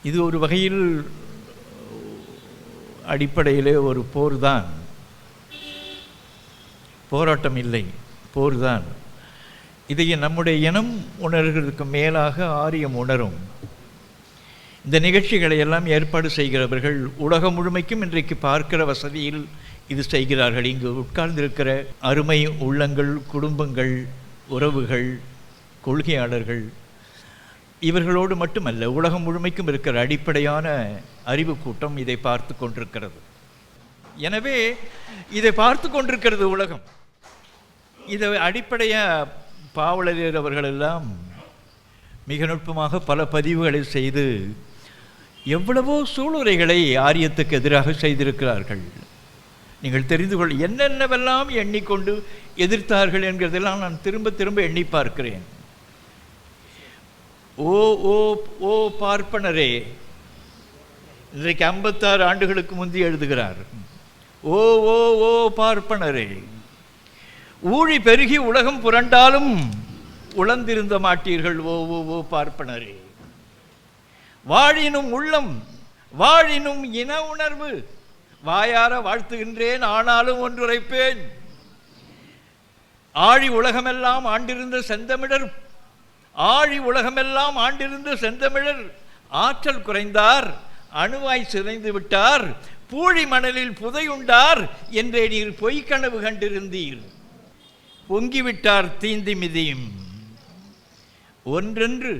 இது ஒரு வகையில் அடிப்படையிலே ஒரு போர்தான், போராட்டம் இல்லை, போர்தான். இதை நம்முடைய இனம் உணர்கிறதுக்கு மேலாக ஆரியம் உணரும். இந்த நிகழ்ச்சிகளை எல்லாம் ஏற்பாடு செய்கிறவர்கள் உலகம் முழுமைக்கும் இன்றைக்கு பார்க்கிற வசதியில் இது செய்கிறார்கள். இங்கு உட்கார்ந்திருக்கிற அருமை உள்ளங்கள், குடும்பங்கள், உறவுகள், கொள்கையாளர்கள், இவர்களோடு மட்டுமல்ல, உலகம் முழுமைக்கும் இருக்கிற அடிப்படையான அறிவு கூட்டம் இதை பார்த்து கொண்டிருக்கிறது. எனவே இதை பார்த்து கொண்டிருக்கிறது உலகம். இதை அடிப்படையாக பாவலர் அவர்களெல்லாம் மிக நுட்பமாக பல பதிவுகளை செய்து எவ்வளவோ சூளுரைகளை ஆரியத்துக்கு எதிராக செய்திருக்கிறார்கள். நீங்கள் தெரிந்து கொள், என்னென்னவெல்லாம் எண்ணிக்கொண்டு எதிர்த்தார்கள் என்கிறதெல்லாம் நான் திரும்ப திரும்ப எண்ணி பார்க்கிறேன். ஓ ஓ ஓ பார்ப்பனரே, இன்றைக்கு 56 ஆண்டுகளுக்கு முந்தி எழுதுகிறார். ஓ ஓ ஓ பார்ப்பனரே, ஊழி பெருகி உலகம் புரண்டாலும் உழந்திருந்த மாட்டீர்கள். ஓ ஓ ஓ பார்ப்பனரே, வாழினும் உள்ளம், வாழினும் இன உணர்வு, வாயார வாழ்த்துகின்றேன், ஆனாலும் ஒன்றுரைப்பேன். ஆழி உலகமெல்லாம் ஆண்டிருந்த செந்தமிழர், ஆழி உலகமெல்லாம் ஆண்டிருந்த செந்தமிழர் ஆற்றல் குறைந்தார், அணுவாய் சிதைந்து விட்டார், பூழி மணலில் புதையுண்டார் என்றே நீர் பொய்க்கனவு கண்டிருந்தீர். பொங்கிவிட்டார் தீந்தி மிதியும். ஒன்றென்று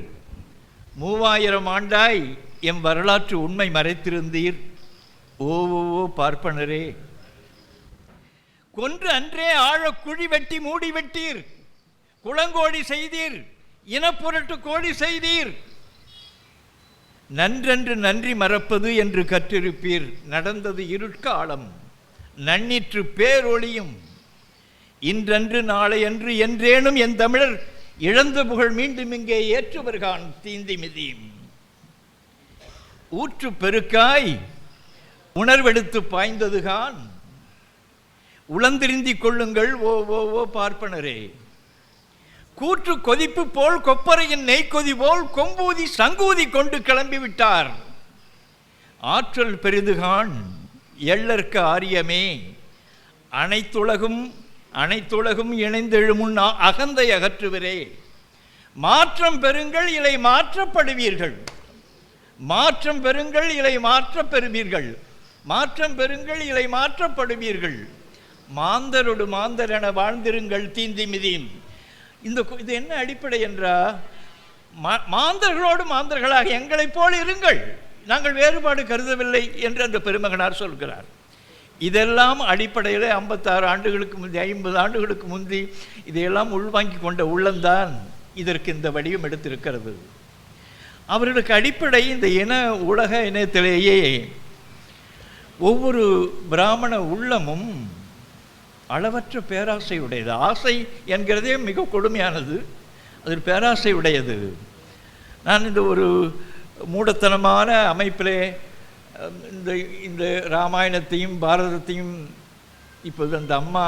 3000 ஆண்டாய் எம் வரலாற்று உண்மை மறைத்திருந்தீர். ஓ ஓ பார்ப்பனரே, கொன்று அன்றே ஆழ குழி வெட்டி மூடி வெட்டீர், குளங்கோடி செய்தீர், இனப்புரட்டு கோடி செய்தீர். நன்றென்று நன்றி மறப்பது என்று கற்றிருப்பீர். நடந்தது இருட்காலம், நன்னிற்று பேரொளியும். இன்றன்று நாளை அன்று என்றேனும் என் தமிழர் இழந்த புகழ் மீண்டும் இங்கே ஏற்றுவர்கான் தீந்தி மிதியும். ஊற்று பெருக்காய் உணர்வெடுத்து பாய்ந்ததுகான், உளந்திருந்தி கொள்ளுங்கள் ஓ ஓ ஓ பார்ப்பனரே. கூற்று கொதிப்பு போல் கொப்பரையின் நெய்கொதி போல் கொம்பூதி சங்கூதி கொண்டு கிளம்பி விட்டார். ஆற்றல் பெரிதுகான் எள்ளற்க ஆரியமே, அனைத்துலகும் இணைந்தெழுமுன் அகந்தை அகற்றுவரே. மாற்றம் பெறுங்கள், இலை மாற்றப்படுவீர்கள். மாற்றம் பெறுங்கள், இலை மாற்றப் பெறுவீர்கள். மாற்றம் பெறுங்கள், இலை மாற்றப்படுவீர்கள். மாந்தரோடு மாந்தர் என வாழ்ந்திருங்கள் தீந்தி மிதியும். இது என்ன அடிப்படை என்றால், மாந்தர்களோடு மாந்தர்களாக எங்களைப் போல் இருங்கள், நாங்கள் வேறுபாடு கருதவில்லை என்று அந்த பெருமகனார் சொல்கிறார். இதெல்லாம் அடிப்படையில் 56 ஆண்டுகளுக்கு முந்தி, 50 ஆண்டுகளுக்கு முந்தி இதையெல்லாம் உள்வாங்கி கொண்ட உள்ளம்தான் இதற்கு இந்த வடிவம் எடுத்திருக்கிறது. அவர்களுக்கு அடிப்படை இந்த உலக இனத்திலேயே ஒவ்வொரு பிராமண உள்ளமும் அளவற்ற பேராசை உடையது. ஆசை என்கிறதே மிக கொடுமையானது, அதில் பேராசை உடையது. நான் இந்த ஒரு மூடத்தனமான அமைப்பிலே இந்த ராமாயணத்தையும் பாரதத்தையும், இப்போது அந்த அம்மா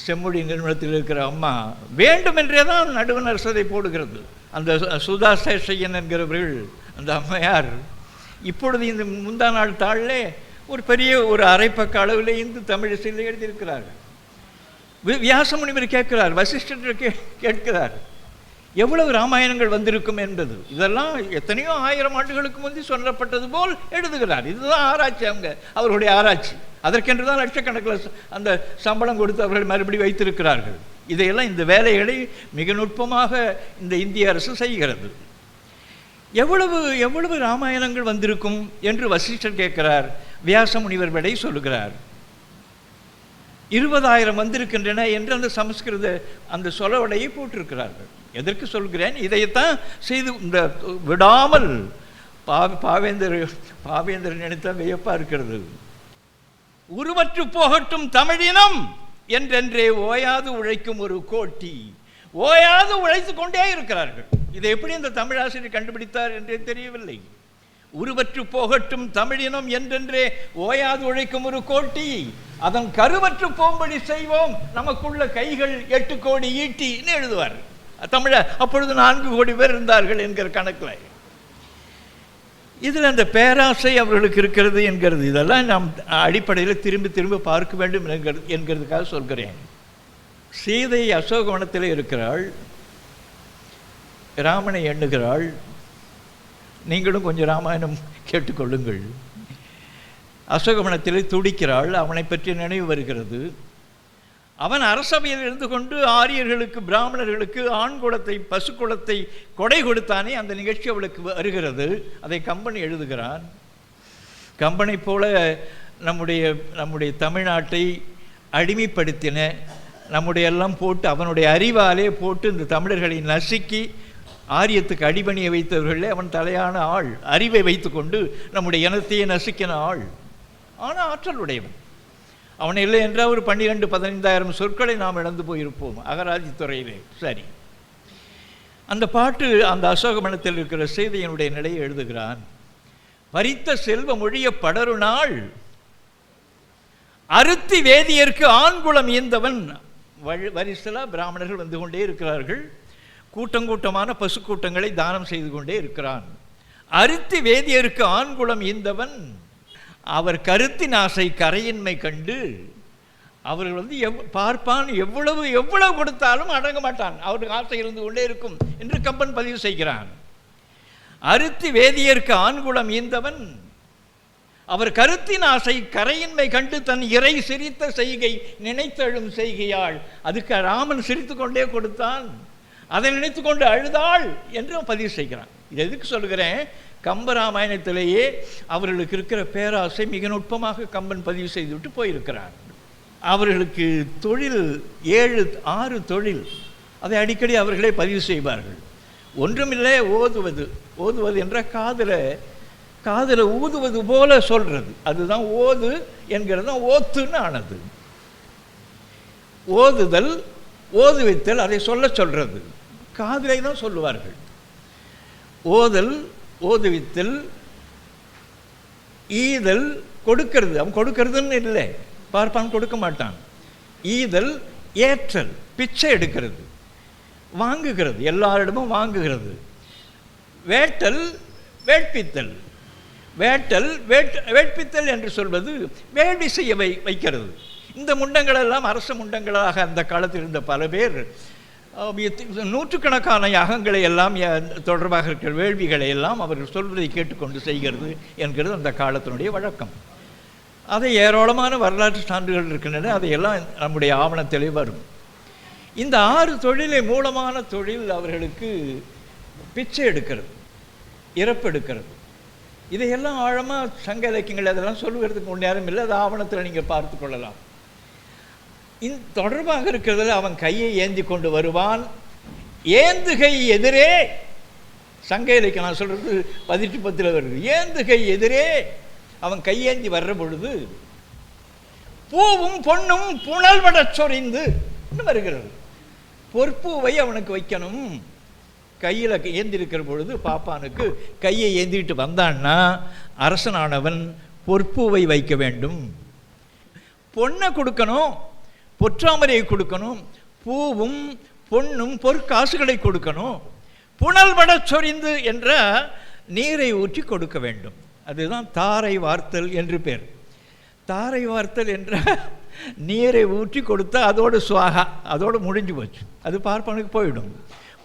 செம்மொழி நிறுவனத்தில் இருக்கிற அம்மா வேண்டுமென்றே தான் நடுவண் அரசதை போடுகிறது. அந்த சுதா சேஷையன் என்கிறவர்கள், அந்த அம்மையார், இப்பொழுது இந்த முந்தா நாள் தாளிலே ஒரு பெரிய ஒரு அரைப்பக்க அளவில் இந்து தமிழிசையில் எழுதியிருக்கிறார்கள். வியாசமுனிவர் கேட்கிறார், வசிஷ்டர் கேட்கிறார், எவ்வளவு ராமாயணங்கள் வந்திருக்கும் என்பது. இதெல்லாம் எத்தனையோ 1000 ஆண்டுகளுக்கு முந்தி சொல்லப்பட்டது போல் எழுதுகிறார். இதுதான் ஆராய்ச்சி, அவர்களுடைய ஆராய்ச்சி. அதற்கென்று தான் லட்சக்கணக்கில் அந்த சம்பளம் கொடுத்து அவர்கள் மறுபடி வைத்திருக்கிறார்கள். இதையெல்லாம், இந்த வேலைகளை மிக நுட்பமாக இந்த இந்திய அரசு செய்கிறது. எவ்வளவு ராமாயணங்கள் வந்திருக்கும் என்று வசிஷ்டர் கேட்கிறார். வியாச முனிவர் விடை சொல்லுகிறார், 20,000 வந்திருக்கின்றன என்று அந்த சமஸ்கிருத அந்த சொலவடையை போட்டிருக்கிறார்கள். எதற்கு சொல்கிறேன், இதைத்தான் செய்து இந்த விடாமல் பாவேந்தர் நினைத்த வியப்பா இருக்கிறது. உருவற்று போகட்டும் தமிழினம் என்றென்றே ஓயாது உழைக்கும் ஒரு கோட்டி. ஓயாது உழைத்து கொண்டே இருக்கிறார்கள். இதை எப்படி இந்த தமிழாசிரியர் கண்டுபிடித்தார் என்றே தெரியவில்லை. உருவற்று போகட்டும் தமிழினம் என்றென்றே ஓயாது உழைக்கும் ஒரு கோட்டி, அதன் கருவற்று போம்படி செய்வோம், நமக்குள்ள கைகள் 8 கோடி ஈட்டின்னு எழுதுவார் தமிழ. அப்பொழுது 4 கோடி பேர் இருந்தார்கள் என்கிற கணக்கில். இதில் அந்த பேராசை அவர்களுக்கு இருக்கிறது என்கிறது இதெல்லாம் நாம் அடிப்படையில் திரும்பி திரும்ப பார்க்க வேண்டும் என்கிறதுக்காக சொல்கிறேன். சீதை அசோகவனத்தில் இருக்கிறாள், ராமனை எண்ணுகிறாள். நீங்களும் கொஞ்சம் ராமாயணம் கேட்டுக்கொள்ளுங்கள். அசோகவனத்திலே துடிக்கிறாள், அவனை பற்றி நினைவு வருகிறது. அவன் அரசவையில் இருந்து கொண்டு ஆரியர்களுக்கு பிராமணர்களுக்கு ஆண் குலத்தை பசு குலத்தை கொடை கொடுத்தானே, அந்த நிகழ்ச்சி அவளுக்கு வருகிறது. அதை கம்பன் எழுதுகிறான். கம்பனை போல நம்முடைய தமிழ்நாட்டை அடிமைப்படுத்தின நம்முடைய எல்லாம் போட்டு அவனுடைய அறிவாலே போட்டு இந்த தமிழர்களை நசுக்கி ஆரியத்துக்கு அடிபணியை வைத்தவர்களே அவன் தலையான ஆள். அறிவை வைத்து கொண்டு நம்முடைய இனத்தையே நசுக்கின ஆள். ஆனால் ஆற்றல் உடையவன். அவன் இல்லை என்றால் ஒரு 12,000-15,000 சொற்களை நாம் இழந்து போயிருப்போம் அகராதி துறையிலே. சரி, அந்த பாட்டு அந்த அசோகவனத்தில் இருக்கிற சீதையினுடைய நிலையை எழுதுகிறான். பறித்த செல்வ மொழிய படரு நாள் அறுத்தி வேதியர்க்கு ஆண்குளம் ஈந்தவன். வரிசலா பிராமணர்கள் வந்து கொண்டே இருக்கிறார்கள். கூட்டங்கூட்டமான பசு கூட்டங்களை தானம் செய்து கொண்டே இருக்கிறான். அறுத்தி வேதியருக்கு ஆண்குளம் ஈந்தவன் அவர் கருத்தின் ஆசை கரையின்மை கண்டு அவர்கள் வந்து பார்ப்பான், எவ்வளவு எவ்வளவு கொடுத்தாலும் அடங்க மாட்டான், அவருக்கு ஆசை இருந்து கொண்டே இருக்கும் என்று கம்பன் பதிவு செய்கிறான். அறுத்தி வேதியருக்கு ஆண்குளம் ஈந்தவன் அவர் கருத்தின் ஆசை கரையின்மை கண்டு தன் இறை சிரித்த செய்கை நினைத்தழும் செய்கையாள். அதுக்கு ராமன் சிரித்து கொண்டே கொடுத்தான், அதை நினைத்து கொண்டு அழுதாள் என்று பதிவு செய்கிறான். இது எதுக்கு சொல்கிறேன்? கம்பராமாயணத்திலேயே அவர்களுக்கு இருக்கிற பேராசை மிக நுட்பமாக கம்பன் பதிவு செய்துவிட்டு போயிருக்கிறார். அவர்களுக்கு தொழில் 7-6 தொழில், அதை அடிக்கடி அவர்களே பதிவு செய்வார்கள். ஒன்றுமில்லை, ஓதுவது. ஓதுவது என்ற காதில் ஊதுவது போல சொல்றது, அதுதான் ஓது என்கிறது தான் ஓத்துன்னு ஆனது. ஓதுதல் ஓதுவித்தல், அதை சொல்றது காதிலே தான் சொல்லுவார்கள். ஓதல் ஓதுவித்தல், ஈதல் கொடுக்கிறது. அவன் கொடுக்கறதுன்னு இல்லை, பார்ப்பான் கொடுக்க மாட்டான். ஈதல் ஏற்றல், பிச்சை எடுக்கிறது, வாங்குகிறது, எல்லாரிடமும் வாங்குகிறது. வேட்டல் வேட்பித்தல். வேட்பித்தல் என்று சொல்வது வேள்வி செய்ய வைக்கிறது. இந்த முண்டங்களெல்லாம் அரச முண்டங்களாக அந்த காலத்தில் இருந்த பல பேர் நூற்றுக்கணக்கான யாகங்களை எல்லாம் தொடர்பாக இருக்கிற வேள்விகளை எல்லாம் அவர்கள் சொல்வதை கேட்டுக்கொண்டு செய்கிறது என்கிறது அந்த காலத்தினுடைய வழக்கம். அதை ஏராளமான வரலாற்று சான்றுகள் இருக்கின்றன, அதையெல்லாம் நம்முடைய ஆவணத்திலே வரும். இந்த 6 தொழிலை மூலமான தொழில் அவர்களுக்கு பிச்சை எடுக்கிறது, இறப்பெடுக்கிறது. இதையெல்லாம் ஆழமாக சங்க இலக்கியங்கள் அதெல்லாம் சொல்லுகிறதுக்கு ஒன்று நேரம் இல்லை, அது ஆவணத்தில் நீங்கள் பார்த்து கொள்ளலாம். தொடர்பாக இருக்கிறதுல அவன் கையை ஏந்தி கொண்டு வருவான். ஏந்துகை எதிரே, சங்க இலக்கியம் நான் சொல்றது 18-10 வருது. ஏந்துகை எதிரே அவன் கையேந்தி வர்ற பொழுது பூவும் பொண்ணும் புனல் வட சொறிந்து வருகிறது. பொற்பூவை அவனுக்கு வைக்கணும். கையில் ஏந்திருக்கிற பொழுது பாப்பானுக்கு கையை ஏந்திட்டு வந்தான்னா அரசனானவன் பொற்பூவை வைக்க வேண்டும், பொண்ணை கொடுக்கணும், பொற்றாமரையை கொடுக்கணும், பூவும் பொண்ணும் பொற்காசுகளை கொடுக்கணும். புனல் வட சொறிந்து என்ற நீரை ஊற்றி கொடுக்க வேண்டும். அதுதான் தாரை வார்த்தல் என்று பேர். தாரை வார்த்தல் என்ற நீரை ஊற்றி கொடுத்தா அதோடு சுவாகா, அதோடு முடிஞ்சு போச்சு, அது பார்ப்பனுக்கு போயிடும்.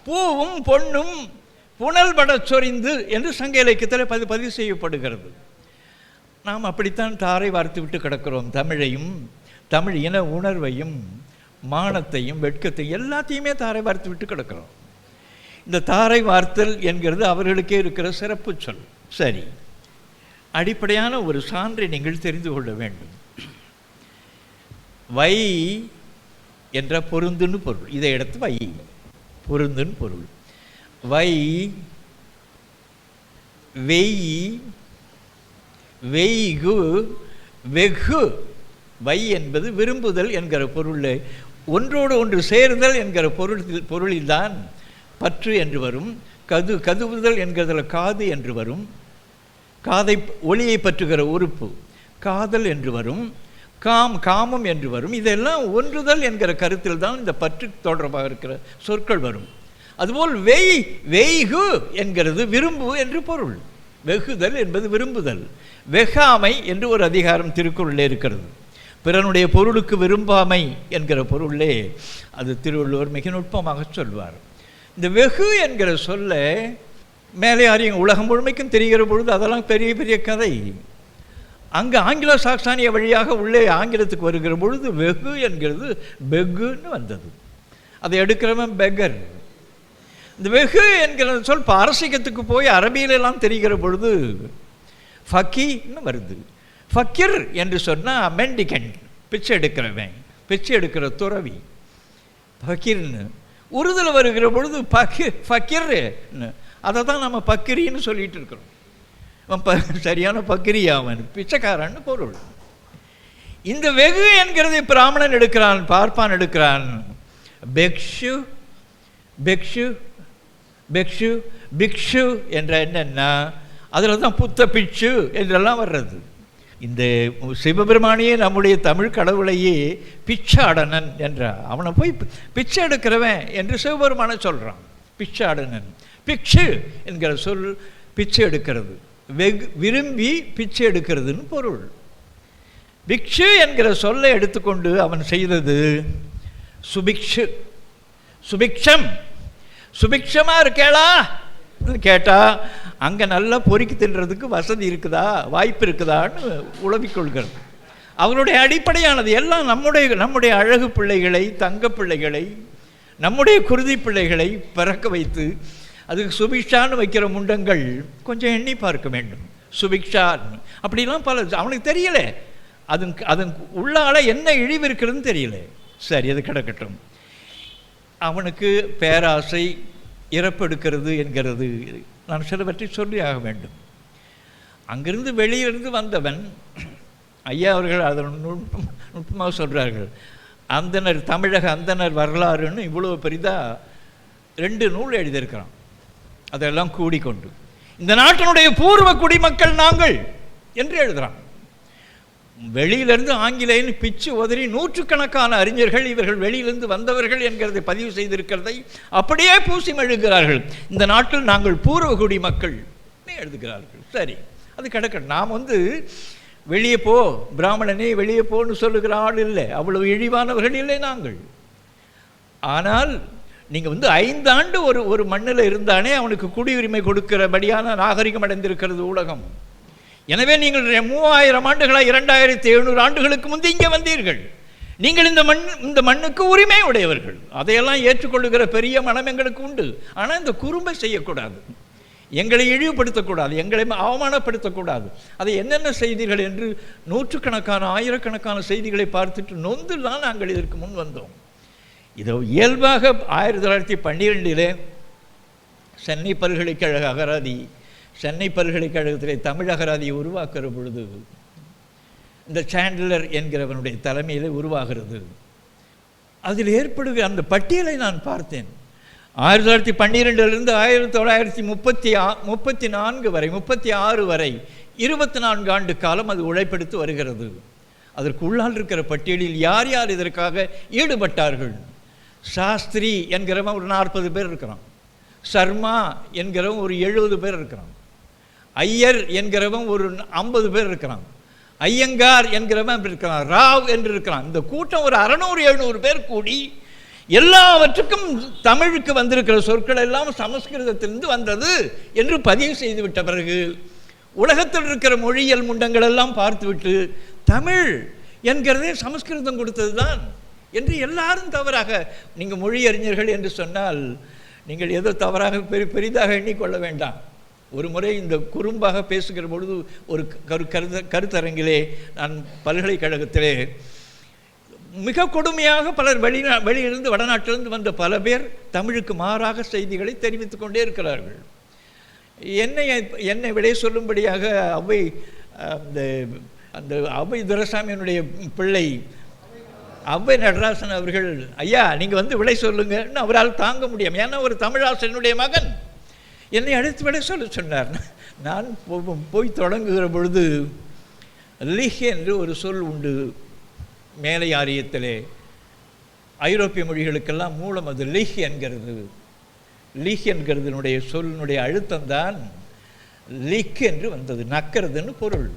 பூவும் பொண்ணும் புனல் வட சொறிந்து என்று சங்க இலக்கியத்தில் பதிவு செய்யப்படுகிறது. நாம் அப்படித்தான் தாரை வார்த்து விட்டு கிடக்கிறோம். தமிழையும் தமிழ் இன உணர்வையும் மானத்தையும் வெட்கத்தையும் எல்லாத்தையுமே தாரை வார்த்து விட்டு கிடக்கிறோம். இந்த தாரை வார்த்தல் என்கிறது அவர்களுக்கே இருக்கிற சிறப்பு சொல். சரி, அடிப்படையான ஒரு சான்றை நீங்கள் தெரிந்து கொள்ள வேண்டும். வை என்ற பொருந்துன்னு பொருள், இதை எடுத்து வை பொருந்துன்னு பொருள். வை வெய் வெய்கு வெகு. வை என்பது விரும்புதல் என்கிற பொருள், ஒன்றோடு ஒன்று சேருதல் என்கிற பொருளில்தான் பற்று என்று வரும். கதுவுதல் என்கிறதுல காது என்று வரும். காதை ஒளியை பற்றுகிற உறுப்பு காதல் என்று வரும். காமம் என்று வரும். இதெல்லாம் ஒன்றுதல் என்கிற கருத்தில் தான் இந்த பற்று தொடர்பாக இருக்கிற சொற்கள் வரும். அதுபோல் வெய்கு என்கிறது விரும்பு என்று பொருள். வெகுதல் என்பது விரும்புதல். வெகாமை என்று ஒரு அதிகாரம் திருக்குறளில் இருக்கிறது. பிறனுடைய பொருளுக்கு விரும்பாமை என்கிற பொருளே அது திருவள்ளுவர் மிக நுட்பமாக சொல்வார். இந்த வெகு என்கிற சொல்ல மேலே அறியும் உலகம் முழுமைக்கும் தெரிகிற பொழுது அதெல்லாம் பெரிய பெரிய கதை. அங்கே ஆங்கில சாக்சானிய வழியாக உள்ளே ஆங்கிலத்துக்கு வருகிற பொழுது வெகு என்கிறது பெக்குன்னு வந்தது. அதை எடுக்கிறவன் பெக்கர். இந்த வெகு என்கிற சொல் பாரசீகத்துக்கு போய் அரபியிலெல்லாம் தெரிகிற பொழுது ஃபக்கீன்னு வருது. ஃபக்கீர் என்று சொன்னால் மெண்டிகண்ட், பிச்சை எடுக்கிறவன், பிச்சை எடுக்கிற துறவி. ஃபக்கீர்னு உருதில் வருகிற பொழுது ஃபக்கீர், அதை தான் நம்ம பக்கிரின்னு சொல்லிட்டு இருக்கிறோம். சரியான பக்கிரியா, அவன் பிச்சைக்காரன்னு பொருள். இந்த வெகு என்கிறதை பிராமணன் எடுக்கிறான், பார்ப்பான் எடுக்கிறான். பெக்ஷு பெக்ஷு பெக்ஷு பிக்ஷு என்ற என்னன்னா அதில் தான் புத்த பிட்சு என்றெல்லாம் வர்றது. இந்த சிவபெருமானியே நம்முடைய தமிழ் கடவுளையே பிச்சாடனன் என்றான். அவனை போய் பிச்சை எடுக்கிறவன் என்று சிவபெருமானை சொல்கிறான். பிச்சாடனன். பிக்ஷு என்கிற சொல் பிச்சை எடுக்கிறது, விரும்பி பிச்சை எடுக்கிறதுன்னு பொருள். பிக்ஷு என்கிற சொல்லை எடுத்துக்கொண்டு அவன் செய்தது சுபிக்ஷு, சுபிக்ஷம். சுபிக்ஷமாக இருக்கேளா கேட்டால் அங்கே நல்லா பொறுக்கி தின்றதுக்கு வசதி இருக்குதா, வாய்ப்பு இருக்குதான்னு உளவிக்கொள்கிறது. அவருடைய அடிப்படையானது எல்லாம் நம்முடைய அழகு பிள்ளைகளை, தங்க பிள்ளைகளை, நம்முடைய குருதி பிள்ளைகளை பிறக்க வைத்து அதுக்கு சுபிக்ஷான்னு வைக்கிற முண்டங்கள் கொஞ்சம் எண்ணி பார்க்க வேண்டும். சுபிக்ஷான்னு அப்படிலாம் பல, அவனுக்கு தெரியல அதன் உள்ளால என்ன இழிவு இருக்குதுன்னு தெரியல. சரி, அது கிடக்கட்டும். அவனுக்கு பேராசை, இறப்பெடுக்கிறது என்கிறது நான் சிலவற்றை சொல்லி ஆக வேண்டும். அங்கிருந்து வெளியிலிருந்து வந்தவன் ஐயா அவர்கள் அதை நுட்பமாக சொல்கிறார்கள். அந்தனர், தமிழக அந்தனர் வரலாறுன்னு இவ்வளோ பெரிதாக 2 நூல் எழுதியிருக்கிறான். அதெல்லாம் கூடிக்கொண்டு இந்த நாட்டினுடைய பூர்வ குடிமக்கள் நாங்கள் என்று எழுதுகிறான். வெளியிலிருந்து ஆங்கிலேயன்னு பிச்சு உதறி நூற்றுக்கணக்கான அறிஞர்கள் இவர்கள் வெளியிலிருந்து வந்தவர்கள் என்கிறதை பதிவு செய்திருக்கிறதை அப்படியே பூசி மெழுகிறார்கள். இந்த நாட்டில் நாங்கள் பூர்வ குடிமக்கள் எழுதுகிறார்கள். சரி, அது கிடக்கட்டும். நாம் வெளியே போ பிராமணனே வெளியே போன்னு சொல்லுகிற ஆள் இல்லை, அவ்வளவு இழிவானவர்கள் இல்லை நாங்கள். ஆனால் நீங்கள் 5 ஆண்டு ஒரு மண்ணில் இருந்தானே அவனுக்கு குடியுரிமை கொடுக்கிறபடியான நாகரிகம் அடைந்திருக்கிறது உலகம். எனவே நீங்கள் 3000 ஆண்டுகளாக 2700 ஆண்டுகளுக்கு முந்தி இங்கே வந்தீர்கள். நீங்கள் இந்த மண்ணுக்கு உரிமை உடையவர்கள். அதையெல்லாம் ஏற்றுக்கொள்ளுகிற பெரிய மனம் எங்களுக்கு உண்டு. ஆனால் இந்த குறும்பை செய்யக்கூடாது, எங்களை இழிவுபடுத்தக்கூடாது, எங்களை அவமானப்படுத்தக்கூடாது. அதை என்னென்ன செய்திகள் என்று நூற்றுக்கணக்கான ஆயிரக்கணக்கான செய்திகளை பார்த்துட்டு நொந்துலாம் நாங்கள் இதற்கு முன் வந்தோம். இதோ இயல்பாக 1912 சென்னை பல்கலைக்கழக அகராதி, சென்னை பல்கலைக்கழகத்திலே தமிழ் அகராதியை உருவாக்குற பொழுது இந்த சாண்டலர் என்கிறவனுடைய தலைமையில் உருவாகிறது. அதில் ஏற்படுகிற அந்த பட்டியலை நான் பார்த்தேன். 1912 1934 வரை 36 வரை 24 ஆண்டு காலம் அது உழைப்பெடுத்து வருகிறது. அதற்கு உள்ளால் இருக்கிற பட்டியலில் யார் யார் இதற்காக ஈடுபட்டார்கள்? சாஸ்திரி என்கிறவன் ஒரு 40 பேர் இருக்கிறான். சர்மா என்கிறவன் ஒரு 70 பேர் இருக்கிறான். ஐயர் என்கிறவன் ஒரு 50 பேர் இருக்கிறான். ஐயங்கார் என்கிறவன் இருக்கிறான். ராவ் என்று இருக்கிறான். இந்த கூட்டம் ஒரு 600-700 பேர் கூடி எல்லாவற்றுக்கும் தமிழுக்கு வந்திருக்கிற சொற்கள் எல்லாம் சமஸ்கிருதத்திலிருந்து வந்தது என்று பதிவு செய்துவிட்ட பிறகு உலகத்தில் இருக்கிற மொழியியல் முண்டங்கள் எல்லாம் பார்த்துவிட்டு தமிழ் என்கிறதே சமஸ்கிருதம் கொடுத்தது தான் என்று எல்லாரும் தவறாக, நீங்கள் மொழியறிஞர்கள் என்று சொன்னால் நீங்கள் ஏதோ தவறாக பெரிதாக எண்ணிக்கொள்ள வேண்டாம். ஒரு முறை இந்த குறும்பாக பேசுகிற பொழுது ஒரு கருத்தரங்கிலே நான் பல்கலைக்கழகத்திலே மிக கொடுமையாக பலர் வெளியிலிருந்து வடநாட்டிலிருந்து வந்த பல பேர் தமிழுக்கு மாறாக செய்திகளை தெரிவித்துக் கொண்டே இருக்கிறார்கள். என்னை விடை சொல்லும்படியாக அந்த அவ்வை துரைசாமியினுடைய பிள்ளை அவ்வை நடராசன் அவர்கள், ஐயா நீங்கள் விடை சொல்லுங்கன்னு அவரால் தாங்க முடியும். ஏன்னா ஒரு தமிழாசிரியனுடைய மகன் என்னை அடுத்து விடை சொல்ல சொன்னார். நான் போய் தொடங்குகிற பொழுது லீஹ் என்று ஒரு சொல் உண்டு மேலை ஆரியத்திலே. ஐரோப்பிய மொழிகளுக்கெல்லாம் மூலம் அது லீஹ் என்கிறது. லீஹ் என்கிறதுனுடைய சொல்லினுடைய அழுத்தம்தான் லிக் என்று வந்தது, நக்கிறதுன்னு பொருள்.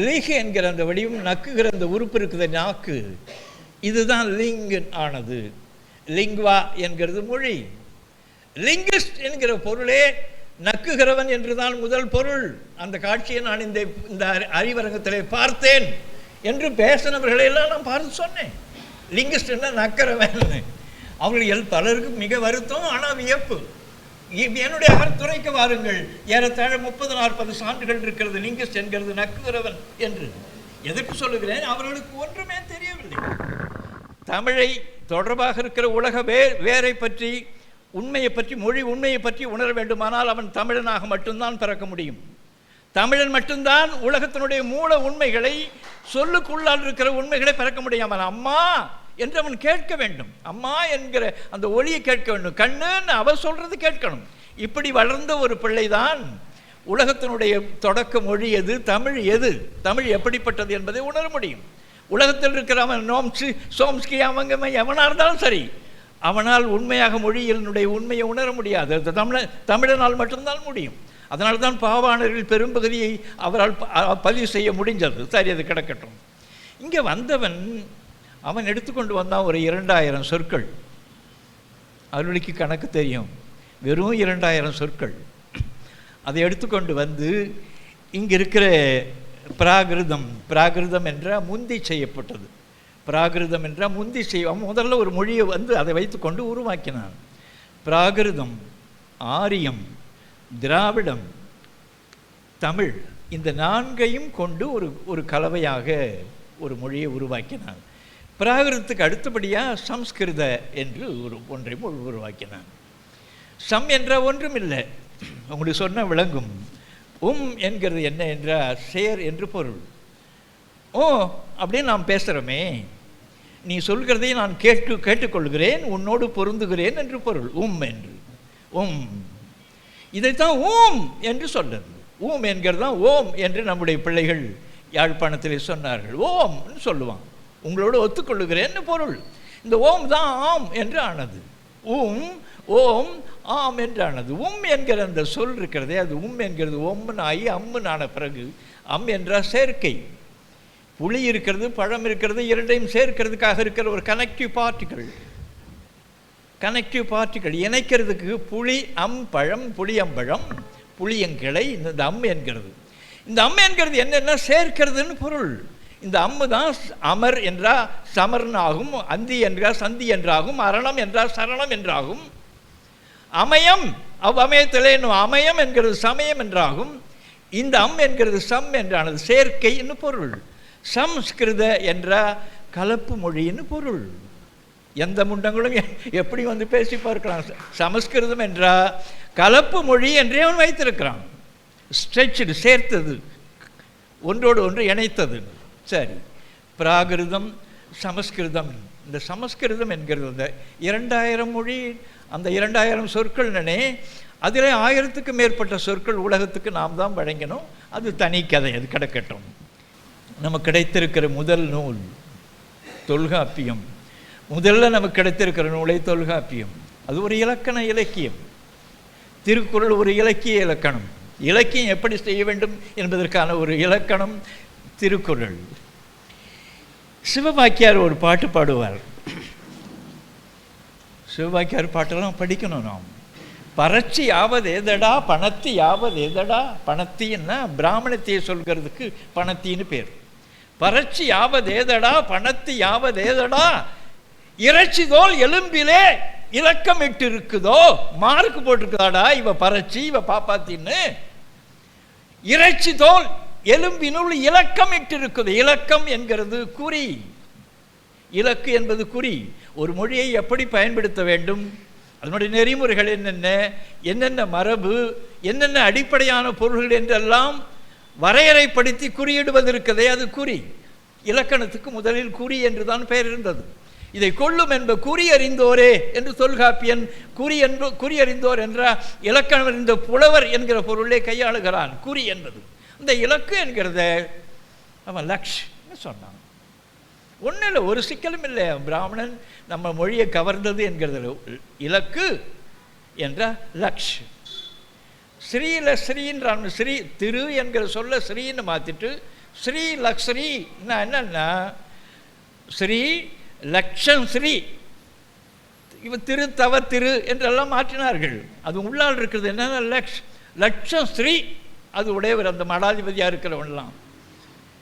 லிக் என்கிற அந்த வடிவம், நக்குகிற அந்த உறுப்பு இருக்குது நாக்கு, இதுதான் லிங் ஆனது. லிங்வா என்கிறது மொழி. லிங்கிஸ்ட் என்கிற பொருளே நக்குகிறவன் என்றுதான் முதல் பொருள். அந்த காட்சியை நான் இந்த அறிவரங்கத்திலே பார்த்தேன் என்று பேசினவர்களையெல்லாம் நான் பார்த்து சொன்னேன். லிங்கிஸ்ட் என்ன நக்கிறவன், அவர்கள் பலருக்கு மிக வருத்தம், ஆனால் வியப்பு. என்னுடைய அகத்துறைக்கு வாருங்கள், ஏறத்தாழ 30-40 சான்றுகள் இருக்கிறது லிங்கிஸ்ட் என்கிறது நக்குகிறவன் என்று. எதற்கு சொல்லுகிறேன், அவர்களுக்கு ஒன்றுமே தெரியவில்லை. தமிழை தொடர்பாக இருக்கிற உலக வேரை பற்றி, உண்மையை பற்றி, மொழி உண்மையை பற்றி உணர வேண்டுமானால் அவன் தமிழனாக மட்டும்தான் பிறக்க முடியும். தமிழன் மட்டும்தான் உலகத்தினுடைய மூல உண்மைகளை, சொல்லுக்குள்ளால் இருக்கிற உண்மைகளை பிறக்க முடியும். அவன் அம்மா என்று அவன் கேட்க வேண்டும், அம்மா என்கிற அந்த ஒளியை கேட்க வேண்டும், கண்ணுன்னு அவ சொல்றது கேட்கணும். இப்படி வளர்ந்த ஒரு பிள்ளைதான் உலகத்தினுடைய தொடக்க மொழி எது, தமிழ் எது, தமிழ் எப்படிப்பட்டது என்பதை உணர முடியும். உலகத்தில் இருக்கிற அவன் சோம்ஸ்கி அவங்க எவனாக இருந்தாலும் சரி, அவனால் உண்மையாக மொழியினுடைய உண்மையை உணர முடியாது. அது தமிழனால் மட்டும்தான் முடியும். அதனால தான் பாவாணர்கள் பெரும்பகுதியை அவரால் பதிவு செய்ய முடிஞ்சது. சரி, அது கிடக்கட்டும். இங்கே வந்தவன் அவன் எடுத்துக்கொண்டு வந்தான் ஒரு 2000 சொற்கள். அருளிக்கு கணக்கு தெரியும், வெறும் 2000 சொற்கள். அதை எடுத்துக்கொண்டு வந்து இங்கே இருக்கிற பிராகிருதம் என்றால் முந்தி செய்யப்பட்டது. பிராகிருதம் என்றால் முந்தி செய்வான். முதல்ல ஒரு மொழியை வந்து அதை வைத்துக்கொண்டு உருவாக்கினான். பிராகிருதம், ஆரியம், திராவிடம், தமிழ், இந்த 4ஐயும் கொண்டு ஒரு கலவையாக ஒரு மொழியை உருவாக்கினான். பிராகிருதத்துக்கு அடுத்தபடியாக சம்ஸ்கிருத என்று ஒன்றை உருவாக்கினான். சம் என்ற ஒன்றும் இல்லை, உங்களுக்கு சொன்ன விளங்கும். என்கிறது என்ன என்றால் சேர் என்று பொருள். அப்படின்னு நாம் பேசுகிறோமே, நீ சொல்கிறதை நான் கேட்டுக்கொள்கிறேன், உன்னோடு பொருந்துகிறேன் என்று பொருள். என்று இதைத்தான் என்று சொல்றது. என்கிறது தான் ஓம் என்று நம்முடைய பிள்ளைகள் யாழ்ப்பாணத்திலே சொன்னார்கள். ஓம்னு சொல்லுவான், உங்களோடு ஒத்துக்கொள்ளுகிறேன்னு பொருள். இந்த ஓம் தான் ஆம் என்று ஆனது. ஓம் ஆம் என்றானது. என்கிற அந்த சொல் இருக்கிறதே, அது என்கிறது ஓம்னு ஆகி அம்முன்னு ஆன பிறகு, என்றால் சேர்க்கை. புளி இருக்கிறது, பழம் இருக்கிறது, இரண்டையும் சேர்க்கிறதுக்காக இருக்கிற ஒரு கனெக்டிவ் பார்ட்டிகள் இணைக்கிறதுக்கு புளி பழம், புளியம்பழம், புளியங்கிளை, இந்த என்கிறது. இந்த என்கிறது என்னென்ன சேர்க்கிறதுன்னு பொருள். இந்த தான் அமர் என்றால் சமர்ன் ஆகும், அந்தி என்றால் சந்தி என்றாகும், அரணம் என்றால் சரணம் என்றாகும், அமயம் அவ்வமயத்திலே அமயம் என்கிறது சமயம் என்றாகும். இந்த என்கிறது சம் என்றானது சேர்க்கைன்னு பொருள். சம்ஸ்கிருத என்ற கலப்பு மொழின்னு பொருள். எந்த முண்டங்களும் எப்படி வந்து பேசி பார்க்கலாம். சமஸ்கிருதம் என்றால் கலப்பு மொழி என்றே அவன் வைத்திருக்கிறான். ஸ்ட்ரெச்சு, சேர்த்தது, ஒன்றோடு ஒன்று இணைத்தது. சரி, பிராகிருதம், சமஸ்கிருதம். இந்த சமஸ்கிருதம் என்கிறது அந்த 2000 மொழி, அந்த 2000 சொற்கள் நானே, அதில் 1000க்கு மேற்பட்ட சொற்கள் உலகத்துக்கு நாம் தான் வழங்கினோம். அது தனி கதை, அது கிடக்கட்டும். நமக்கு கிடைத்திருக்கிற முதல் நூல் தொல்காப்பியம். முதல்ல நமக்கு கிடைத்திருக்கிற நூலை தொல்காப்பியம். அது ஒரு இலக்கண இலக்கியம். திருக்குறள் ஒரு இலக்கிய இலக்கணம். இலக்கியம் எப்படி செய்ய வேண்டும் என்பதற்கான ஒரு இலக்கணம் திருக்குறள். சிவபாக்கியார் ஒரு பாட்டு பாடுவார். சிவபாக்கியார் பாட்டெல்லாம் படிக்கணும் நாம். பறச்சி யாவது ஏதடா, பணத்தி யாவது ஏதடா. பணத்தின்னா பிராமணத்தையை சொல்கிறதுக்கு பணத்தின்னு பேர். பறச்சி யாவது ஏதடா, பணத்தி யாவது ஏதடா. இறைச்சி தோல் எலும்பிலே இலக்கம் இட்டு இருக்குதோ. மார்க்கு போட்டிருக்குதாடா இவ பறச்சி, இவ பாப்பாத்தின்னு. இறைச்சி தோல் எலும்பினுள் இலக்கம் இட்டு இருக்குது. இலக்கம் என்கிறது குறி. இலக்கு என்பது குறி. ஒரு மொழியை எப்படி பயன்படுத்த வேண்டும், அதனுடைய நெறிமுறைகள் என்னென்ன மரபு, என்னென்ன அடிப்படையான பொருள்கள் என்றெல்லாம் வரையறைப்படுத்தி குறியிடுவது இருக்கதே, அது குறி. இலக்கணத்துக்கு முதலில் குறி என்று தான் பெயர் இருந்தது. இதை கொள்ளும் என்ப குறி அறிந்தோரே என்று தொல்காப்பியன் குறி அறிந்தோர் என்ற இலக்கணம் அறிந்த புலவர் என்கிற பொருளை கையாளுகிறான். குறி என்பது இந்த இலக்கு என்கிறத அவன் லக்ஷ்ன்னு சொன்னான். ஒன்றும் இல்லை, ஒரு சிக்கலும் இல்லை. பிராமணன் நம்ம மொழியை கவர்ந்தது என்கிறது இலக்கு என்ற லக்ஷ். ஸ்ரீலஸ்ரீன்றான். ஸ்ரீ திரு என்கிற சொல்ல ஸ்ரீன்னு மாற்றிட்டு ஸ்ரீ லக்ஸ்ரீ என்னன்னா ஸ்ரீ லக்ஷம் ஸ்ரீ இவன் திரு தவ திரு என்றெல்லாம் மாற்றினார்கள். அது உள்ளால் இருக்கிறது என்னென்ன லட்சம் ஸ்ரீ அது உடையவர் அந்த மடாதிபதியாக இருக்கிறவன்லாம்.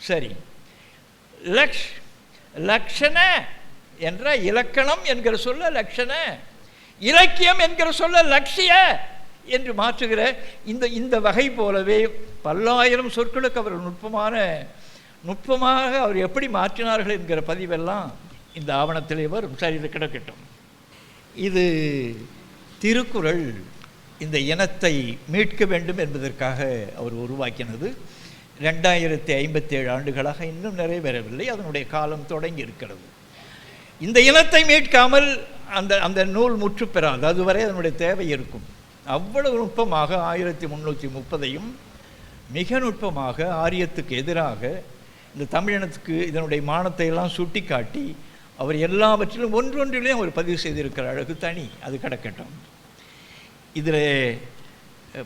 சரி, லக்ஷண என்ற இலக்கணம் என்கிற சொல்ல லக்ஷண, இலக்கியம் என்கிற சொல்ல லட்சிய என்று மாற்றுகிற இந்த வகை போலவே பல்லாயிரம் சொற்களுக்கு அவர் நுட்பமாக அவர் எப்படி மாற்றினார்கள் என்கிற பதிவெல்லாம் இந்த ஆவணத்திலே வரும். சரி, இது கிடக்கட்டும். இது திருக்குறள் இந்த இனத்தை மீட்க வேண்டும் என்பதற்காக அவர் உருவாக்கினது. 2057 ஆண்டுகளாக இன்னும் நிறைவேறவில்லை. அதனுடைய காலம் தொடங்கி இருக்கிறது. இந்த இனத்தை மீட்காமல் அந்த நூல் முற்று பெறாது. அதுவரை அதனுடைய தேவை இருக்கும். அவ்வளவு நுட்பமாக 1330ஐயும் மிக நுட்பமாக ஆரியத்துக்கு எதிராக இந்த தமிழினத்துக்கு இதனுடைய மானத்தை எல்லாம் சுட்டி காட்டி அவர் எல்லாவற்றிலும் ஒன்றொன்றிலையும் அவர் பதிவு செய்திருக்கிற அழகு தனி. அது கிடக்கட்டும். இதில்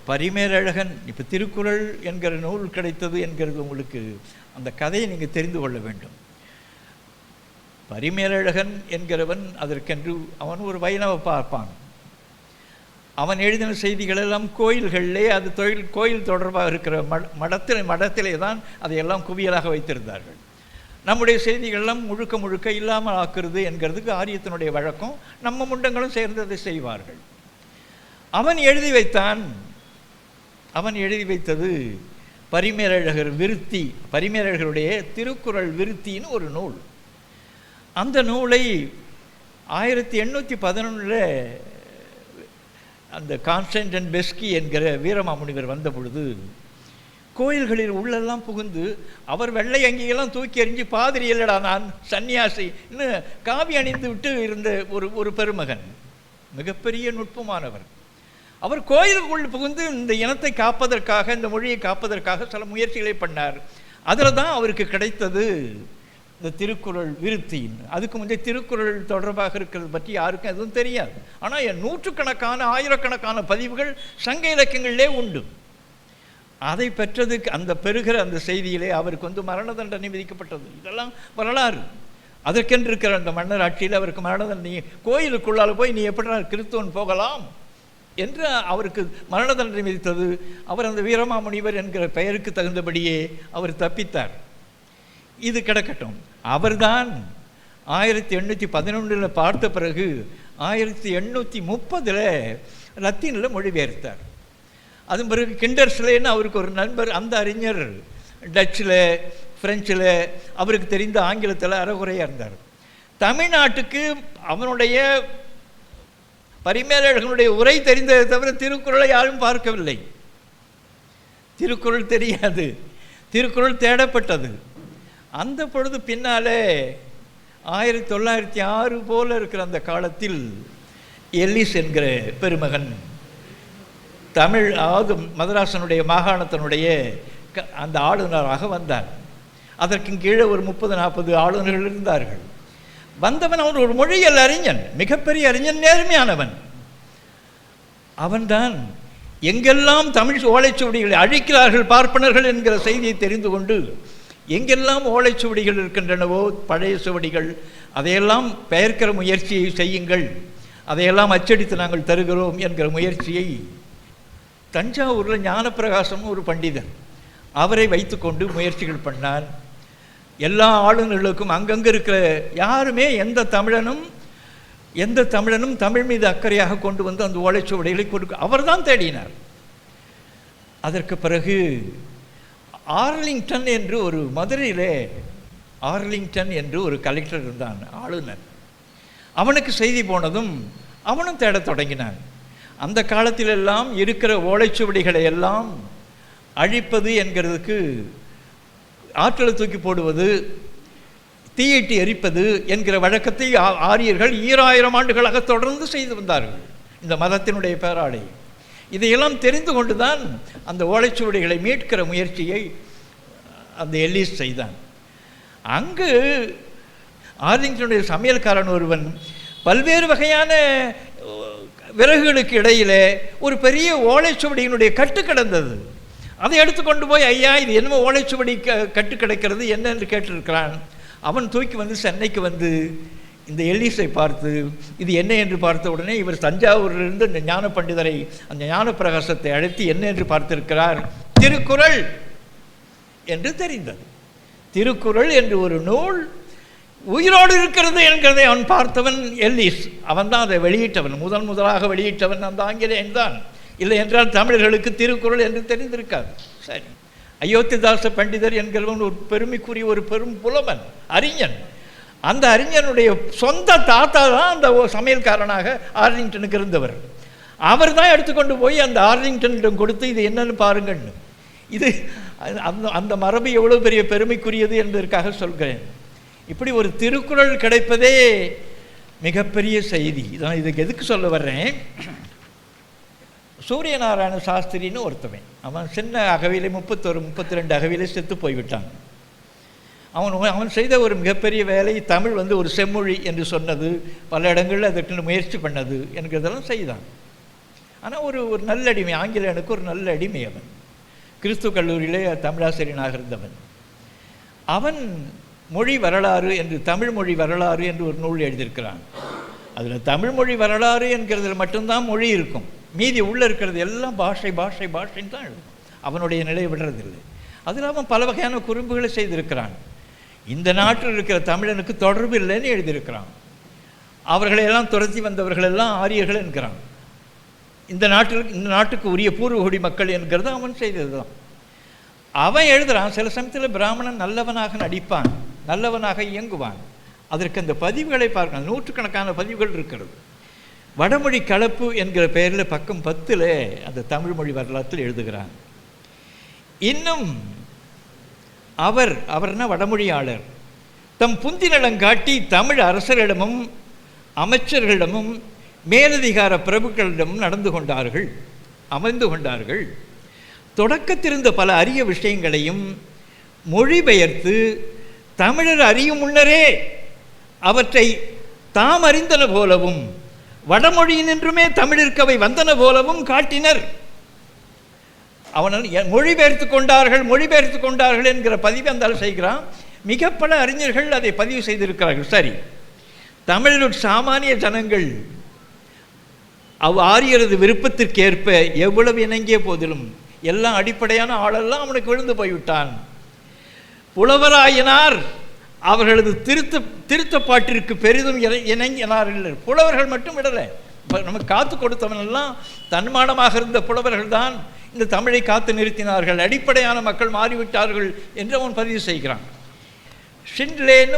பரிமேலழகன் இப்போ திருக்குறள் என்கிற நூல் கிடைத்தது என்கிறது உங்களுக்கு அந்த கதையை நீங்கள் தெரிந்து கொள்ள வேண்டும். பரிமேலழகன் என்கிறவன் அதற்கென்று அவன் ஒரு வைணவ பார்ப்பான். அவன் எழுதின செய்திகளெல்லாம் கோயில்களிலே அது கோயில் தொடர்பாக இருக்கிற மடத்திலே தான் அதையெல்லாம் குவியலாக வைத்திருந்தார்கள். நம்முடைய செய்திகளெல்லாம் முழுக்க இல்லாமல் ஆக்குறது என்கிறதுக்கு ஆரியத்தினுடைய வழக்கம். நம்ம முண்டங்களும் சேர்ந்து அதை செய்வார்கள். அவன் எழுதி வைத்தது பரிமேலழகர் விருத்தி, பரிமேலழகருடைய திருக்குறள் விருத்தின்னு ஒரு நூல். அந்த நூலை 1811 அந்த கான்ஸ்டன்டைன் பெஸ்கி என்கிற வீரமாமுனிவர் வந்த பொழுது கோயில்களில் உள்ளெல்லாம் புகுந்து அவர் வெள்ளை அங்கியெல்லாம் தூக்கி எறிஞ்சு பாதிரி இல்லடா நான் சன்னியாசி இன்னும் காவி அணிந்து விட்டு இருந்த ஒரு பெருமகன், மிகப்பெரிய நுட்பமானவர். அவர் கோயிலுக்குள் புகுந்து இந்த இனத்தை காப்பதற்காக, இந்த மொழியை காப்பதற்காக சில முயற்சிகளை பண்ணார். அதில் தான் அவருக்கு கிடைத்தது இந்த திருக்குறள் விருத்தின். அதுக்கு முந்தைய திருக்குறள் தொடர்பாக இருக்கிறது பற்றி யாருக்கும் எதுவும் தெரியாது. ஆனால் நூற்றுக்கணக்கான ஆயிரக்கணக்கான பதிவுகள் சங்க இலக்கியங்களிலே உண்டு. அதை பெற்றதுக்கு அந்த பெறுகிற அந்த செய்தியிலே அவருக்கு மரண தண்டனை விதிக்கப்பட்டது. இதெல்லாம் வரலாறு. அதற்கென்று இருக்கிற அந்த மன்னர் ஆட்சியில் அவருக்கு மரண தண்டனை, கோயிலுக்குள்ளால் போய் நீ எப்படி கிறிஸ்துவன் போகலாம் என்று அவருக்கு மரண தண்டனை விதித்தது. அவர் அந்த வீரமாமுனிவர் என்கிற பெயருக்கு தகுந்தபடியே அவர் தப்பித்தார். இது கிடக்கட்டும். அவர்தான் 1811 பார்த்த பிறகு 1830 லத்தீனில் மொழிபெயர்த்தார். அதன் பிறகு கிண்டர்ஸ்லேன்னு அவருக்கு ஒரு நண்பர், அந்த அறிஞர் டச்சில் பிரெஞ்சில் அவருக்கு தெரிந்த ஆங்கிலத்தில் அறகுறையாக இருந்தார். தமிழ்நாட்டுக்கு அவனுடைய பரிமேலழகனுடைய உரை தெரிந்ததை தவிர திருக்குறளை யாரும் பார்க்கவில்லை. திருக்குறள் தெரியாது. திருக்குறள் தேடப்பட்டது. அந்த பொழுது பின்னாலே 1906 போல இருக்கிற அந்த காலத்தில் எல்லிஸ் என்கிற பெருமகன் தமிழ் மதராசனுடைய மாகாணத்தினுடைய அந்த ஆளுநராக வந்தார். அதற்கு கீழே ஒரு 30-40 ஆளுநர்கள் இருந்தார்கள். வந்தவன் அவன் ஒரு மொழியியல் அறிஞன், மிகப்பெரிய அறிஞன், நேர்மையானவன். அவன்தான் எங்கெல்லாம் தமிழ் ஓலைச்சுவடிகளை அழிக்கிறார்கள் பார்ப்பனர்கள் என்கிற செய்தியை தெரிந்து கொண்டு எங்கெல்லாம் ஓலைச்சுவடிகள் இருக்கின்றனவோ பழைய சுவடிகள் அதையெல்லாம் பெயர்க்கிற முயற்சியை செய்யுங்கள், அதையெல்லாம் அச்சடித்து நாங்கள் தருகிறோம் என்கிற முயற்சியை தஞ்சாவூரில் ஞானப்பிரகாசம் ஒரு பண்டிதர் அவரை வைத்துக்கொண்டு முயற்சிகள் பண்ணார். எல்லா ஆளுநர்களுக்கும் அங்கங்கே இருக்கிற யாருமே எந்த தமிழனும் தமிழ் மீது அக்கறையாக கொண்டு வந்து அந்த ஓலைச்சுவடிகளை கொடுக்க அவர் தான் தேடினார். அதற்கு பிறகு ஆர்லிங்டன் என்று ஒரு மதுரையிலே ஆர்லிங்டன் என்று ஒரு கலெக்டர் இருந்தான், ஆளுநர். அவனுக்கு செய்தி போனதும் அவனும் தேடத் தொடங்கினான். அந்த காலத்திலெல்லாம் இருக்கிற ஓலைச்சுவடிகளை எல்லாம் அழிப்பது என்கிறதுக்கு ஆற்றலை தூக்கி போடுவது, தீயிட்டு எரிப்பது என்கிற வழக்கத்தை ஆரியர்கள் 2000 ஆண்டுகளாக தொடர்ந்து செய்து வந்தார்கள் இந்த மதத்தினுடைய பேராடை. இதையெல்லாம் தெரிந்து கொண்டுதான் அந்த ஓலைச்சுவடிகளை மீட்கிற முயற்சியை அந்த எல்லிஸ் செய்தான். அங்கு ஆர்லிங்டனுடைய சமையல்காரன் ஒருவன் பல்வேறு வகையான விறகுகளுக்கு இடையிலே ஒரு பெரிய ஓலைச்சுவடியினுடைய கட்டு கிடந்தது. அதை எடுத்துக்கொண்டு போய், ஐயா இது என்னமோ ஓலைச்சுவடி கட்டு கிடக்கிறது என்ன என்று கேட்டிருக்கிறான். அவன் தூக்கி வந்து சென்னைக்கு வந்து இந்த எல்லிஸை பார்த்து இது என்ன என்று பார்த்த உடனே இவர் தஞ்சாவூரிலிருந்து இந்த ஞான பண்டிதரை, அந்த ஞான பிரகாசத்தை அழைத்து என்ன என்று பார்த்திருக்கிறார். திருக்குறள் என்று தெரிந்தது. திருக்குறள் என்று ஒரு நூல் உயிரோடு இருக்கிறது என்கிறதை அவன் பார்த்தவன் எல்லிஸ். அவன் தான் அதை வெளியிட்டவன், முதலாக வெளியிட்டவன் அந்த ஆங்கிலேயன் தான். இல்லை என்றால் தமிழர்களுக்கு திருக்குறள் என்று தெரிந்திருக்காது. சரி, அயோத்திதாச பண்டிதர் என்கிறவன் ஒரு பெருமைக்குரிய ஒரு பெரும் புலவன், அறிஞன். அந்த அறிஞனுடைய சொந்த தாத்தா தான் அந்த சமையல்காரனாக ஆர்லிங்டனுக்கு இருந்தவர். அவர் தான் எடுத்துக்கொண்டு போய் அந்த ஆர்லிங்டனிடம் கொடுத்து இது என்னன்னு பாருங்கன்னு. இது அந்த மரபு எவ்வளோ பெரிய பெருமைக்குரியது என்பதற்காக சொல்கிறேன். இப்படி ஒரு திருக்குறள் கிடைப்பதே மிகப்பெரிய செய்தி. இதான் இதுக்கு எதுக்கு சொல்ல வர்றேன். சூரியநாராயண சாஸ்திரின்னு ஒருத்தவன், அவன் சின்ன அகவிலே 32 அகவிலே செத்து போய்விட்டான். அவன் செய்த ஒரு மிகப்பெரிய வேலை தமிழ் வந்து ஒரு செம்மொழி என்று சொன்னது, பல இடங்களில் அதற்கு முயற்சி பண்ணது என்கிறதெல்லாம் செய்தான். ஆனால் ஒரு நல்லடிமை, ஆங்கிலேயனுக்கு ஒரு நல்ல அடிமை. அவன் கிறிஸ்துவ கல்லூரியிலே தமிழாசிரியனாக இருந்தவன். அவன் மொழி வரலாறு என்று, தமிழ் மொழி வரலாறு என்று ஒரு நூல் எழுதியிருக்கிறான். அதில் தமிழ் மொழி வரலாறு என்கிறதுல மட்டும்தான் மொழி இருக்கும், மீதி உள்ளே இருக்கிறது எல்லாம் பாஷை பாஷை பாஷைன்னு தான் எழுதும். அவனுடைய நிலையை விடுறதில்லை. அதில் அவன் பல வகையான குறும்புகளை செய்திருக்கிறான். இந்த நாட்டில் இருக்கிற தமிழனுக்கு தொடர்பு இல்லைன்னு எழுதியிருக்கிறான். அவர்களையெல்லாம் துரத்தி வந்தவர்களெல்லாம் ஆரியர்கள் என்கிறான். இந்த நாட்டுக்கு உரிய பூர்வகுடி மக்கள் என்கிறது அவன் செய்தது தான். அவன் எழுதுகிறான். சில சமயத்தில் பிராமணன் நல்லவனாக நடிப்பான், நல்லவனாக இயங்குவான். அதற்கு அந்த பதிவுகளை பார்க்கலாம், நூற்றுக்கணக்கான பதிவுகள் இருக்கிறது. வடமொழி கலப்பு என்கிற பெயரில் பக்கம் 10 அந்த தமிழ் மொழி வரலாற்றில் எழுதுகிறான். இன்னும் அவர்னா வடமொழியாளர், தம் புந்திநலங்காட்டி தமிழ் அரசரிடமும் அமைச்சர்களிடமும் மேலதிகார பிரபுக்களிடமும் அமர்ந்து கொண்டார்கள். தொடக்கத்திருந்த பல அரிய விஷயங்களையும் மொழிபெயர்த்து தமிழர் அறியும் முன்னரே அவற்றை தாம் அறிந்தன போலவும் வடமொழியினின்றுமே தமிழிற்கு அவை வந்தன போலவும் காட்டினர். அவனால் மொழிபெயர்த்து கொண்டார்கள் என்கிற பதிவு அந்த செய்கிறான். மிக பல அறிஞர்கள் அதை பதிவு செய்திருக்கிறார்கள். சரி, தமிழில் சாமானிய ஜனங்கள் ஆரியரது விருப்பத்திற்கு ஏற்ப எவ்வளவு இணங்கிய போதிலும் எல்லாம் அடிப்படையான ஆளெல்லாம் அவனுக்கு விழுந்து போய்விட்டான். புலவராயினார் அவர்களது திருத்தப்பாட்டிற்கு பெரிதும் இணங்கினார்கள். புலவர்கள் மட்டும் விடலை, நமக்கு காத்து கொடுத்தவனெல்லாம் தன்மானமாக இருந்த புலவர்கள் தான் இந்த தமிழை காத்து நிறுத்தினார்கள். அடிப்படையான மக்கள் மாறிவிட்டார்கள் என்று அவன் பதிவு செய்கிறான். ஷிண்ட்லேன்னு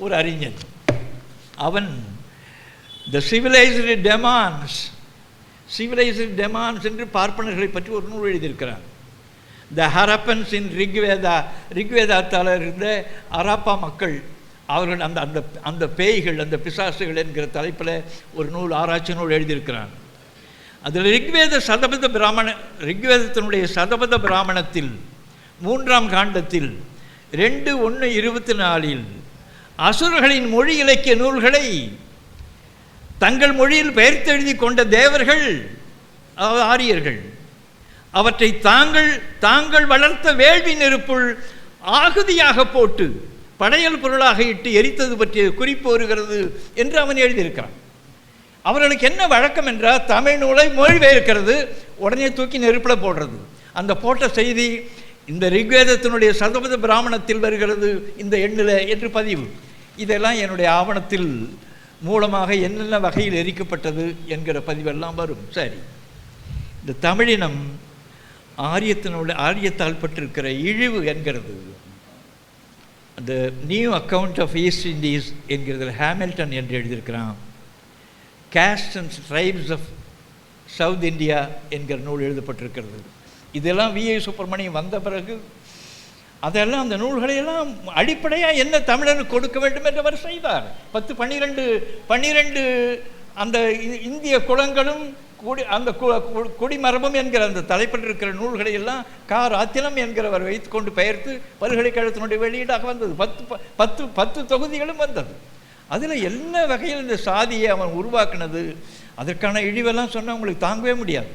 ஒரு அறிஞன், அவன் த சிவிலைஸ்டு டெமான்ஸ் என்று பார்ப்பனர்களை பற்றி ஒரு நூல் எழுதியிருக்கிறான். த ஹரப்பன்ஸ் இன் ரிக்வேதாத்தால் இருந்த ஹராப்பா மக்கள், அவர்கள் அந்த பேய்கள், அந்த பிசாசுகள் என்கிற தலைப்பில் ஒரு நூல், ஆராய்ச்சி நூல் எழுதியிருக்கிறான். அதில் ரிக்வேதத்தினுடைய சதபத பிராமணத்தில் 3ஆம் காண்டத்தில் 2:1:24 அசுரர்களின் மொழி இலக்கிய நூல்களை தங்கள் மொழியில் பெயர்த்தெழுதி கொண்ட தேவர்கள், ஆரியர்கள், அவற்றை தாங்கள் வளர்த்த வேள்வி நெருப்புள் ஆகுதியாக போட்டு படையல் பொருளாக இட்டு எரித்தது பற்றிய குறிப்பு வருகிறது என்று அவன் எழுதியிருக்கிறான். அவர்களுக்கு என்ன வழக்கம் என்றால், தமிழ் நூலை மொழிபெயர்க்கிறது, உடனே தூக்கி நெருப்பில் போடுறது. அந்த போட்ட செய்தி இந்த ரிக்வேதத்தினுடைய சதபத பிராமணத்தில் வருகிறது இந்த எண்ணில் என்று பதிவு. இதெல்லாம் என்னுடைய ஆவணத்தில் மூலமாக என்னென்ன வகையில் எரிக்கப்பட்டது என்கிற பதிவெல்லாம் வரும். சரி, இந்த தமிழினம் ஆரியத்தால் பட்டிருக்கிற இழிவு என்கிறது அந்த new account of East Indies என்கிறதுல ஹாமில்டன் என்று எழுதியிருக்கிறான். Caste and tribes of South India என்கிற நூல் எழுதப்பட்டிருக்கிறது. இதெல்லாம் வி.ஐ. சுப்பிரமணியம் வந்த பிறகு அதெல்லாம் அந்த நூல்களையெல்லாம் அடிப்படையாக என்ன தமிழனுக்கு கொடுக்க வேண்டும் என்று அவர் செய்தார். 10-12 அந்த இந்திய குலங்களும் அந்த குடிமரபும் என்கிற அந்த தலைப்பில் இருக்கிற நூல்களை எல்லாம் ராத்தினம் என்கிறவர் வைத்துக்கொண்டு பெயர்த்து பல்கலைக்கழகத்தினுடைய வெளியீடாக வந்தது. 10 தொகுதிகளும் வந்தது. அதில் என்ன வகையில் இந்த சாதியை அவன் உருவாக்குனது, அதற்கான இழிவெல்லாம் சொன்னால் உங்களுக்கு தாங்கவே முடியாது.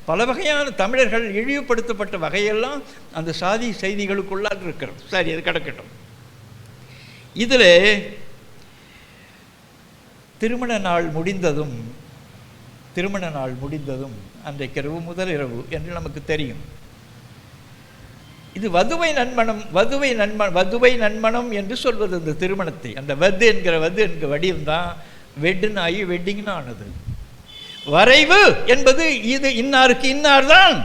பல வகையான தமிழர்கள் இழிவுபடுத்தப்பட்ட வகையெல்லாம் அந்த சாதி செய்திகளுக்குள்ளாக இருக்கிறது. சரி, அது கிடக்கட்டும். இதில் திருமண நாள் முடிந்ததும் அன்றைக்கு இரவு முதல் இரவு என்று நமக்கு தெரியும். இது வதுவை நன்மணம் என்று சொல்வது இந்த திருமணத்தை. அந்த வது என்கிற வடிவம்தான் வெட்டுன்னு ஆகி வெட்டிங்னு ஆனது. வரைவு என்பது இது இன்னாருக்கு இன்னார் தான்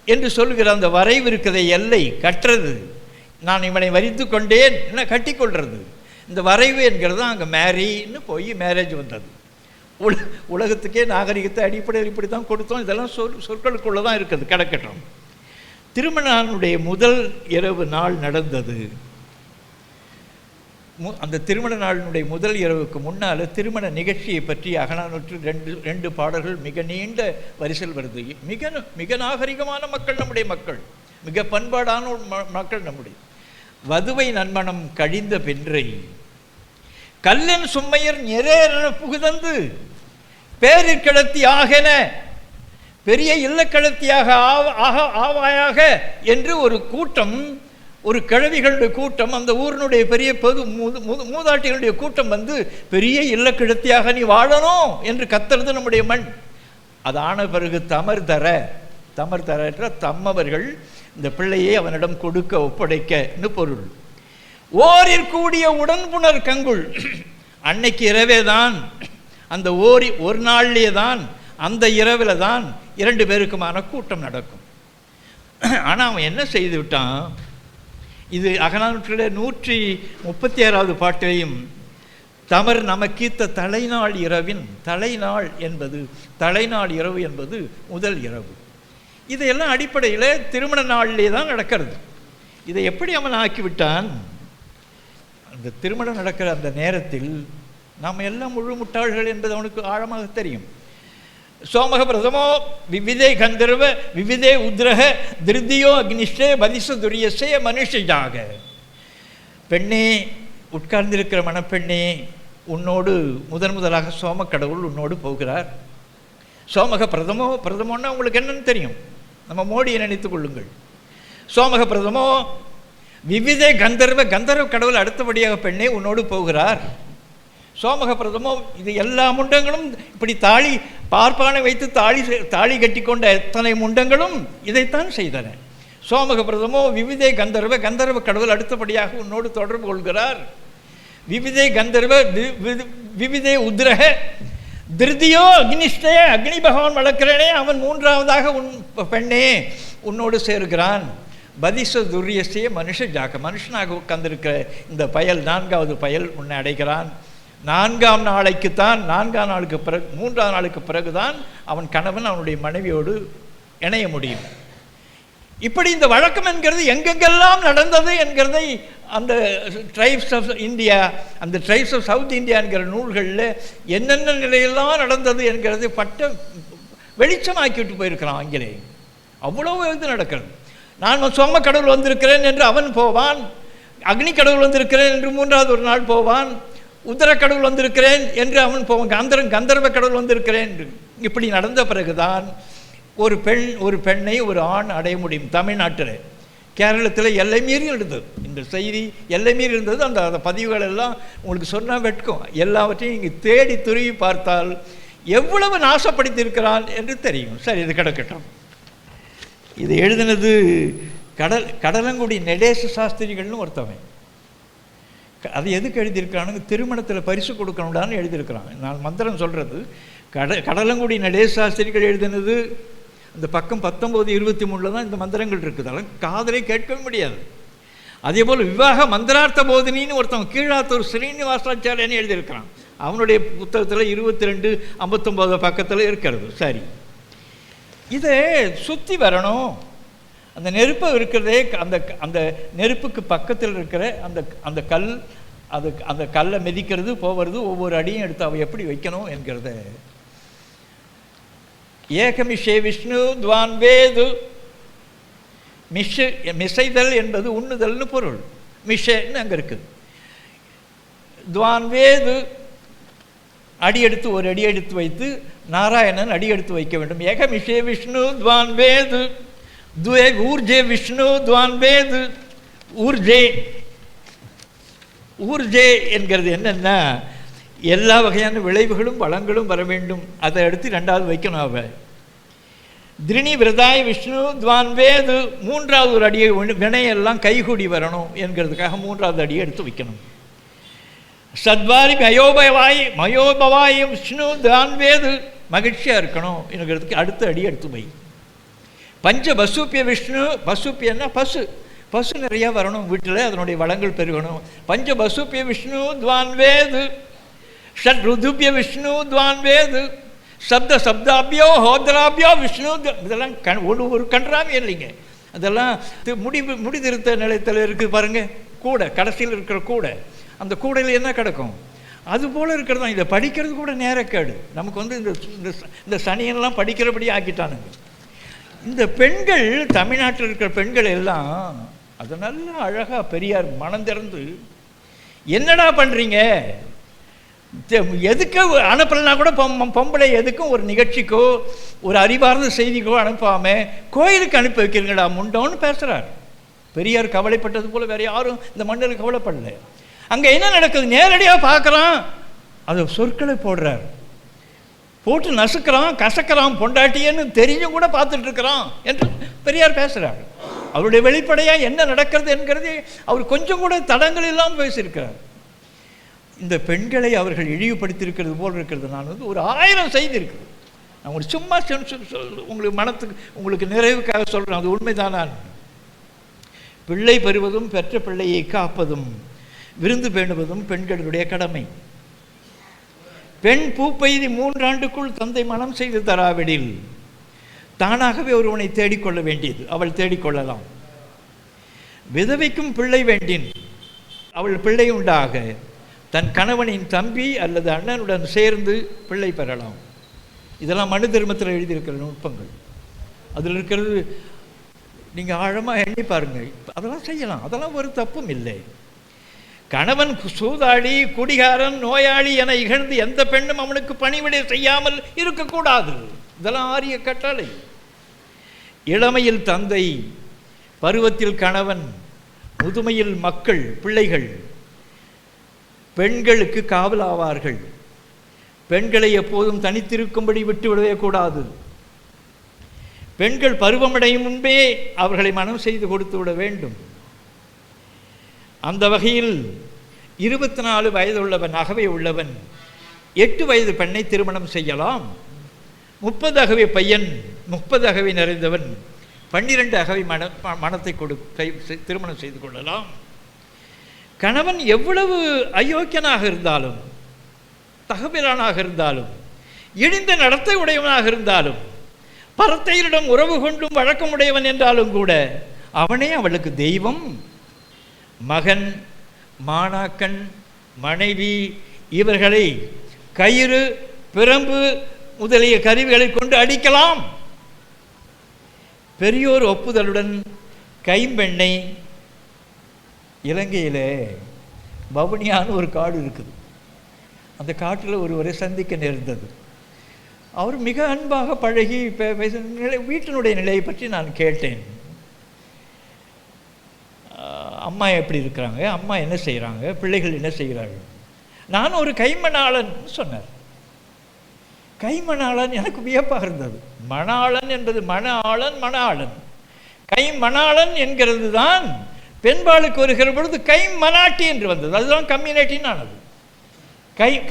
என்று சொல்லுகிற அந்த வரைவு இருக்கிறதை எல்லை கட்டுறது. நான் இவனை வரித்து கொண்டேன் என்ன கட்டி கொள்வது. இந்த வரைவு என்கிறது அங்கே மேரின்னு போய் மேரேஜ் வந்தது. உலகத்துக்கே நாகரிகத்தை அடிப்படையில் இப்படி தான் கொடுத்தோம். இதெல்லாம் சொற்களுக்குள்ளே தான் இருக்குது. கிடக்கட்டும். திருமணனுடைய முதல் இரவு நாள் நடந்தது. அந்த திருமண நாளினுடைய முதல் இரவுக்கு முன்னால் திருமண நிகழ்ச்சியை பற்றி அகநானூற்று ரெண்டு பாடல்கள் மிக நீண்ட வரிசையில் வருது. மிக நாகரிகமான மக்கள் நம்முடைய மக்கள், மிக பண்பாடான மக்கள் நம்முடைய. வதுவை நன்மணம் கழிந்த பென்றை கல்லன் சும்மையர் நெரேரென புகுதந்து பேரிற் கிடத்தி ஆகென பெரிய இல்லக்கடத்தியாக ஆவாயாக என்று ஒரு கூட்டம், ஒரு கிழவிகளுடைய கூட்டம், அந்த ஊரினுடைய பெரிய மூதாட்டிகளுடைய கூட்டம் வந்து பெரிய இல்லக்கிடத்தியாக நீ வாழணும் என்று கத்துறது நம்முடைய மண். அது ஆன பிறகு தமர் தர என்ற தம்மவர்கள் இந்த பிள்ளையை அவனிடம் கொடுக்க ஒப்படைக்கன்னு பொருள். ஓரில் கூடிய உடன்புணர் கங்குள் அன்னைக்கு இரவே தான், அந்த ஒரு நாள்லேயே தான், அந்த இரவில் தான் 2 பேருக்குமான கூட்டம் நடக்கும். ஆனால் அவன் என்ன செய்து விட்டான், இது அகநானூற்றில் 136வது பாட்டிலையும் தமர் நமக்கீத்த தலைநாள் இரவு என்பது முதல் இரவு. இதையெல்லாம் அடிப்படையில் திருமண நாளிலே தான் நடக்கிறது. இதை எப்படி அவன் ஆக்கிவிட்டான், அந்த திருமணம் நடக்கிற அந்த நேரத்தில் நாம் எல்லாம் முழு முட்டாள்கள் என்பது அவனுக்கு ஆழமாக தெரியும். சோமக பிரதமோ விவிதே கந்தர்வ விவிதே உத்ரக திருதியோ அக்னிஷ்டே பதிச துரியசே மனுஷஜாக. பெண்ணே, உட்கார்ந்திருக்கிற மணப்பெண்ணே, உன்னோடு முதலாக சோமக்கடவுள் உன்னோடு போகிறார். சோமக பிரதமோன்னா உங்களுக்கு என்னன்னு தெரியும், நம்ம மோடியை நினைத்துக் கொள்ளுங்கள். சோமக பிரதமோ விவிதே கந்தர்வ கடவுள் அடுத்தபடியாக பெண்ணே உன்னோடு போகிறார். சோமக பிரதமோ இது எல்லா முண்டங்களும் இப்படி பார்ப்பானை வைத்து தாலி கட்டி கொண்ட எத்தனை முண்டங்களும் இதைத்தான் செய்தன. சோமக பிரதமோ விவிதே கந்தர்வ கடவுள் அடுத்தபடியாக உன்னோடு தொடர்பு கொள்கிறார். விவிதே கந்தர்வ விவிதே உத்ரக திருதியோ அக்னிஷ்டே அக்னி பகவான் வளர்க்கிறேனே அவன் 3ஆவதாக பெண்ணே உன்னோடு சேர்கிறான். பதிச துரியசே மனுஷனாக உட்கார்ந்திருக்கிற இந்த பயல் 4வது பயல் உன்னை அடைகிறான். 4ஆம் நாளுக்கு பிறகு 3ஆம் நாளுக்கு பிறகுதான் அவன் கணவன் அவனுடைய மனைவியோடு இணைய முடியும். இப்படி இந்த வழக்கம் என்கிறது எங்கெங்கெல்லாம் நடந்தது என்கிறதை அந்த ட்ரைப்ஸ் ஆஃப் இந்தியா, அந்த ட்ரைப்ஸ் ஆஃப் சவுத் இந்தியா என்கிற நூல்களில் என்னென்ன நிலையெல்லாம் நடந்தது என்கிறது வெளிச்சமாக்கிவிட்டு போயிருக்கிறான் ஆங்கிலேயன். அவ்வளோ இது நடக்கிறது. நான் சோம கடவுள் வந்திருக்கிறேன் என்று அவன் போவான், அக்னி கடவுள் வந்திருக்கிறேன் என்று 3வது ஒரு நாள் போவான், உத்தர கடவுள் வந்திருக்கிறேன் என்று அவன் போவான், கந்தர்வ கடவுள் வந்திருக்கிறேன் என்று. இப்படி நடந்த பிறகுதான் ஒரு பெண்ணை ஒரு ஆண் அடைய முடியும். தமிழ்நாட்டில், கேரளத்தில் எல்லை மீறி இருந்தது இந்த செய்தி, எல்லை மீறி இருந்தது. அந்த பதிவுகள் எல்லாம் உங்களுக்கு சொன்னால் வெட்கும். எல்லாவற்றையும் இங்கே தேடி துருவி பார்த்தால் எவ்வளவு நாசப்படுத்தியிருக்கிறான் என்று தெரியும். சரி, இது கிடக்கட்டும். இது எழுதினது கடலங்குடி நடேச சாஸ்திரிகள்னு ஒருத்தவன். அது எதுக்கு எழுதியிருக்கிறானுங்க, திருமணத்தில் பரிசு கொடுக்கணும்டான்னு எழுதியிருக்கிறான். நான் மந்திரம் சொல்கிறது கடலங்குடி நடேச சாஸ்திரிகள் எழுதினது. அந்த பக்கம் 19-23 தான் இந்த மந்திரங்கள் இருக்குது. அதெல்லாம் காதலை கேட்கவே முடியாது. அதே போல் விவாக மந்திரார்த்த போதினின்னு ஒருத்தவன் கீழாத்தூர் ஸ்ரீனிவாசாச்சாரியன்னு எழுதியிருக்கிறான். அவனுடைய புத்தகத்தில் 22-59 பக்கத்தில் இருக்கிறது. சரி, இதை சுற்றி வரணும். அந்த நெருப்பு இருக்கிறதே, அந்த நெருப்புக்கு பக்கத்தில் இருக்கிற அந்த கல், அந்த கல்லை மிதிக்கிறது போவது, ஒவ்வொரு அடியும் எடுத்து அவ எப்படி வைக்கணும் என்கிறத ஏகமிஷே விஷ்ணு துவான் வேது. மிசைதல் என்பது உண்ணுதல்னு பொருள். மிஷேன்னு அங்கே இருக்குது. துவான் வேது அடியெடுத்து ஒரு அடி எடுத்து வைத்து நாராயணன் அடியெடுத்து வைக்க வேண்டும். ஏகமிஷே விஷ்ணு துவான் வேது துவே ஊர்ஜே விஷ்ணு துவான் வேது ஊர்ஜே. ஊர்ஜே என்கிறது என்னென்னா எல்லா வகையான விளைவுகளும் வளங்களும் வர வேண்டும். அதை எடுத்து ரெண்டாவது வைக்கணும். அவ திருணி விரதாய விஷ்ணு துவான் வேது மூன்றாவது ஒரு அடியை வினையெல்லாம் கைகூடி வரணும் என்கிறதுக்காக மூன்றாவது அடியை எடுத்து வைக்கணும். சத்வாரி மயோபவாய் விஷ்ணு துவான் வேது மகிழ்ச்சியாக இருக்கணும் என்கிறதுக்கு அடுத்த அடி எடுத்து வை. பஞ்ச பசுப்பிய விஷ்ணு, பசுப்பியன்னா பசு, பசு நிறையா வரணும் வீட்டில், அதனுடைய வளங்கள் பெருகணும். பஞ்ச பசுப்பிய விஷ்ணு துவான் வேது ஷட் ருதுபிய விஷ்ணு துவான் வேது சப்தாபியோ ஹோத்ராபியோ விஷ்ணு. இதெல்லாம் ஒரு கன்றாவே இல்லைங்க. அதெல்லாம் முடி திருத்த நிலையத்தில் இருக்குது பாருங்கள். கூடை கடைசியில் இருக்கிற கூடை, அந்த கூடையில் என்ன கிடக்கும் அதுபோல் இருக்கிறது தான். இதை படிக்கிறது கூட நேரக்கேடு. நமக்கு வந்து இந்த சனியெல்லாம் படிக்கிறபடி ஆக்கிட்டானுங்க. இந்த பெண்கள், தமிழ்நாட்டில் இருக்கிற பெண்கள் எல்லாம் அது நல்லா அழகாக பெரியார் மனம் திறந்து என்னடா பண்ணுறீங்க, எதுக்கு அனுப்பலைன்னா கூட பொம்பளை எதுக்கும் ஒரு நிகழ்ச்சிக்கோ ஒரு அறிவார்ந்த செய்திக்கோ அனுப்பாமல் கோயிலுக்கு அனுப்பி வைக்கிறீங்களா முண்டோன்னு பேசுகிறார் பெரியார். கவலைப்பட்டது போல் வேறு யாரும் இந்த மண்ணில் கவலைப்படலை. அங்கே என்ன நடக்குது நேரடியாக பார்க்குறான். அது சொற்களை போடுறார், போட்டு நசுக்கிறான், கசக்கிறான், பொண்டாட்டியன்னு தெரிஞ்சும் கூட பார்த்துட்ருக்கிறான் என்று பெரியார் பேசுகிறார். அவருடைய வெளிப்படையாக என்ன நடக்கிறது என்கிறது அவர் கொஞ்சம் கூட தடங்கள் இல்லாமல் பேசியிருக்கிறார். இந்த பெண்களை அவர்கள் இழிவுபடுத்தியிருக்கிறது போல் இருக்கிறது. நான் வந்து ஒரு 1000 செய்தி இருக்குது. நான் ஒரு சும்மா உங்களுக்கு மனத்துக்கு உங்களுக்கு நிறைவுக்காக சொல்கிறேன். அது உண்மைதான். நான் பிள்ளை பெறுவதும் பெற்ற பிள்ளையை காப்பதும் விருந்து பேணுவதும் பெண்களுடைய கடமை. பெண் பூப்பெய்தி 3 ஆண்டுக்குள் தந்தை மனம் செய்து தராவிடில் தானாகவே ஒருவனை தேடிக்கொள்ள வேண்டியது. அவள் தேடிக்கொள்ளலாம். விதவைக்கும் பிள்ளை வேண்டின் அவள் பிள்ளை உண்டாக தன் கணவனின் தம்பி அல்லது அண்ணனுடன் சேர்ந்து பிள்ளை பெறலாம். இதெல்லாம் மனு தர்மத்தில் எழுதியிருக்கிற நுட்பங்கள். அதில் இருக்கிறது நீங்கள் ஆழமாக எண்ணி பாருங்கள். அதெல்லாம் செய்யலாம், அதெல்லாம் ஒரு தப்பும் இல்லை. கணவன் சூதாடி, குடிகாரன், நோயாளி என இகழ்ந்து எந்த பெண்ணும் அவனுக்கு பணிவிடை செய்யாமல் இருக்கக்கூடாது. இதெல்லாம் ஆரிய கட்டளை. இளமையில் தந்தை, பருவத்தில் கணவன், முதுமையில் மக்கள் பிள்ளைகள் பெண்களுக்கு காவலாவார்கள். பெண்களை எப்போதும் தனித்திருக்கும்படி விட்டுவிடவே கூடாது. பெண்கள் பருவமடையும் முன்பே அவர்களை மனம் செய்து கொடுத்து விட வேண்டும். அந்த வகையில் 24 வயது உள்ளவன், அகவை உள்ளவன் 8 வயது பெண்ணை திருமணம் செய்யலாம். 30 அகவை பையன், 30 அகவை நிறைந்தவன் 12 அகவை மனத்தை திருமணம் செய்து கொள்ளலாம். கணவன் எவ்வளவு அயோக்கியனாக இருந்தாலும், தகவலானாக இருந்தாலும், இழிந்த நடத்தை உடையவனாக இருந்தாலும், பரத்தையரிடம் உறவு கொண்டும் வழக்கமுடையவன் என்றாலும் கூட அவனே அவளுக்கு தெய்வம். மகன், மாணாக்கன், மனைவி இவர்களை கயிறு, பிரம்பு முதலிய கருவிகளை கொண்டு அடிக்கலாம். பெரியோர் ஒப்புதலுடன் கைம்பெண்ணை, இலங்கையில் வவுனியான்னு ஒரு காடு இருக்குது. அந்த காட்டில் ஒருவரை சந்திக்க நேர்ந்தது. அவர் மிக அன்பாக பழகி வீட்டினுடைய நிலையை பற்றி நான் கேட்டேன். அம்மா எப்படி இருக்கிறாங்க, அம்மா என்ன செய்கிறாங்க, பிள்ளைகள் என்ன செய்கிறார்கள். நான் ஒரு கைமணாளன் சொன்னார். கைமணாளன் எனக்கு வியப்பாக இருந்தது. மணாளன் என்பது மணாளன், மணாளன். கைமணாளன் என்கிறது தான் பெண்பாளுக்கு வருகிற பொழுது கை மனாட்டி என்று வந்தது. அதுதான் கம்யூனிட்டின்னு ஆனது.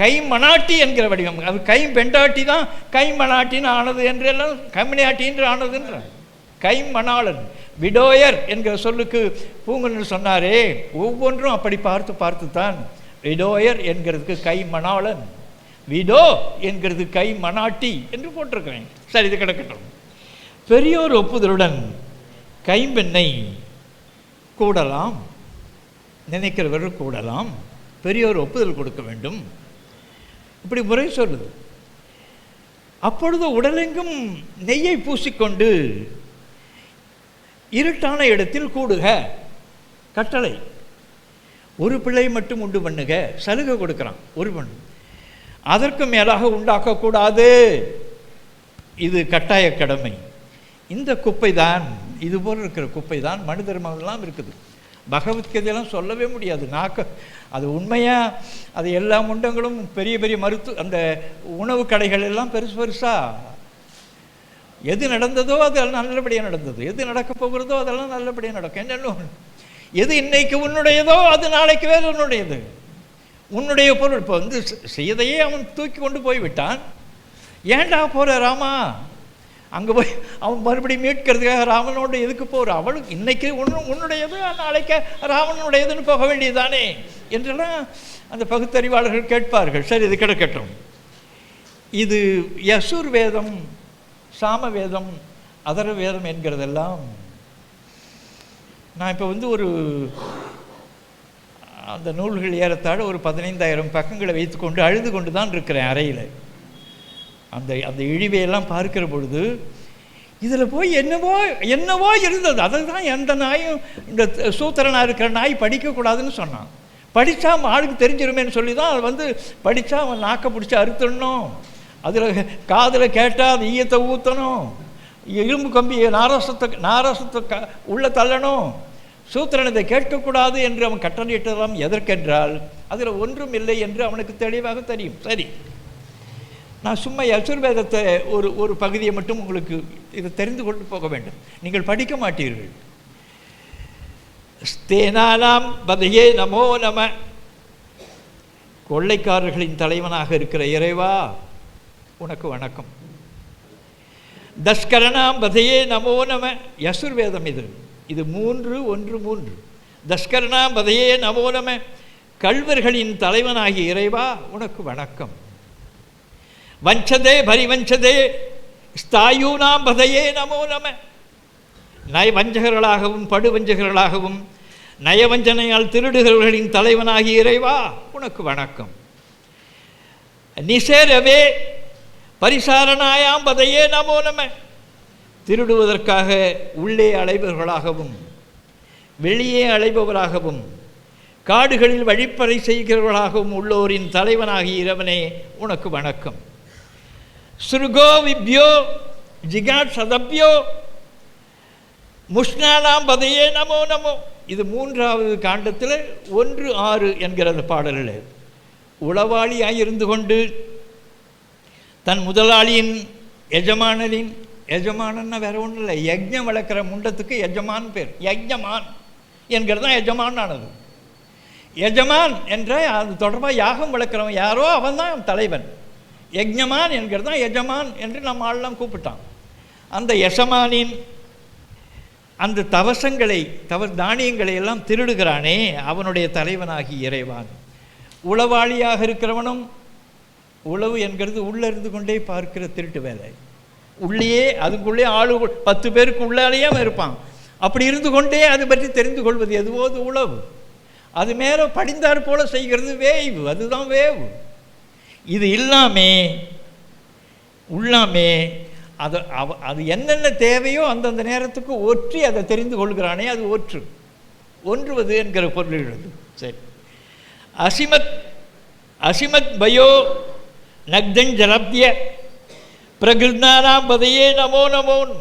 கை மனாட்டி என்கிற வடிவம். அது கை பெண்டாட்டி தான் கை மனாட்டின்னு ஆனது என்றெல்லாம் கம்யூனிட்டி என்று ஆனதுன்ற கை மணாளன். விடோயர் என்கிற சொல்லுக்கு பூங்குழல் சொன்னாரே, ஒவ்வொன்றும் அப்படி பார்த்து பார்த்து தான் விடோயர் என்கிறதுக்கு கை மணாளன், விடோ என்கிறது கை மனாட்டி என்று போட்டிருக்கிறேன். சரி, இது கிடக்கட்டும். பெரியோர் ஒப்புதலுடன் கைம்பெண்ணை கூடலாம், நினைக்கிறவர்கள் கூடலாம். பெரியோர் ஒப்புதல் கொடுக்க வேண்டும். இப்படி முறை சொல்லுது. அப்பொழுது உடலெங்கும் நெய்யை பூசிக்கொண்டு இருட்டான இடத்தில் கூடுக கட்டளை. ஒரு பிள்ளை மட்டும் உண்டு பண்ணுக, சலுகை கொடுக்குறான். ஒரு பண்ணு, அதற்கு மேலாக உண்டாக்கக்கூடாது, இது கட்டாய கடமை. இந்த குப்பை தான், இது போல் இருக்கிற குப்பை தான் மனு தர்மம்லாம் இருக்குது. பகவத்கீதையெல்லாம் சொல்லவே முடியாது. அது உண்மையாக அது எல்லா முண்டங்களும் பெரிய பெரிய அந்த உணவு கடைகள் எல்லாம் பெருசு பெருசாக எது நடந்ததோ அதெல்லாம் நல்லபடியாக நடந்தது, எது நடக்க போகிறதோ அதெல்லாம் நல்லபடியாக நடக்கும். என்னென்ன எது இன்னைக்கு உன்னுடையதோ அது நாளைக்கு வேறு உன்னுடையது. உன்னுடைய பொருள் இப்போ சீதையே அவன் தூக்கி கொண்டு போய்விட்டான். ஏன்டா போகிற ராமா அங்கே போய் அவன் மறுபடியும் மீட்கிறதுக்காக ராவனோட எதுக்கு போகிற? அவளுக்கு இன்னைக்கு உன்னுடையது நாளைக்கு ராவனுடையதுன்னு போக வேண்டியதுதானே என்றெல்லாம் அந்த பகுத்தறிவாளர்கள் கேட்பார்கள். சரி, இது கிடக்கட்டும். இது யசுர் வேதம், சாம வேதம், அதர வேதம் என்கிறதெல்லாம் நான் இப்போ ஒரு அந்த நூல்கள் ஏறத்தாழ ஒரு 15,000 பக்கங்களை வைத்துக்கொண்டு அழுது கொண்டு தான் இருக்கிறேன் அறையில். அந்த அந்த இழிவையெல்லாம் பார்க்கிற பொழுது இதில் போய் என்னவோ இருந்தது. அதை தான் எந்த நாயும் இந்த சூத்திரனாக இருக்கிற நாய் படிக்கக்கூடாதுன்னு சொன்னான். படித்தா ஆளுக்கு தெரிஞ்சிருமேன்னு சொல்லி தான் அது படித்தா அவன் நாக்கை பிடிச்சி அறுத்துடணும், அதில் காதில் கேட்டால் அது ஈயத்தை ஊற்றணும், இரும்பு கம்பியை நாரசத்தை உள்ளே தள்ளணும், சூத்திரன் இதை கேட்கக்கூடாது என்று அவன் கட்டளையிட்டதெல்லாம் எதற்கென்றால் அதில் ஒன்றும் இல்லை என்று அவனுக்கு தெளிவாக தெரியும். சரி, நான் சும்மா யசுர்வேதத்தை ஒரு பகுதியை மட்டும் உங்களுக்கு இதை தெரிந்து கொண்டு போக வேண்டும். நீங்கள் படிக்க மாட்டீர்கள். ஸ்தேனானாம் பதையே நமோ நம. கொள்ளைக்காரர்களின் தலைவனாக இருக்கிற இறைவா உனக்கு வணக்கம். தஸ்கரணாம் பதையே நமோ நம. யசுர்வேதம் இது 3:1-3. தஸ்கரணாம் பதையே நமோ நம. கள்வர்களின் தலைவனாகிய இறைவா உனக்கு வணக்கம். வஞ்சதே பரிவஞ்சதே ஸ்தாயூனாம் பதையே நமோ நம. நயவஞ்சகர்களாகவும் படுவஞ்சகர்களாகவும் நயவஞ்சனையால் திருடுகிறவர்களின் தலைவனாகிய இறைவா உனக்கு வணக்கம். நிசேரவே பரிசாரணாயாம் பதையே நமோ நம. திருடுவதற்காக உள்ளே அலைபவர்களாகவும் வெளியே அலைபவராகவும் காடுகளில் வழிப்பறை செய்கிறவர்களாகவும் உள்ளோரின் தலைவனாகிய இறைவனே உனக்கு வணக்கம். சுருகோ விப்யோ ஜிகாட் சதப்யோ முஷ்ணானாம் பதையே நமோ நமோ. இது 3வது காண்டத்தில் 1:6 என்கிற அந்த பாடலில் உளவாளியாய் இருந்து கொண்டு தன் முதலாளியின் எஜமானன்னா வேற ஒன்றும் இல்லை, யஜ்ஞம் வளர்க்குற முண்டத்துக்கு எஜமான் பேர். யஜ்ஞமான் என்கிறது தான் எஜமானானது. எஜமான் என்ற அது தொடர்பாக யாகம் வளர்க்குறவன் யாரோ அவன் தான் தலைவன். யஜ்ஞமான் என்கிறது தான் எஜமான் என்று நம்ம ஆள்லாம் கூப்பிட்டான். அந்த யசமானின் அந்த தானியங்களை எல்லாம் திருடுகிறானே அவனுடைய தலைவனாகி இறைவான். உளவாளியாக இருக்கிறவனும், உளவு என்கிறது உள்ளே இருந்து கொண்டே பார்க்கிற திருட்டு வேலை. உள்ளேயே அதுக்குள்ளே 10 பேருக்கு உள்ளாலேயே இருப்பான். அப்படி இருந்து கொண்டே அது பற்றி தெரிந்து கொள்வது எதுவோ அது உளவு. அது மேலே படிந்தார் போல செய்கிறது வேய்வு, அதுதான் வேவு. இது உள்ளாமே அது என்னென்ன தேவையோ அந்தந்த நேரத்துக்கு ஒற்றி அதை தெரிந்து கொள்கிறானே அது ஒன்றுவது என்கிற பொருள். சரி, அசிமத் பயோ நக்தன் ஜலப்திய பிரகிருத்னானாம் பதையே நமோ நமோன்.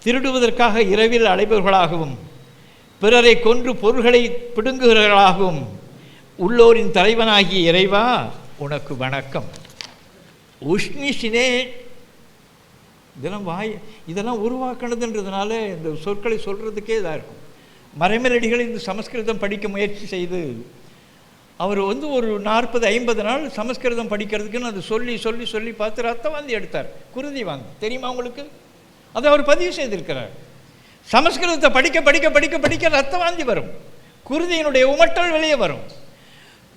திருடுவதற்காக இரவில் அலைபவர்களாகவும் பிறரை கொன்று பொருள்களை பிடுங்குகிறவர்களாகவும் உள்ளோரின் தலைவனாகிய இறைவா உனக்கு வணக்கம். உஷ்ணிஷினே. இதெல்லாம் உருவாக்கினதுன்றதுனால இந்த சொற்களை சொல்கிறதுக்கே இதாக இருக்கும். மறைமலடிகள் இந்த சமஸ்கிருதம் படிக்க முயற்சி செய்து அவர் ஒரு 40-50 நாள் சமஸ்கிருதம் படிக்கிறதுக்குன்னு அது சொல்லி பார்த்து ரத்த வாந்தி எடுத்தார், குருதி வாந்தி. தெரியுமா உங்களுக்கு? அதை அவர் பதிவு செய்திருக்கிறார். சமஸ்கிருதத்தை படிக்க ரத்த வாந்தி வரும், குருதியினுடைய உமட்டல் வெளியே வரும்.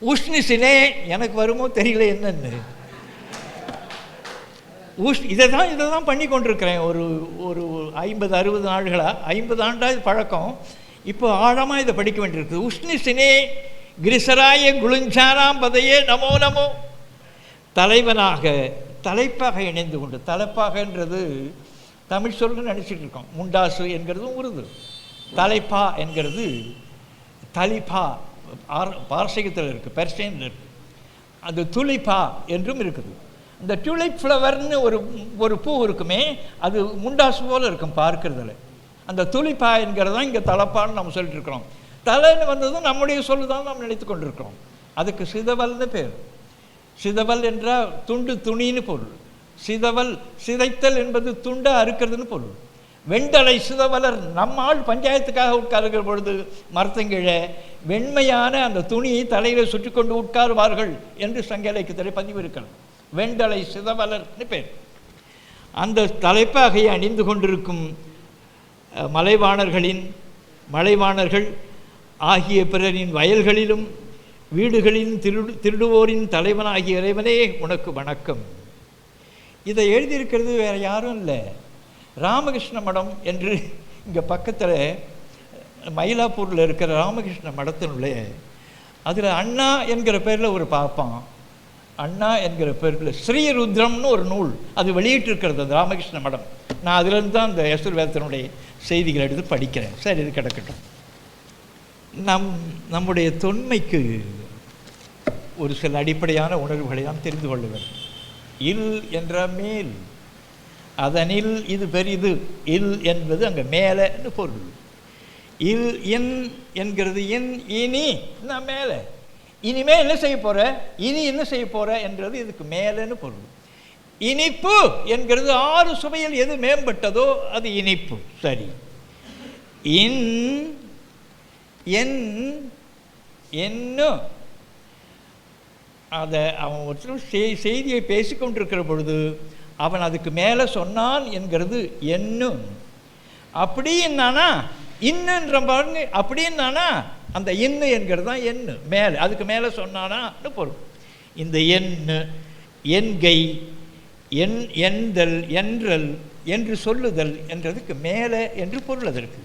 உஷ்ணிசினே எனக்கு வருமோ தெரியல என்னன்னு. இதை தான் பண்ணி கொண்டிருக்கிறேன் ஒரு 50-60 நாள்களாக, 50 ஆண்டாக பழக்கம். இப்போ ஆழமாக இதை படிக்க வேண்டியிருக்கு. உஷ்ணிசினே கிரிசராய குளுஞ்சானாம் பதையே நமோ நமோ. தலைப்பாக இணைந்து கொண்டு, தலைப்பாகன்றது தமிழ் சொல்லுன்னு நினச்சிட்டு இருக்கோம். முண்டாசு என்கிறதும் உருது. தலைப்பா என்கிறது தலிப்பா, பாரசீகத்தில் இருக்குது, பெர்சியனில் இருக்குது. அது துலிப்பா என்றும் இருக்குது. இந்த டியூலிப் ஃப்ளவர்னு ஒரு பூ இருக்குமே, அது முண்டாசு போல் இருக்கும் பார்க்கறதுல. அந்த துலிப்பா என்கிறதான் இங்கே தலைப்பான்னு நம்ம சொல்லிட்டு இருக்கிறோம். தலைன்னு வந்ததும் நம்முடைய சொல்லு தான் நாம் நினைத்து கொண்டிருக்கிறோம். அதுக்கு சிதவல்னு பேர். சிதவல் என்றால் துண்டு துணின்னு பொருள். சிதவல் சிதைத்தல் என்பது துண்டை அறுக்கிறதுன்னு பொருள். வெண்டலை சிதவலர் நம்மால் பஞ்சாயத்துக்காக உட்காருகிற பொழுது மரத்தங்கீழே வெண்மையான அந்த துணியை தலையில் சுற்றி கொண்டு உட்காருவார்கள் என்று சங்க இலக்கியத்தில் பதிவு இருக்கிறது. வெண்டலை சிதவலர்னு பேர். அந்த தலைப்பாகை அணிந்து கொண்டிருக்கும் மலைவாணர்கள் ஆகிய பிறரின் வயல்களிலும் வீடுகளின் திருடுவோரின் தலைவனாகிய இறைவனே உனக்கு வணக்கம். இதை எழுதியிருக்கிறது வேறு யாரும் இல்லை, ராமகிருஷ்ண மடம் என்று இங்கே பக்கத்தில் மயிலாப்பூரில் இருக்கிற ராமகிருஷ்ண மடத்தினுடைய அதில் அண்ணா என்கிற பேரில் ஒரு பார்ப்பான். அண்ணா என்கிற பேரில் ஸ்ரீருத்ரம்னு ஒரு நூல் அது வெளியிட்டிருக்கிறது அந்த ராமகிருஷ்ண மடம். நான் அதிலிருந்து தான் அந்த யசுர்வேதத்தினுடைய செய்திகள் எடுத்து படிக்கிறேன். சரி, இது கிடக்கட்டும். நம்முடைய தொன்மைக்கு ஒரு சில அடிப்படையான உணர்வுகளை நாம் தெரிந்து கொள்ள வேண்டும். இல் என்ற மேல், அதனில் இது பெரிது. இல் என்பது அங்கே மேலேன்னு பொருள். இல் என் என்கிறது என் இனி நான் மேலே, இனிமே என்ன செய்ய போகிற, இனி என்ன செய்ய போகிற என்றது இதுக்கு மேலேன்னு பொருள். இனிப்பு என்கிறது 6 சுவையில் எது மேம்பட்டதோ அது இனிப்பு. சரி, இன் என் என்ன அதை அவன் ஒருத்தர் செய்தியை பேசிக்கொண்டிருக்கிற பொழுது அவன் அதுக்கு மேலே சொன்னான் என்கிறது என்னு. அப்படி என்னானா இன்னுன்ற பாருங்க, அப்படின்னானா அந்த எண்ணு என்கிறது தான் எண்ணு மேலே, அதுக்கு மேலே சொன்னானான்னு பொருள். இந்த எண்ணு என்கை எண்தல் என்றல் என்று சொல்லுதல் என்றதுக்கு மேலே என்று பொருள் அதற்கு.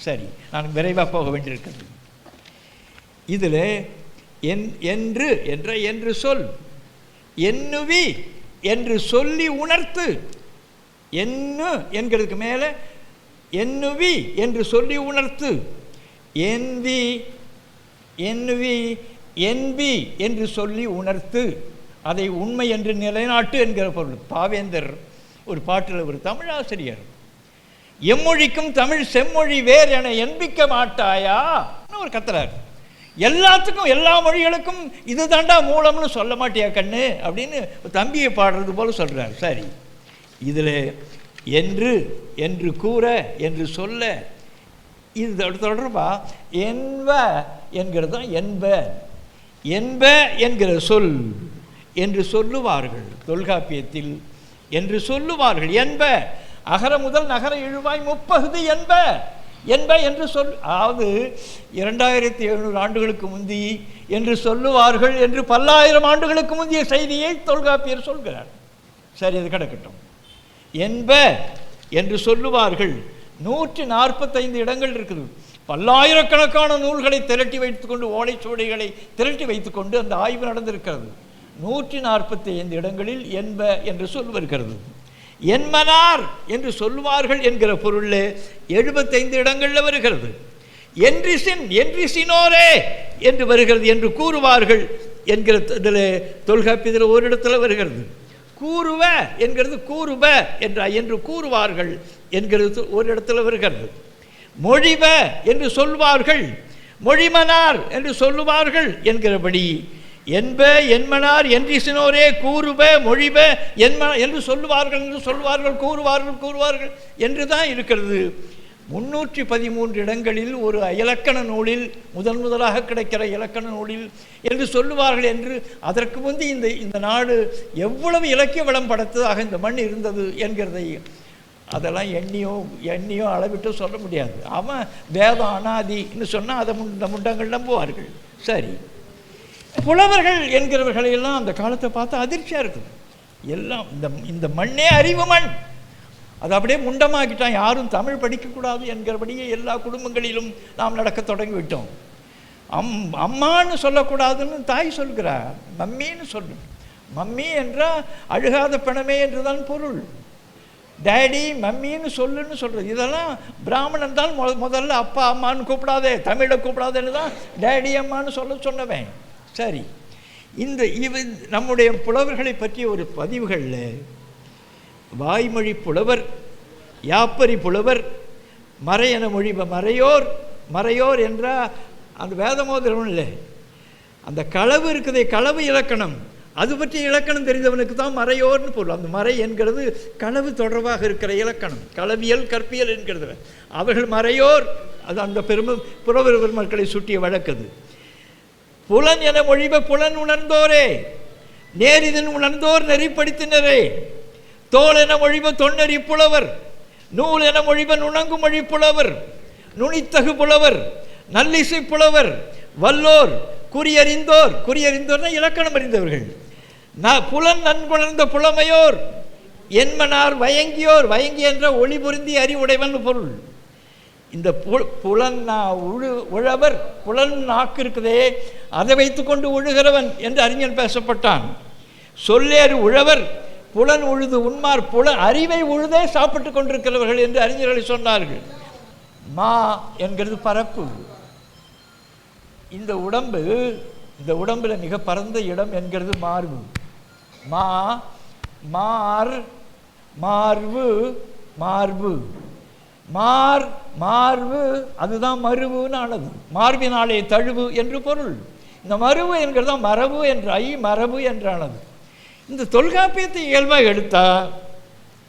சரி, நான் விரைவாக போக வேண்டியிருக்கிறது. இதில் என்று என்ற என்று சொல், எண்ணுவி என்று சொல்லி உணர்த்து. எண்ணு என்கிறதுக்கு மேலே எண்ணுவி என்று சொல்லி உணர்த்து. என்வி எண்ணுவி என்பி என்று சொல்லி உணர்த்து, அதை உண்மை என்று நிலைநாட்டு என்கிற பொருள். பாவேந்தர் ஒரு பாட்டில் ஒரு தமிழாசிரியர், எம்மொழிக்கும் தமிழ் செம்மொழி வேறு என என்பிக்க மாட்டாயா ஒரு கத்துறார். எல்லாத்துக்கும் எல்லா மொழிகளுக்கும் இது தாண்டா மூலம்னு சொல்ல மாட்டியா கண்ணு அப்படின்னு தம்பியை பாடுறது போல சொல்கிறார். சரி, இதில் என்று கூற என்று சொல்ல இது தொடர்பா என்ப என்கிறது தான் என்ப என்கிற சொல் என்று சொல்லுவார்கள். தொல்காப்பியத்தில் என்று சொல்லுவார்கள். என்ப அகர முதல் நகர இழுவாய் முப்பகுதி என்ப என்று சொல், அதாவது 2700 ஆண்டுகளுக்கு முந்தி என்று சொல்லுவார்கள் என்று 10,000 ஆண்டுகளுக்கு முந்தைய செய்தியை தொல்காப்பியர் சொல்கிறார். சரி, அது கிடக்கட்டும். என்ப என்று சொல்லுவார்கள் 145 இடங்கள் இருக்குது. பல்லாயிரக்கணக்கான நூல்களை திரட்டி வைத்துக்கொண்டு, ஓலைச்சுவடிகளை திரட்டி வைத்துக்கொண்டு அந்த ஆய்வு நடந்திருக்கிறது. 145 இடங்களில் என்ப என்று சொல் வருகிறது. என்மனார் என்று சொல்லுவார்கள் என்கிற பொருளில் 75 இடங்களில் வருகிறது. என்றிசினோரே என்று வருகிறது. என்று கூறுவார்கள் என்கிற இதில் தொல்காப்பியத்தில் ஒரு இடத்துல வருகிறது. கூறுவ என்கிறது கூறுப என்று கூறுவார்கள் என்கிறது ஒரு இடத்துல வருகிறது. மொழிப என்று சொல்வார்கள், மொழிமனார் என்று சொல்லுவார்கள் என்கிறபடி என்ப என்மனார் என்றிசினோரே கூறுப மொழிப என்று சொல்லுவார்கள் கூறுவார்கள் என்று தான் இருக்கிறது. 313 இடங்களில் ஒரு இலக்கண நூலில் முதலாக கிடைக்கிற இலக்கண நூலில் என்று சொல்லுவார்கள் என்று. அதற்கு முந்தி இந்த நாடு எவ்வளவு இலக்கிய வளம் படைத்ததாக இந்த மண் இருந்தது என்கிறதை அதெல்லாம் எண்ணியோ அளவிட்டோ சொல்ல முடியாது. அவன் வேதம் அனாதின்னு சொன்னால் அதை இந்த முண்டங்கள் நம்புவார்கள். சரி, புலவர்கள் என்கிறவர்களையெல்லாம் அந்த காலத்தை பார்த்து அதிர்ச்சியாக இருக்குது. எல்லாம் இந்த மண்ணே அறிவு மண், அது அப்படியே முண்டமாக்கிட்டான். யாரும் தமிழ் படிக்கக்கூடாது என்கிறபடியே எல்லா குடும்பங்களிலும் நாம் நடக்க தொடங்கிவிட்டோம். அம்மான்னு சொல்லக்கூடாதுன்னு தாய் சொல்கிறார், மம்மின்னு சொல்லு. மம்மி என்றால் அழுகாத பிணமே என்றுதான் பொருள். டேடி மம்மின்னு சொல்லுன்னு சொல்கிறது. இதெல்லாம் பிராமணன் தான் முதல்ல அப்பா அம்மான்னு கூப்பிடாதே, தமிழை கூப்பிடாதேன்னு தான் டேடி அம்மான்னு சொன்னவன். சரி, நம்முடைய புலவர்களை பற்றிய ஒரு பதிவுகளில் வாய்மொழி புலவர், யாப்பரி புலவர், மறையென மொழிப மறையோர் என்றால் அந்த வேதமோதிரம் இல்லை, அந்த களவு இருக்குதே, களவு இலக்கணம், அது பற்றி இலக்கணம் தெரிந்தவனுக்கு தான் மறையோர்னு பொருள். அந்த மறை என்கிறது களவு தொடர்பாக இருக்கிற இலக்கணம், களவியல் கற்பியல் என்கிறது. அவர்கள் மறையோர், அது அந்த புலவர் பெருமக்களை சுட்டிய வழக்கது. புலன் என மொழிப புலன் உணர்ந்தோரே, நேரிதன் உணர்ந்தோர் நெறிப்படுத்தினரே, தோல் என மொழிப தொன்னறி புலவர், நூல் என மொழிப நுணங்கு மொழி புலவர், நுனித்தகு புலவர், நல்லிசை புலவர், வல்லோர், குறியறிந்தோர்னா இலக்கணம் அறிந்தவர்கள், புலன் நன்குணர்ந்த புலமையோர், என்மனார் வயங்கியோர், வயங்கி என்ற ஒளி பொருந்தி அறிவுடைவன் பொருள். இந்த புலன் உழவர், புலன் நாக்கு இருக்குதே அதை வைத்துக்கொண்டு உழுகிறவன் என்று அறிஞன் பேசப்பட்டான். சொல்லேறு உழவர், புலன் உழுது உண்மார், அறிவை உழுதே சாப்பிட்டு கொண்டிருக்கிறவர்கள் என்று அறிஞர்களை சொன்னார்கள். மா என்கிறது பரப்பு. இந்த உடம்பில் மிக பரந்த இடம் என்கிறது மார்பு. மார்பு அதுதான் மருவுன்னு ஆனது. மார்பினாலே தழுவு என்று பொருள். இந்த மருவு என்கிறது தான் மரபு என்று மரபு என்றானது. இந்த தொல்காப்பியத்தை இயல்பாக எடுத்தா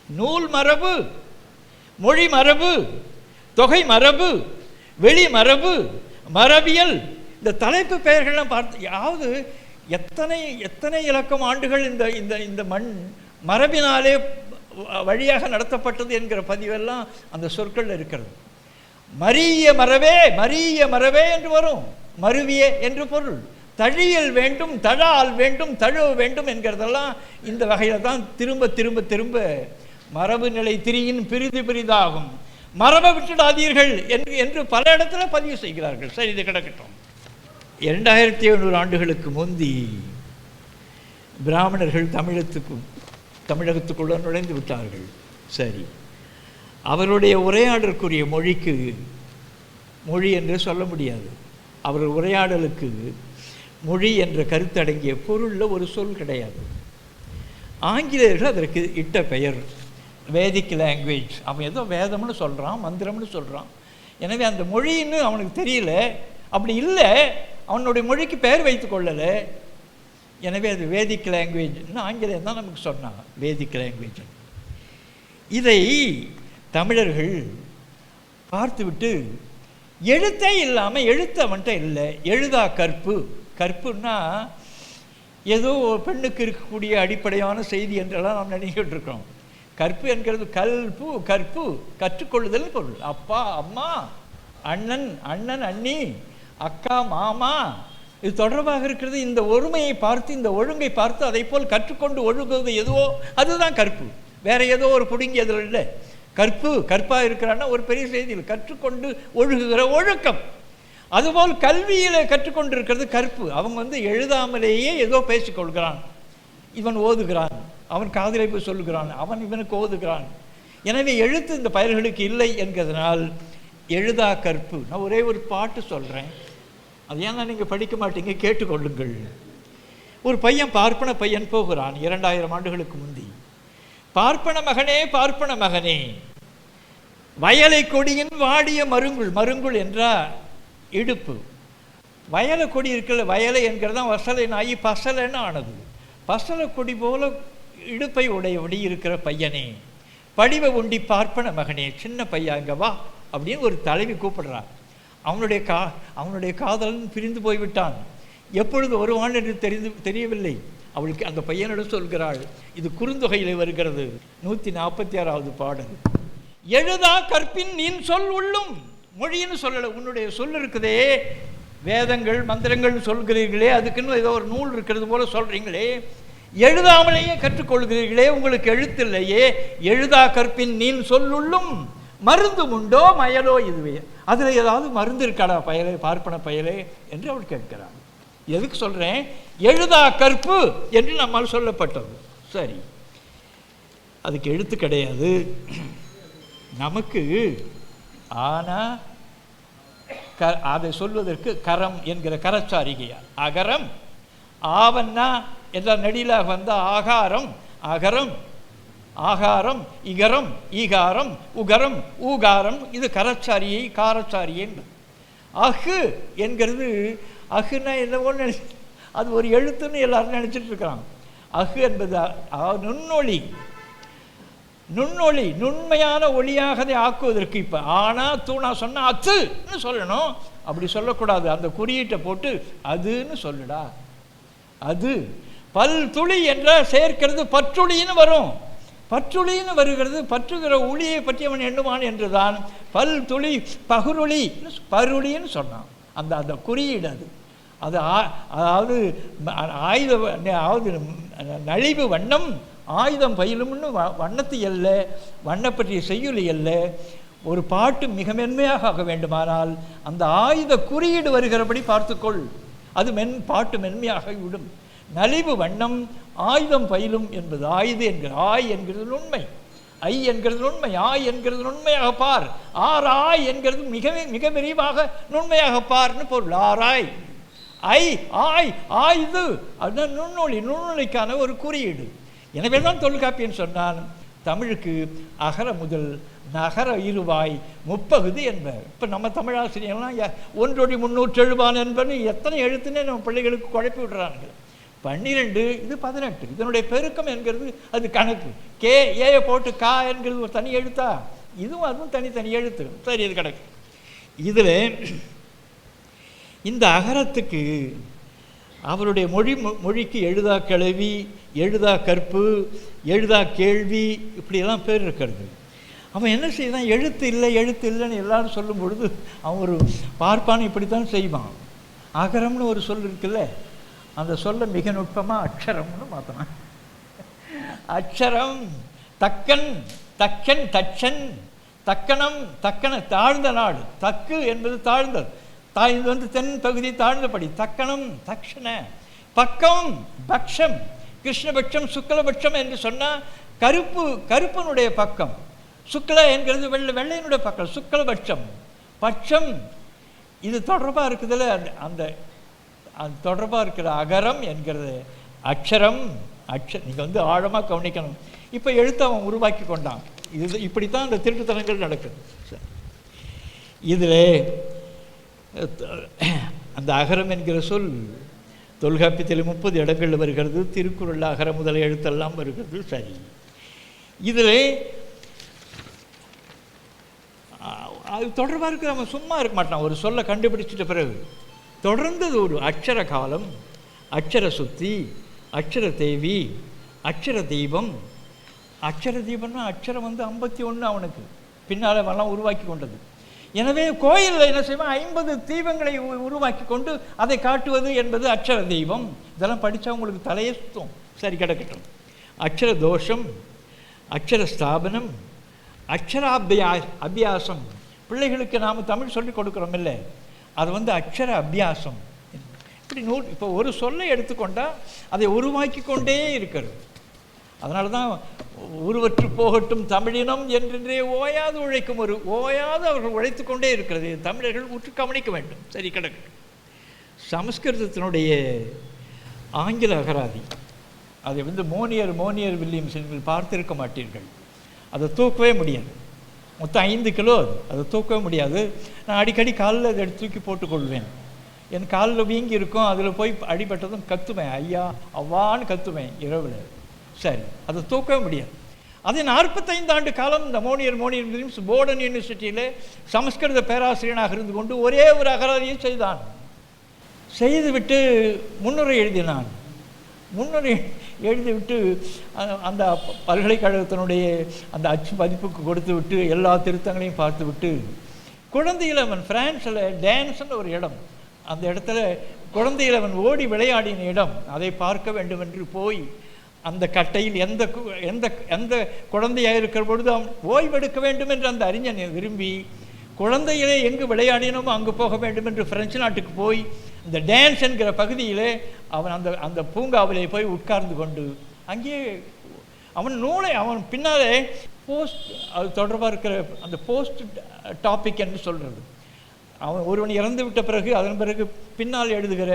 நூல் மரபு, மொழி மரபு, தொகை மரபு, வெளி மரபு, மரபியல், இந்த தலைப்பு பெயர்கள்லாம் பார்த்து யாவது எத்தனை இலக்கம் ஆண்டுகள் இந்த மண் மரபினாலே வழியாக நடத்தப்பட்டது என்கிற பதிவெல்லாம் அந்த சொற்கள் இருக்கிறது. மரிய மரவே என்று வரும், மருவிய என்று பொருள். தழியல் வேண்டும், தழால் வேண்டும், தழுவ வேண்டும் என்கிறதெல்லாம் இந்த வகையில் தான் திரும்ப திரும்ப திரும்ப மரபு நிலை திரியின் பிரிதாகும், மரபை விட்டுடாதீர்கள் என்று பல இடத்துல பதிவு செய்கிறார்கள். சரி, இது கிடக்கட்டும். 2700 ஆண்டுகளுக்கு முந்தி பிராமணர்கள் தமிழகத்துக்குள்ள நுழைந்து விட்டார்கள். சரி, அவருடைய உரையாடலுக்குரிய மொழி என்று சொல்ல முடியாது. அவர் உரையாடலுக்கு மொழி என்ற கருத்தடங்கிய பொருளில் ஒரு சொல் கிடையாது. ஆங்கிலேயர்கள் அதற்கு இட்ட பெயர் வேதிக் லாங்குவேஜ். அவன் ஏதோ வேதம்னு சொல்கிறான், மந்திரம்னு சொல்கிறான். எனவே அந்த மொழின்னு அவனுக்கு தெரியல. அப்படி இல்லை, அவனுடைய மொழிக்கு பெயர் வைத்து கொள்ளலை. எனவே அது வேதிக் லாங்குவேஜ்னு ஆங்கிலேயம் தான் நமக்கு சொன்னாங்க, வேதிக் லாங்குவேஜ். இதை தமிழர்கள் பார்த்துவிட்டு எழுத்தே இல்லாமல், எழுத்து அவன்கிட்ட இல்லை, எழுதா கற்புன்னா ஏதோ பெண்ணுக்கு இருக்கக்கூடிய அடிப்படையான செய்தி என்றெல்லாம் நாம் நினைக்கிட்டு இருக்கோம். கற்பு என்கிறது கற்பு கற்றுக்கொள்ளுதல் பொருள். அப்பா அம்மா, அண்ணன் அண்ணி, அக்கா மாமா, இது தொடர்பாக இருக்கிறது. இந்த ஒருமையை பார்த்து, இந்த ஒழுங்கை பார்த்து அதை போல் கற்றுக்கொண்டு ஒழுகுவது எதுவோ அதுதான் கற்பு. வேற ஏதோ ஒரு புடுங்கி அதில் இல்லை. கற்பாக இருக்கிறான்னா ஒரு பெரிய செய்தியில் கற்றுக்கொண்டு ஒழுகுகிற ஒழுக்கம். அதுபோல் கல்வியில் கற்றுக்கொண்டு இருக்கிறது கற்பு. அவங்க எழுதாமலேயே ஏதோ பேசிக்கொள்கிறான், இவன் ஓதுகிறான், அவன் காதிலை போய் சொல்லுகிறான், அவன் இவனுக்கு ஓதுகிறான். எனவே எழுத்து இந்த பயல்களுக்கு இல்லை என்கிறதுனால் எழுதா கற்பு. நான் ஒரே ஒரு பாட்டு சொல்கிறேன், அது ஏன்னா நீங்கள் படிக்க மாட்டீங்க, கேட்டுக்கொள்ளுங்கள். ஒரு பையன், பார்ப்பன பையன் போகிறான் 2000 ஆண்டுகளுக்கு முந்தி. பார்ப்பன மகனே, வயலை கொடியின் வாடிய மருங்குள் என்றால் இடுப்பு. வயலை கொடி இருக்கிற வயலை என்கிறதான் வசலை நாயி பசலைன்னு ஆனது. பசலை கொடி போல இடுப்பை உடையபடி இருக்கிற பையனே, படிவ உண்டி பார்ப்பன மகனே, சின்ன பையன் இங்கே வா அப்படின்னு ஒரு தலைவி கூப்பிடுறான். அவனுடைய காதலன் பிரிந்து போய்விட்டான். எப்பொழுது வருவான் என்று தெரியவில்லை. அவளுக்கு அந்த பையனிடம் சொல்கிறாள். இது குறுந்தொகையில் வருகிறது, 146வது பாடல். எழுதா கற்பின் நீன் சொல் உள்ளும். மொழின்னு சொல்லலை, உன்னுடைய சொல் இருக்குதே, வேதங்கள் மந்திரங்கள் சொல்கிறீர்களே, அதுக்குன்னு ஏதோ ஒரு நூல் இருக்கிறது போல சொல்கிறீங்களே, எழுதாமலேயே கற்றுக்கொள்கிறீர்களே, உங்களுக்கு எழுத்தில்லையே. எழுதா கற்பின் நீன் சொல்லுள்ளும் மருந்து உண்டோ மயலோ இதுவே. அதில் ஏதாவது மருந்து இருக்காடா பயலே, பார்ப்பன பயலே என்று அவள் கேட்கிறாள். எதுக்கு சொல்கிறேன்? எழுதா கற்பு என்று நம்மால் சொல்லப்பட்டது. சரி, அதுக்கு எழுத்து கிடையாது. நமக்கு ஆனால் அதை சொல்வதற்கு கரம் என்கிற கரச்சாரிகையா. அகரம் ஆவன்னா எல்லாம் நெடிலாக வந்தால் ஆகாரம், அகரம், ஆகாரம், இகரம், ஈகாரம், உகரம், ஊகாரம். இது கரச்சாரியை காரச்சாரியை. அஹு என்கிறது அஹுன்னா என்னவோ அது ஒரு எழுத்துன்னு எல்லாரும் நினச்சிட்டு இருக்கிறாங்க. அஹு என்பது நுண்ணொளி, நுண்ணொளி, நுண்மையான ஒளியாக அதை ஆக்குவதற்கு. இப்போ ஆனா தூணா சொன்னால் அத்துன்னு சொல்லணும், அப்படி சொல்லக்கூடாது. அந்த குறியீட்டை போட்டு அதுன்னு சொல்லுடா. அது பல் துளி என்ற சேர்க்கிறது பற்றுளின்னு வரும். பற்றுளின்னு வருகிறது. பற்றுகிற ஒளியை பற்றி அவன் எண்ணுவான் என்றுதான் பல் துளி பகுருளி பருளின்னு சொன்னான். அந்த அந்த குறியீடு அது அதாவது ஆயுத அதாவது நலிவு வண்ணம் ஆயுதம் பயிலும்னு வண்ணத்து அல்ல, வண்ண பற்றிய செய்யுளி அல்ல. ஒரு பாட்டு மிக மென்மையாக ஆக வேண்டுமானால் அந்த ஆயுத குறியீடு வருகிறபடி பார்த்துக்கொள், அது பாட்டு மென்மையாக விடும். நலிவு வண்ணம் ஆயுதம் பயிலும் என்பது ஆயுது என்கிற ஆய் என்கிறது உண்மை, ஐ என்கிறது உண்மை, ஆய் என்கிறது நுண்மையாக பார், ஆராய் என்கிறது மிக மிக விரிவாக நுண்மையாக பார்னு பொருள். ஆராய், ஐ, ஆய், ஆயுது, அதுதான் நுண்ணொளி, நுண்ணொளிக்கான ஒரு குறியீடு. எனவே தான் தொல்காப்பியன் சொன்னான் தமிழுக்கு அகர முதல் நகர இருவாய் முப்பகுதி என்பர். இப்போ நம்ம தமிழாசிரியர்லாம் 1 370 என்பது எத்தனை எழுத்துன்னே நம்ம பிள்ளைகளுக்கு குழப்பி விடுறாங்க. 12 இது 18, இதனுடைய பெருக்கம் என்கிறது அது கணக்கு. கே ஏ போட்டு கா என்கிறது ஒரு தனி எழுத்தா, இதுவும் அதுவும் தனித்தனி எழுத்து. சரி, இது கணக்கு. இதில் இந்த அகரத்துக்கு அவருடைய மொழிக்கு எழுதா கிளவி, எழுதா கற்பு, எழுதா கேள்வி, இப்படியெல்லாம் பேர் இருக்கிறது. அவன் என்ன செய்தான், எழுத்து இல்லை எழுத்து இல்லைன்னு எல்லாரும் சொல்லும் பொழுது அவன் ஒரு பார்ப்பான், இப்படித்தான் செய்வான். அகரம்னு ஒரு சொல் இருக்குல்ல, அந்த சொல்ல மிக நுட்பமாக அக்ஷரம்னு மாற்றினான். அக்ஷரம் தக்கன், தக்கன், தச்சன், தக்கணம், தக்கன தாழ்ந்த நாடு, தக்கு என்பது தாழ்ந்தது, இது வந்து தென் பகுதி தாழ்ந்தபடி, தக்கணம் தக்ஷண, பக்கம் பக்ஷம், கிருஷ்ணபட்சம் சுக்லபட்சம் என்று சொன்னால் கருப்பு, கருப்பனுடைய பக்கம், சுக்ல என்கிறது வெள்ளையனுடைய பக்கம், சுக்லபட்சம், பட்சம். இது தொடர்பாக இருக்குதுல்ல, அந்த தொடர்பாக இருக்கிற அகரம் என்கிறது அக்ஷரம். நீங்கள் வந்து ஆழமாக கவனிக்கணும். இப்போ எழுத்து அவன் உருவாக்கி கொண்டான். இது இப்படித்தான் அந்த திருட்டுத்தனங்கள் நடக்குது. இதில் அந்த அகரம் என்கிற சொல் தொல்காப்பியத்தில் 30 இடங்களில் வருகிறது. திருக்குறளில் அகர முதல் எழுத்தெல்லாம் வருகிறது. சரி, இதில் அது தொடர்பாக இருக்கிற அவன் சும்மா இருக்க மாட்டான். ஒரு சொல்லை கண்டுபிடிச்சிட்ட பிறகு தொடர்ந்தது ஒரு அக்ஷர காலம், அக்ஷர சுத்தி, அக்ஷர தேவி, அக்ஷர தீபம். அக்ஷர தீபம்னா அக்ஷரம் வந்து 51 அவனுக்கு பின்னால் அவெல்லாம் உருவாக்கி கொண்டது. எனவே கோயிலில் என்ன செய்வான், 50 தீபங்களை உருவாக்கி கொண்டு அதை காட்டுவது என்பது அக்ஷர தெய்வம். இதெல்லாம் படித்தா உங்களுக்கு தலையே சுத்தம். சரி, கிடக்கட்டும். அக்ஷர தோஷம், அக்ஷர ஸ்தாபனம், அபியாசம். பிள்ளைகளுக்கு நாம் தமிழ் சொல்லிக் கொடுக்குறோம் இல்லை, அது வந்து அக்ஷர அபியாசம். இப்படி இப்போ ஒரு சொல்லை எடுத்துக்கொண்டால் அதை உருவாக்கி கொண்டே இருக்கிறது. அதனால தான் உருவற்று போகட்டும் தமிழினம் என்றே ஓயாது உழைக்கும், ஒரு ஓயாது அவர்கள் உழைத்து கொண்டே இருக்கிறது. தமிழர்கள் உற்று கவனிக்க வேண்டும். சரி, கிடக்கட்டும். சமஸ்கிருதத்தினுடைய ஆங்கில அகராதி, அதை வந்து மோனியர் வில்லியம்ஸ் நீங்கள் பார்த்திருக்க மாட்டீர்கள். அதை தூக்கவே முடியாது. மொத்தம் 5 கிலோ அதை தூக்கவே முடியாது. நான் அடிக்கடி காலில் அதை எடுத்து தூக்கி போட்டுக்கொள்வேன். என் காலில் வீங்கி இருக்கும், அதில் போய் அடிபட்டதும் கத்துவேன், ஐயா அவ்வான்னு கத்துவேன் இரவில். சரி, அதை தூக்கவே முடியாது. அதே 45 ஆண்டு காலம் இந்த மோனியர் வில்லியம்ஸ் போர்டன் யூனிவர்சிட்டியில் சமஸ்கிருத பேராசிரியனாக இருந்து கொண்டு ஒரே ஒரு அகராதியை செய்தான். செய்துவிட்டு முன்னுரை எழுதினான். முன்னுரை எழுதிவிட்டு அந்த பல்கலைக்கழகத்தினுடைய அந்த அச்சு பதிப்புக்கு கொடுத்து விட்டு எல்லா திருத்தங்களையும் பார்த்து விட்டு குழந்தையில் அவன் பிரான்ஸில் டான்ஸ்ன்னு ஒரு இடம், அந்த இடத்துல குழந்தையில் அவன் ஓடி விளையாடின இடம், அதை பார்க்க வேண்டும் என்று போய் அந்த கட்டையில் எந்த எந்த எந்த குழந்தையாக இருக்கிற பொழுது அவன் ஓய்வெடுக்க வேண்டும் என்று அந்த அறிஞன் விரும்பி குழந்தையிலே எங்கு விளையாடினோமோ அங்கு போக வேண்டும் என்று பிரெஞ்சு நாட்டுக்கு போய் இந்த டான்ஸ் என்கிற பகுதியிலே அவன் அந்த அந்த பூங்காவிலே போய் உட்கார்ந்து கொண்டு அங்கே அவன் நூலை அவன் பின்னாலே போஸ்ட் அது தொடர்பாக இருக்கிற அந்த போஸ்ட் டாபிக் என்று சொல்கிறது. அவன் ஒருவன் இறந்து விட்ட பிறகு அதன் பிறகு பின்னால் எழுதுகிற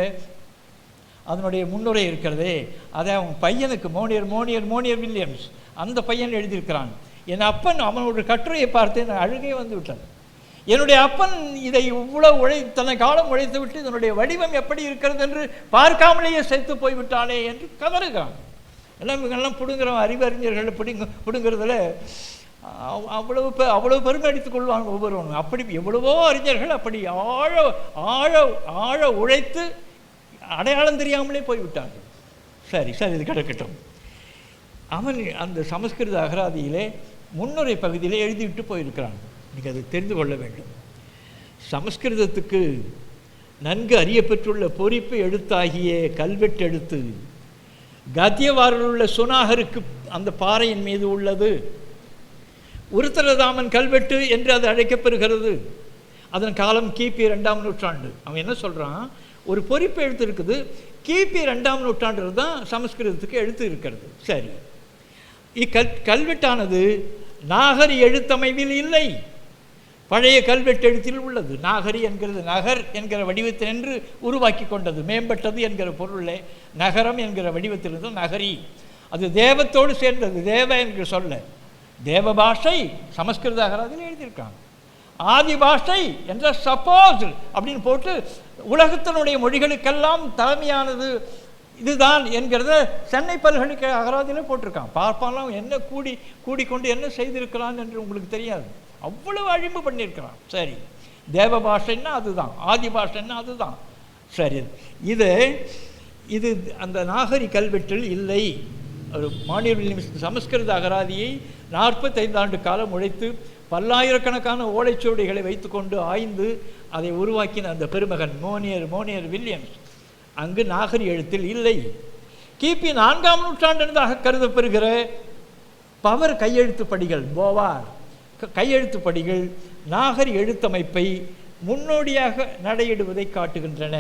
அதனுடைய முன்னுரை இருக்கிறதே, அதை அவன் பையனுக்கு மோனியர் வில்லியம்ஸ் அந்த பையன் எழுதியிருக்கிறான். என் அப்பன் அவனோட கட்டுரையை பார்த்து நான் அழுகே வந்து விட்டான். என்னுடைய அப்பன் இதை இவ்வளவு தன்னை காலம் உழைத்து விட்டு இதனுடைய வடிவம் எப்படி இருக்கிறது என்று பார்க்காமலேயே செத்து போய்விட்டானே என்று கதறுகிறான். எல்லாம் பிடுங்குறவன் அறிவறிஞர்கள் பிடுங்கிறதுல அவ்வளவு பெருமை அடித்துக் கொள்வாங்க ஒவ்வொருவனும். அப்படி எவ்வளவோ அறிஞர்கள் அப்படி ஆழ உழைத்து அடையாளம் தெரியாமலே போய்விட்டார்கள். சரி இது கிடக்கட்டும். அவன் அந்த சமஸ்கிருத அகராதியிலே முன்னுரை பகுதியிலே எழுதிவிட்டு போயிருக்கிறான். நீங்கள் அதை தெரிந்து கொள்ள வேண்டும். சமஸ்கிருதத்துக்கு நன்கு அறியப்பெற்றுள்ள பொறிப்பு எழுத்தாகிய கல்வெட்டெழுத்து கத்தியவாரில் உள்ள சுனாகருக்கு அந்த பாறையின் மீது உள்ளது. உருத்தரதாமன் கல்வெட்டு என்று அது அழைக்கப்பெறுகிறது. அதன் காலம் கிபி 2ஆம் நூற்றாண்டு. அவன் என்ன சொல்கிறான், ஒரு பொறிப்பு எழுத்து இருக்குது, கிபி 2ஆம் நூற்றாண்டில் தான் சமஸ்கிருதத்துக்கு எழுத்து இருக்கிறது. சரி, கல்வெட்டானது நாகரி எழுத்தமைவில் இல்லை, பழைய கல்வெட்டு எழுத்தில் உள்ளது. நாகரி என்கிறது நகர் என்கிற வடிவத்தில் என்று உருவாக்கி கொண்டது, மேம்பட்டது என்கிற பொருளே நகரம் என்கிற வடிவத்திலிருந்து நகரி. அது தேவத்தோடு சேர்ந்தது. தேவ என்று சொல்ல தேவ பாஷை சமஸ்கிருத அகராதியில் எழுதியிருக்காங்க. ஆதி பாஷை என்ற சப்போஸ் அப்படின்னு போட்டு உலகத்தினுடைய மொழிகளுக்கெல்லாம் தலைமையானது இதுதான் என்கிறத சென்னை பல்கலைக்கழக அகராதியில் போட்டிருக்கான். பார்ப்பாலாம் என்ன கூடிக்கொண்டு என்ன செய்திருக்கிறான் என்று உங்களுக்கு தெரியாது. அவ்வளவு அழிம்பு பண்ணியிருக்கிறான். சரி, தேவ பாஷைன்னா அதுதான், ஆதி பாஷைன்னா அதுதான். சரி, இது அந்த நாகரி கல்வெட்டில் இல்லை. ஒரு மானியர் சமஸ்கிருத அகராதியை 45 ஆண்டு காலம் உழைத்து பல்லாயிரக்கணக்கான ஓலைச்சுவடிகளை வைத்துக்கொண்டு ஆய்ந்து அதை உருவாக்கின அந்த பெருமகன் மோனியர் வில்லியம்ஸ் அங்கு நாகரி எழுத்தில் இல்லை. கிபி 4ஆம் நூற்றாண்டினதாக கருதப்பெறுகிற பவர் கையெழுத்து படிகள், போவார் கையெழுத்து படிகள் நாகரி எழுத்தமைப்பை முன்னோடியாக நடையிடுவதை காட்டுகின்றன.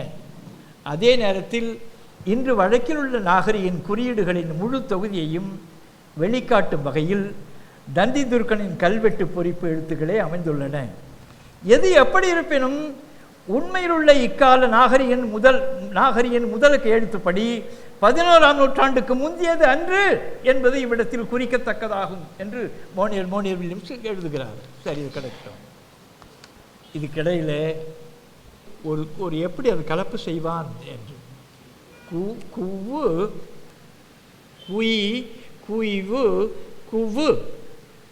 அதே நேரத்தில் இன்று வழக்கில் உள்ள நாகரியின் குறியீடுகளின் முழு தொகுதியையும் வெளிக்காட்டும் வகையில் தந்தி துர்க்கனின் கல்வெட்டு பொறிப்பு எழுத்துக்களே அமைந்துள்ளன. எது எப்படி இருப்பினும் உண்மையில் உள்ள இக்கால நாகரியின் முதல் கையெழுத்துப்படி 11ஆம் நூற்றாண்டுக்கு முந்தியது அன்று என்பது இவ்விடத்தில் குறிக்கத்தக்கதாகும் என்று மோனியர் வில்லியம்ஸ் எழுதுகிறார். சரி, இது கிடைக்கும். இதுக்கிடையில் ஒரு எப்படி அது கலப்பு செய்வான் என்று குவு குய்வு குவு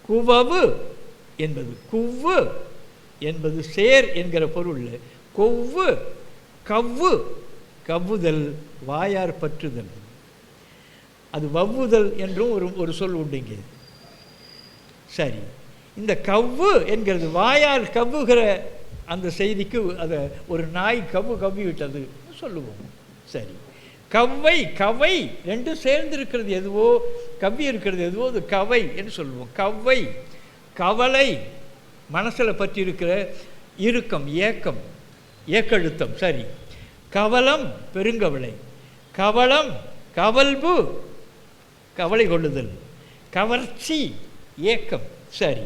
குவவு என்பது சேர் என்கிற பொருள். கொவ்வு கவ்வுதல் வாயார் பற்றுதல், அது வவ்வுதல் என்றும் ஒரு சொல் உண்டுங்க. சரி, இந்த கவ்வு என்கிறது வாயார் கவ்வுகிற அந்த செய்திக்கு அதை ஒரு நாய் கவ்வி விட்டது சொல்லுவோம். சரி, கவை ரெண்டும் சேர்ந்து இருக்கிறது எதுவோ, கவ்வி இருக்கிறது எதுவோ அது கவை என்று சொல்லுவோம். கவலை மனசில் பற்றி இருக்கிற இறுக்கம், ஏக்கழுத்தம். சரி, கவலம் பெருங்கவலை, கவல்பு கவலை கொள்ளுதல், கவர்ச்சி ஏக்கம். சரி,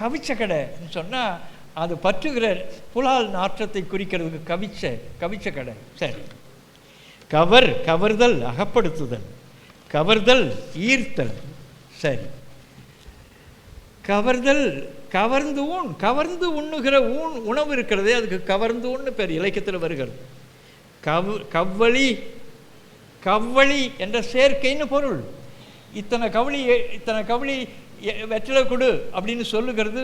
கவிச்ச கடை சொன்னால் அது பற்றுகிற புலால் நாற்றத்தை குறிக்கிறதுக்கு கவிச்ச கடை. சரி, கவர்தல் அகப்படுத்துதல், கவர்தல் ஈர்த்தல். சரி, கவர்ந்து உண்ணுகிற உணவு இருக்கிறதே அதுக்கு கவர்ந்து உண்ணு பேர் இலக்கியத்தில் வருகிறது. கவ்வளி என்ற சேர்க்கைன்னு பொருள். இத்தனை கவளி வெற்றிலை கொடு அப்படின்னு சொல்லுகிறது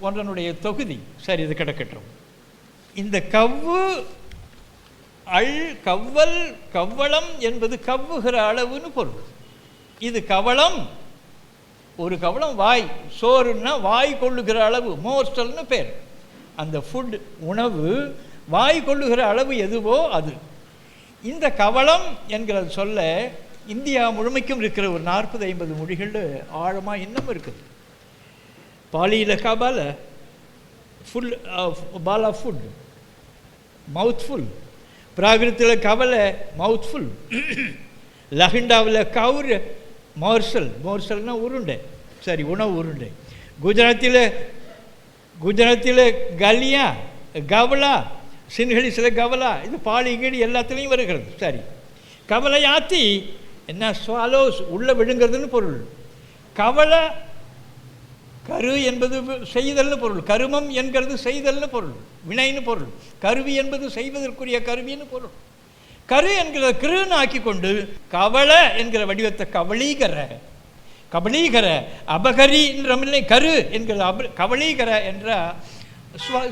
ஒன்றனுடைய தொகுதி. சரி, இது கிடக்கட்டும். இந்த கவ்வளம் என்பது கவ்வுகிற அளவுன்னு பொருள். இது கவளம், ஒரு கவளம் வாய், சோறுன்னா வாய் கொள்ளுகிற அளவு, மோர்ஸ்டல்னு பேர். அந்த ஃபுட் உணவு வாய் கொள்ளுகிற அளவு எதுவோ அது. இந்த கவளம் என்கிறது சொல்ல இந்தியா முழுமைக்கும் இருக்கிற ஒரு 40-50 மொழிகள் ஆழமாக இன்னும் இருக்குது. பாலியில பால் ஆஃப் ஃபுட், மவுத்ஃபுல், பிராகிருத்தில் கவலை மவுத்ஃபுல், லஹிண்டாவில் கவுர் மோர்சல், மோர்சல்னால் உருண்டை, சரி உணவு உருண்டை. குஜராத்தில் கலியா கவலா, சின்ஹலிஸில் கவலா, இது பாலிகீடு எல்லாத்துலேயும் வருகிறது. சரி, கவலையாத்தி என்ன ஸ்வாலோஸ் உள்ள விழுங்கிறதுன்னு பொருள். கவலை கரு என்பது செய்தல்னு பொருள், கருமம் என்கிறது செய்தல்னு பொருள், வினைன்னு பொருள். கருவி என்பது செய்வதற்குரிய கருவின்னு பொருள். கரு என்கிற கிருன்னு ஆக்கி கொண்டு கவலை என்கிற வடிவத்தை கவளீகர, கபலீகர அபகரி என்றமில்லை, கரு என்கிற கவளீகர என்ற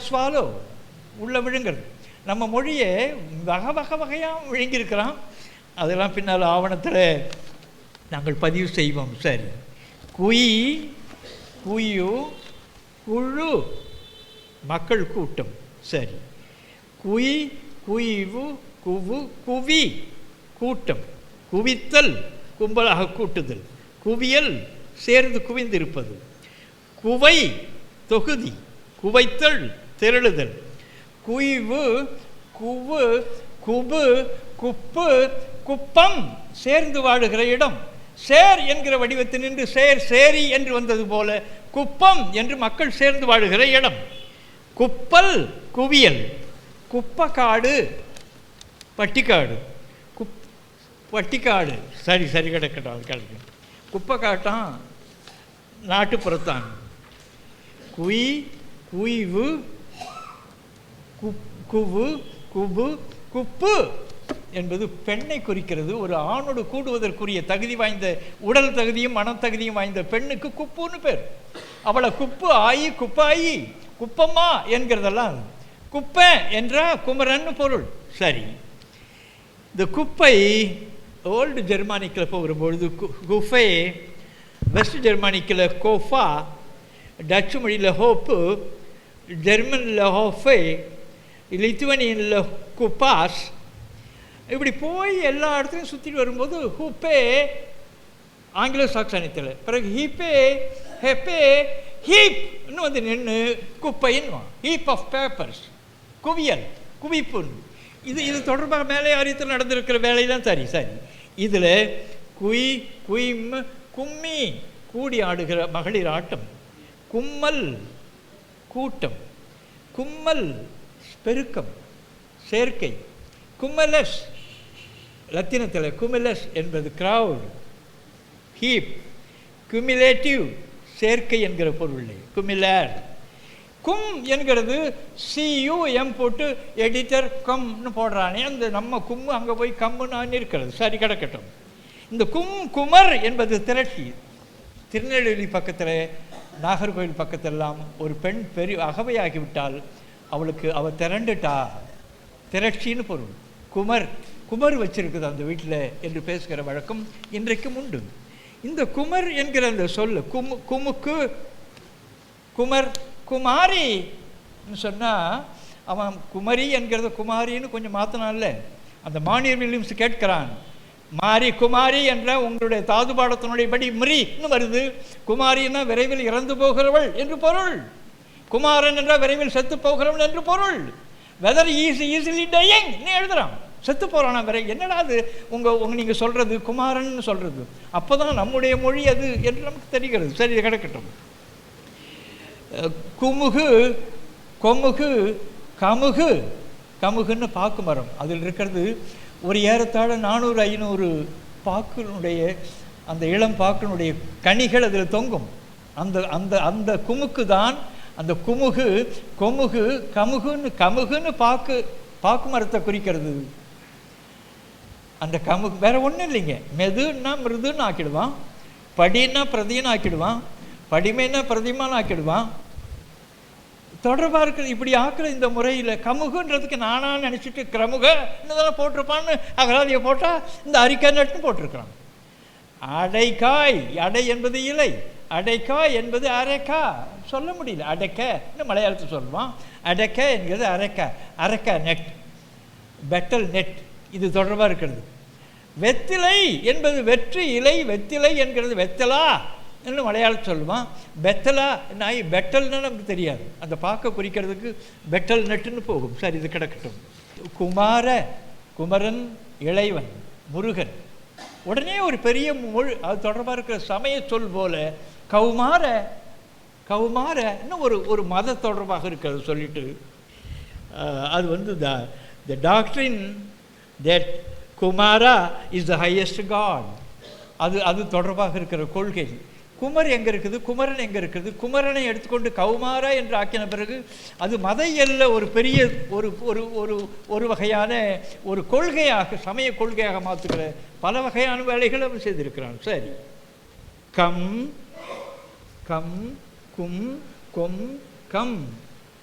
ஸ்வாலோ உள்ள விழுங்கிறது. நம்ம மொழியை வகையாக விழுங்கியிருக்கிறோம். அதெல்லாம் பின்னால் ஆவணத்தில் நாங்கள் பதிவு செய்வோம். சரி, குயி குயு குழு மக்கள் கூட்டம். சரி, குயி குயிவு குவு குவி கூட்டம், குவித்தல் கும்பலாக கூட்டுதல், குவியல் சேர்ந்து குவிந்திருப்பது, குவை தொகுதி, குவைத்தல் திரளுதல், குய்வு குவு குபு குப்பு குப்பம் சேர்ந்து வாழுகிற இடம். சேர் என்கிற வடிவத்தில் நின்று சேர் சேரி என்று வந்தது போல குப்பம் என்று மக்கள் சேர்ந்து வாழுகிற இடம். குப்பல் குவியல், குப்பக்காடு பட்டிக்காடு, பட்டிக்காடு, சரி சரி கிடக்கட்டும், அது கிடைக்கும். குப்பைக்காட்டான் நாட்டுப்புறத்தான். குய் குய்வு குவு குபு குப்பு என்பது பெண்ணை குறிக்கிறது. ஒரு ஆணோடு கூடுவதற்குரிய தகுதி வாய்ந்த உடல் தகுதியும் மனத்தகுதியும் வாய்ந்த பெண்ணுக்கு குப்புன்னு பேர். அவளை குப்பு ஆயி குப்பாயி குப்பம்மா என்கிறதெல்லாம். குப்பை என்ற குமரன்னு பொருள். சரி, இந்த குப்பை ஓல்டு ஜெர்மானிக்கில் போகிறபொழுது குஃபே, வெஸ்ட் ஜெர்மானிக்கில் கோஃபா, டச்சு மொழியில் ஹோப்பு, ஜெர்மனில் ஹோஃபே, லித்துவனியனில் குப்பாஸ், இப்படி போய் எல்லா இடத்துலையும் சுற்றிட்டு வரும்போது ஹூப்பே ஆங்கிலோ சாக்சனியத்தில், பிறகு ஹீப்பே ஹெப்பே ஹீப் இன்னும் வந்து நின்று குப்பைன்னு, ஹீப் ஆஃப் பேப்பர்ஸ், குவியல் குவிப்புன்னு. இது தொடர்பாக மேலே ஆரியத்தில் நடந்திருக்கிற வேலை தான். சரி சரி, இதில் குய் குய்ம் கும்மி கூடி ஆடுகிற மகளிர் ஆட்டம், கும்மல் கூட்டம், கும்மல் பெருக்கம் சேர்க்கை, கும்மலஸ் லத்தினத்தில் குமிலஸ் என்பது கிரவுட், ஹீப், குமிலேட்டிவ் சேர்க்கை என்கிற பொருள், குமிலர். கும் என்கிறது CUM போட்டு எடிட்டர் கம்னு போடுறானே, அந்த நம்ம கும்மு அங்கே போய் கம்முன்னு இருக்கிறது. சரி கிடக்கட்டும். இந்த குமர் என்பது திரட்சி. திருநெல்வேலி பக்கத்தில் நாகர்கோவில் பக்கத்திலெல்லாம் ஒரு பெண் பெரிய அகவையாகிவிட்டால் அவளுக்கு அவள் திரண்டுட்டா, திரட்சின்னு பொருள். குமர் குமர் வச்சிருக்குது அந்த வீட்டில் என்று பேசுகிற வழக்கம் இன்றைக்கும் உண்டு. இந்த குமர் என்கிற அந்த சொல் குமுக்கு குமர் குமாரின்னு சொன்னால் அவன் குமரி என்கிறத குமாரின்னு கொஞ்சம் மாற்றினான்ல. அந்த மானியர் வில்லியம்ஸ் கேட்கிறான், மாரி குமாரி என்ற உங்களுடைய தாதுபாடத்தினுடைய படி மிரின்னு வருது. குமாரின்னா விரைவில் இறந்து போகிறவள் என்று பொருள், குமாரன் என்ற விரைவில் செத்து போகிறவள் என்று பொருள். வெதர் ஈஸிலி டையிங் எழுதுறான், செத்து போகிறானா வேற. என்னடா அது நீங்கள் சொல்கிறது குமாரன் சொல்கிறது, அப்போ தான் நம்முடைய மொழி அது என்று நமக்கு தெரிகிறது. சரி கிடக்கட்டும். குமுகு கொமுகு கமுகு, கமுகுன்னு பாக்கு மரம், அதில் இருக்கிறது ஒரு ஏறத்தாழ 400-500 பாக்கினுடைய அந்த இளம் பாக்கினுடைய கனிகள் அதில் தொங்கும். அந்த அந்த அந்த குமுக்கு தான் அந்த குமுகு கொமுகு கமுகுன்னு பாக்கு மரத்தை குறிக்கிறது. அந்த கமுகு வேற ஒன்றும் இல்லைங்க. மெதுன்னா மிருதுன்னு ஆக்கிடுவான், படின்னா பிரதின்னு ஆக்கிடுவான், படிமைன்னா பிரதிமான்னு ஆக்கிடுவான். தொடர்பாக இருக்கிறது இப்படி ஆக்கிற இந்த முறையில் கமுகுன்றதுக்கு நானாக நினச்சிட்டு கிரமுகன்னு தானே போட்டிருப்பான்னு அகராதியை போட்டால் இந்த அரிக்கா நட்டுன்னு போட்டிருக்கிறான். அடைக்காய், அடை என்பது இலை, அடைக்காய் என்பது அரைக்கா, சொல்ல முடியல. அடைக்கன்னு மலையாளத்தை சொல்லுவான், அடைக்க என்கிறது அரைக்கா, அரைக்கா நெட், பெட்டல் நெட், இது தொடர்பாக இருக்கிறது. வெத்திலை என்பது வெற்றி இலை, வெத்திலை என்கிறது வெத்தலா என்று மலையாளம் சொல்லுவான். பெத்தலா நாய் பெட்டல்னா நமக்கு தெரியாது, அந்த பார்க்க குறிக்கிறதுக்கு பெட்டல் நெட்டுன்னு போகும். சரி இது கிடக்கட்டும். குமார குமரன் இளைவன் முருகன். உடனே ஒரு பெரிய மொழி அது தொடர்பாக இருக்கிற சமய சொல் போல கௌமார கௌமார இன்னும் ஒரு மத தொடர்பாக இருக்கிறது சொல்லிட்டு அது வந்து the doctrine that Kumara is the highest god. அது தொடர்பாக இருக்கிற கொள்கை. குமர் எங்கே இருக்குது, குமரன் எங்கே இருக்குது, குமரனை எடுத்துக்கொண்டு கௌமாரா என்று ஆக்கின பிறகு அது மத எல்ல ஒரு பெரிய ஒரு ஒரு ஒரு ஒரு வகையான ஒரு கொள்கையாக சமய கொள்கையாக மாற்றுகிற பல வகையான வேலைகளை அவன் செய்திருக்கிறான். சரி, கம் கம் கும் கொம் கம்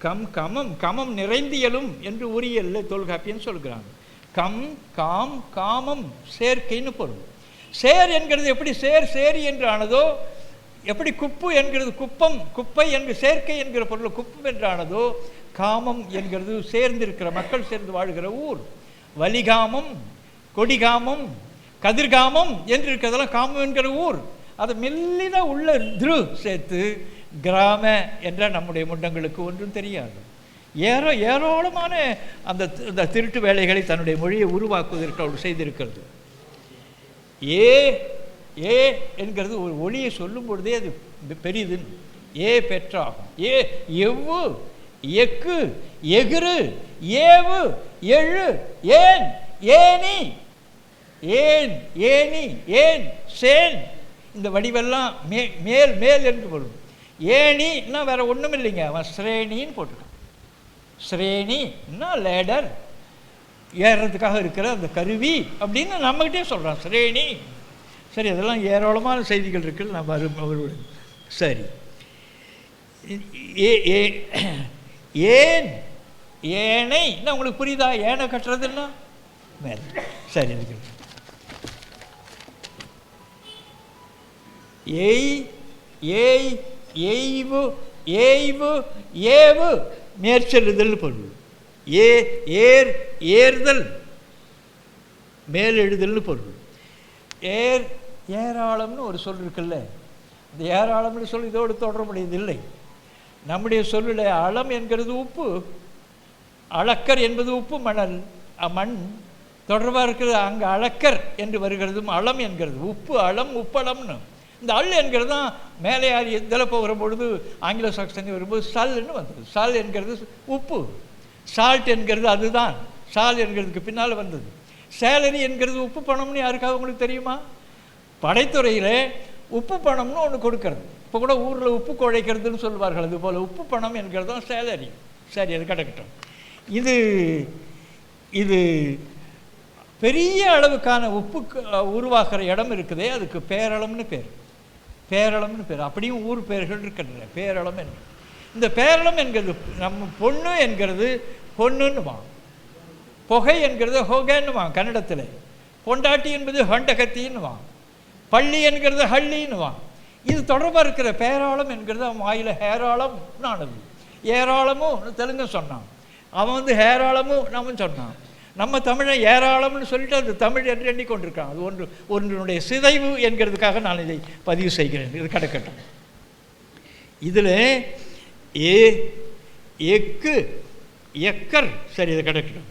கம் கமம் கமம் நிறைந்தியலும் என்று உரியல்ல தொல்காப்பியன்னு சொல்கிறான். கம் காம் காமம் சேர்க்கைன்னு பொருள். சேர் என்கிறது எப்படி சேரி என்று ஆனதோ, எப்படி குப்பு என்கிறது குப்பம் குப்பை என்று சேர்க்கை என்கிற பொருள் குப்பம் என்றானதோ, காமம் என்கிறது சேர்ந்திருக்கிற மக்கள் சேர்ந்து வாழ்கிற ஊர். வலிகாமம் கொடிகாமம் கதிர்காமம் என்று இருக்கிறதெல்லாம் காமம் என்கிற ஊர். அதை மெல்லின உள்ள திரு சேர்த்து கிராம என்ற நம்முடைய முண்டங்களுக்கு ஒன்றும் தெரியாது. ஏராளமான அந்த திருட்டு வேலைகளை தன்னுடைய மொழியை உருவாக்குவதற்கு அவள் செய்திருக்கிறது. ஏ என்கிறது ஒரு ஒளியை சொல்லும் பொழுதே அது பெரிது. ஏ பெற்றாகும். எவ்வு எக்கு எகிறு ஏவு எழு ஏன் ஏனி ஏன் ஏனி ஏன் சேன் இந்த வடிவெல்லாம் மேல் மேல் என்று வரும். ஏனின்னா வேற ஒன்றும் இல்லைங்க, அவன் ஸ்ரேணின்னு போட்டுருக்கான். ஸ்ரேணின்னா லேடர், ஏறுறதுக்காக இருக்கிற அந்த கருவி அப்படின்னு நம்மகிட்டே சொல்கிறான் ஸ்ரேணி. சரி, அதெல்லாம் ஏராளமான செய்திகள் இருக்குது, நான் வருவேன். சரி, ஏன் ஏனை உங்களுக்கு புரியுதா? ஏனை கட்டுறதுன்னா மேலே. சரி, இருக்கு ஏய் ஏய் எய்வு ஏய்வு ஏவு மேற்செல்லுதல் பொருள். ஏறுதல் மேலெழுதல்னு பொருள். ஏராளம்னு ஒரு சொல் இருக்குல்ல, இந்த ஏராளம்னு சொல் இதோடு தொடர்புடையதில்லை. நம்முடைய சொல்லில் அளம் என்கிறது உப்பு, அளக்கர் என்பது உப்பு மணல் மண் தொடர்பாக இருக்கிறது. அங்கே அளக்கர் என்று வருகிறதும் அளம் என்கிறது உப்பு அளம் உப்பளம்னு. இந்த அள் என்கிறது தான் மேலே யார் இதில் போகிற பொழுது ஆங்கில சாக்சனி வரும்போது சல்னு வந்தது. சால் என்கிறது உப்பு, சால்ட் என்கிறது அதுதான் சால் என்கிறதுக்கு பின்னால் வந்தது. சேலரி என்கிறது உப்பு பணம்னு யாருக்காக உங்களுக்கு தெரியுமா? படைத்துறையில் உப்பு பணம்னு ஒன்று கொடுக்கறது. இப்போ கூட ஊரில் உப்பு குழைக்கிறதுன்னு சொல்லுவார்கள், அதுபோல் உப்பு பணம் என்கிறது தான் சேலரி. சரி, அது கிடக்கட்டும். இது பெரிய அளவுக்கான உப்பு உருவாக்குற இடம் இருக்குதே, அதுக்கு பேரளம்னு பேர். பேரளம்னு பேர். அப்படியும் ஊர் பெயர்கள் இருக்கின்றன. பேரளம் என்று இந்த பேரளம் என்கிறது நம்ம பொண்ணு என்கிறது பொண்ணுன்னுவான், புகை என்கிறது ஹொகைன்னுவான் கன்னடத்தில், பொண்டாட்டி என்பது ஹண்டகத்தின்னுவான், பள்ளி என்கிறது ஹள்ளின்னுவான். இது தொடர்பாக இருக்கிற பேராளம் என்கிறது அவன் வாயில் ஹேராளம் ஆனது. ஏராளமும் தெலுங்கு சொன்னான், அவன் ஹேராளமும் நம்ம சொன்னான். நம்ம தமிழை ஏராளம்னு சொல்லிட்டு அது தமிழ் என்று எண்ணிக்கொண்டிருக்கான். அது ஒன்றினுடைய சிதைவு என்கிறதுக்காக நான் இதை பதிவு செய்கிறேன். இது கிடக்கட்டும். இதில் எக்கு எக்கர். சரி, இது கிடக்கட்டும்.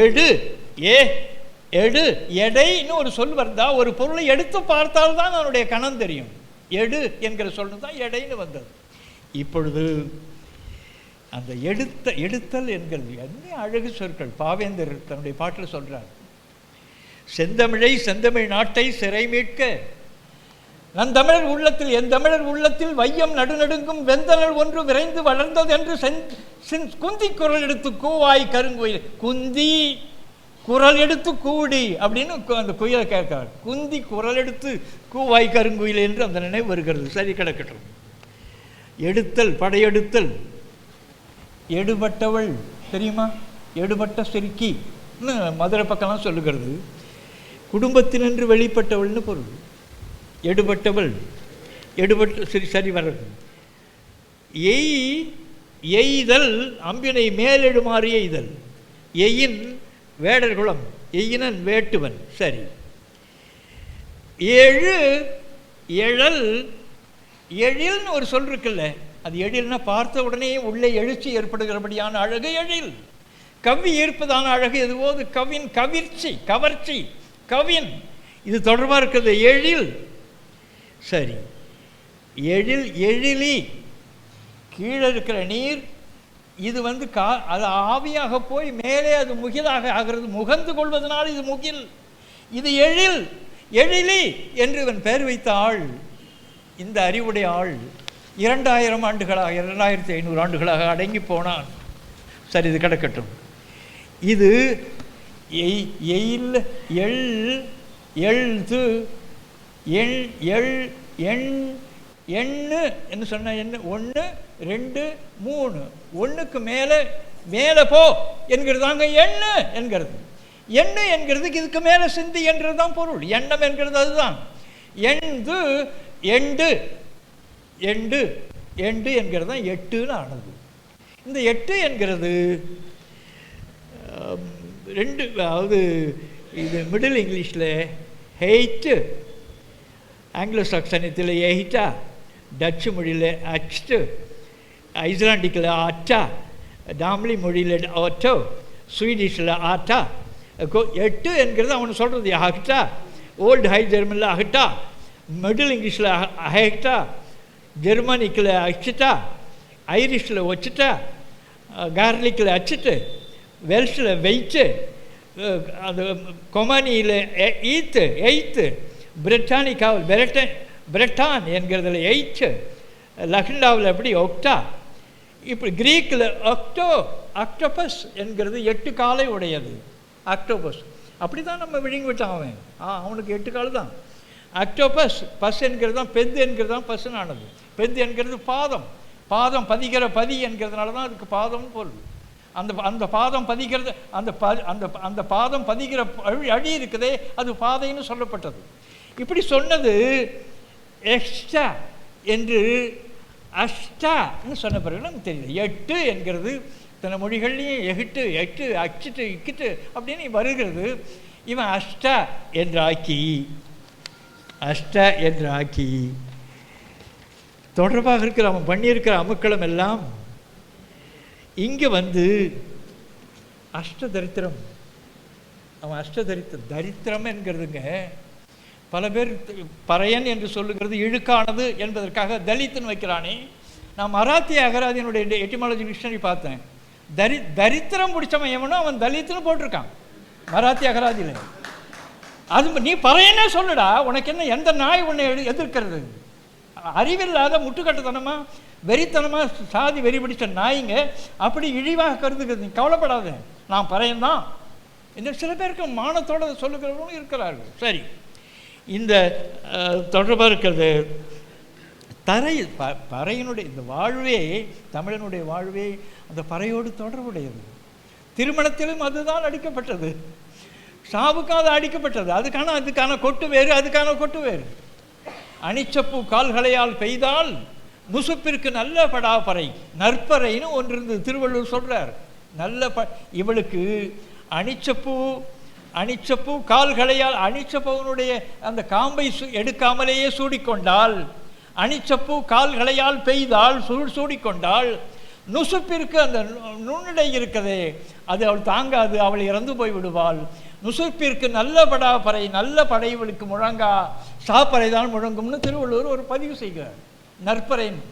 எடு எடு எடைன்னு ஒரு சொல் வருதா, ஒரு பொருளை எடுத்து பார்த்தால்தான் அவனுடைய கணம் தெரியும். எடு என்கிற சொல்லு தான் எடைன்னு வந்தது. இப்பொழுது அந்த எடுத்தல் என்கிறது என்ன அழகு சொற்கள். பாவேந்தர் தன்னுடைய பாட்டில் சொல்றார், செந்தமிழை செந்தமிழ் நாட்டை சிறை மீட்க நந்தமிழர் உள்ளத்தில் என் தமிழர் உள்ளத்தில் வையம் நடுநடுங்கும் வெந்தனல் ஒன்று விரைந்து வளர்ந்தது என்று குந்தி குரல் எடுத்து கூவாய் கருங்குயில். குந்தி குரல் எடுத்து கூடி அப்படின்னு அந்த குயிலை கேட்கிறார். குந்தி குரல் எடுத்து கூவாய் கருங்குயில் என்று அந்த நினைவு வருகிறது. சரி, கிடக்கட்டும். எடுத்தல் படையெடுத்தல். எடுபட்டவள் தெரியுமா? எடுபட்ட சிறுக்கி மதுரை பக்கம்லாம் சொல்லுகிறது. குடும்பத்தினின்று வெளிப்பட்டவள்னு பொருள். எடுபட்டவள் எடுபட்ட சரி வர்றது. எய்தல் அம்பினை மேலெடுமாறு எய்தல். எயின் வேடர்குளம், எயினன் வேட்டுவன். சரி, எழல் எழில்னு ஒரு சொல் இருக்குல்ல, அது எழில்னா பார்த்த உடனே உள்ளே எழுச்சி ஏற்படுகிறபடியான அழகு எழில். கவ்வி ஈர்ப்பதான அழகு எதுவோ அது கவின், கவிர்ச்சி, கவர்ச்சி, கவின். இது தொடர்பாக இருக்கிறது. எழில், சரி, எழில், எழிலி, கீழே இருக்கிற நீர், இது வந்து அது ஆவியாக போய் மேலே அது முகிலாக ஆகிறது. முகந்து கொள்வதனால் இது முகில், இது எழில், எழிலி என்று இவன் பெயர் வைத்த ஆள், இந்த அறிவுடைய ஆள் 2000 ஆண்டுகளாக 2500 ஆண்டுகளாக அடங்கி போனான். சரி, இது கிடக்கட்டும். இது எயில், எள், எழுது, எண், எள், எண், எண்ணு என்று சொன்ன எண்ணு 1 2 3, 1க்கு மேலே மேலே போ என்கிறதாங்க எண்ணு என்கிறது. எண்ணு என்கிறதுக்கு இதுக்கு மேலே சிந்தி என்றது தான் பொருள். எண்ணம் என்கிறது அதுதான். எண்டு, எண்டு, எண்டு, எண்டு என்கிறது தான் 8ன்னு ஆனது. இந்த 8 என்கிறது 2, அதாவது இது மிடில் இங்கிலீஷில் 8, ஆங்கிலோ சாக்சனியத்தில் 8, டச்சு மொழியில் 8, ஐஸ்லாண்டிக்கில் 8, டாம்லி மொழியில் 8, ஸ்வீடிஷில் 8. 8 என்கிறது அவனு சொல்கிறது அஹ்டா, ஓல்டு ஹை ஜெர்மனில் அஹ்டா, மிடில் இங்கிலீஷில் அஹ்டா, ஜெர்மனிக்கில் அச்சிட்டா, ஐரிஷில் ஒச்சிட்டா, கார்லிக்கில் அச்சிட்டு, வெல்ஷில் வெயிட்டு, அது கொமானியில் ஈத்து, எய்த்து, பிரிட்டானிக்காவில் பிரிட்டான் என்கிறதுல 8, லக்னடாவில் எப்படி ஒக்டா, இப்படி கிரீக்கில் ஒக்டோ, ஆக்டோபஸ் என்கிறது 8 காலை உடையது. ஆக்டோபஸ் அப்படி தான் நம்ம விழுங்கி விட்டான் அவன். அவனுக்கு 8 கால் தான். ஆக்டோபஸ், பஸ் என்கிறது தான், பெந்து என்கிறது தான் பஸ்ஸுன்னு ஆனது. பெந்து என்கிறது பாதம், பாதம் பதிகிற பதி என்கிறதுனால தான் அதுக்கு பாதம்னு பொருள். அந்த பாதம் பதிக்கிறது, அந்த பாதம் பதிகிற அடி இருக்குதே அது பாதைன்னு சொல்லப்பட்டது. இப்படி சொன்னது எக்ஸ்டா என்று அஷ்டான்னு சொன்ன பிறகு நமக்கு தெரியுது. 8 என்கிறது இத்தனை மொழிகள்லையும் 8 8 அச்சிட்டு இக்கிட்டு அப்படின்னு வருகிறது. இவன் அஷ்டா என்று ஆக்கி, அஷ்டா என்று ஆக்கி தொடர்பாக இருக்கிற அவன் பண்ணியிருக்கிற அமுக்களம் எல்லாம் இங்கே வந்து அஷ்டதரித்திரம். அவன் தரித்திரம் என்கிறதுங்க பல பேர் பறையன் என்று சொல்லுகிறது இழுக்கானது என்பதற்காக தலித்துன்னு வைக்கிறானே. நான் மராத்திய அகராதியினுடைய எட்டிமாலஜி டிக்ஷனரி பார்த்தேன். தரித்திரம் பிடிச்சவன் எவனோ அவன் தலித்துன்னு போட்டிருக்கான் மராத்திய அகராதியில். அது நீ பறையனே சொல்லுடா, உனக்கு என்ன, எந்த நாய் உன்னை எதிர்க்கிறது? அறிவில்லாத முட்டுக்கட்டுத்தனமாக வெறித்தனமாக சாதி வெறி பிடிச்ச நாய்ங்க அப்படி இழிவாக கருதுகிறது. நீ கவலைப்படாத, நான் பறையன்தான். இந்த சில பேருக்கு மானத்தோடு சொல்லுகிறவங்களும் இருக்கிறார்கள். சரி, இந்த தொடர்பாக இருக்கிறது பறையினுடைய இந்த வாழ்வே, தமிழனுடைய வாழ்வே அந்த பறையோடு தொடர்புடையது. திருமணத்திலும் அதுதான் அடிக்கப்பட்டது, சாவுக்கும் அது அடிக்கப்பட்டது. அதுக்கான கொட்டு வேறு, அதுக்கான கொட்டு வேறு. அணிச்சப்பூ கால்களையால் பெய்தால் நுசுப்பிற்கு நல்ல படாப்பறை, நற்பறைன்னு ஒன்று இருந்தது. திருவள்ளுவர் சொல்கிறார். இவளுக்கு அணிச்சப்பூ கால்களையால், அணிச்சப்பூனுடைய அந்த காம்பை எடுக்காமலேயே சூடிக்கொண்டால், அணிச்சப்பூ கால்களையால் பெய்தால் சூடிக்கொண்டால், நுசுப்பிற்கு அந்த நுண்ணிடை இருக்கதே அது அவள் தாங்காது, அவள் இறந்து போய் விடுவாள். நுசுப்பிற்கு நல்ல படாப்பறை, நல்ல படைவளுக்கு முழங்கா, சாப்பறை தான் முழங்கும்னு திருவள்ளுவர் ஒரு பதிவு செய்கிறார். நற்பறைன்னு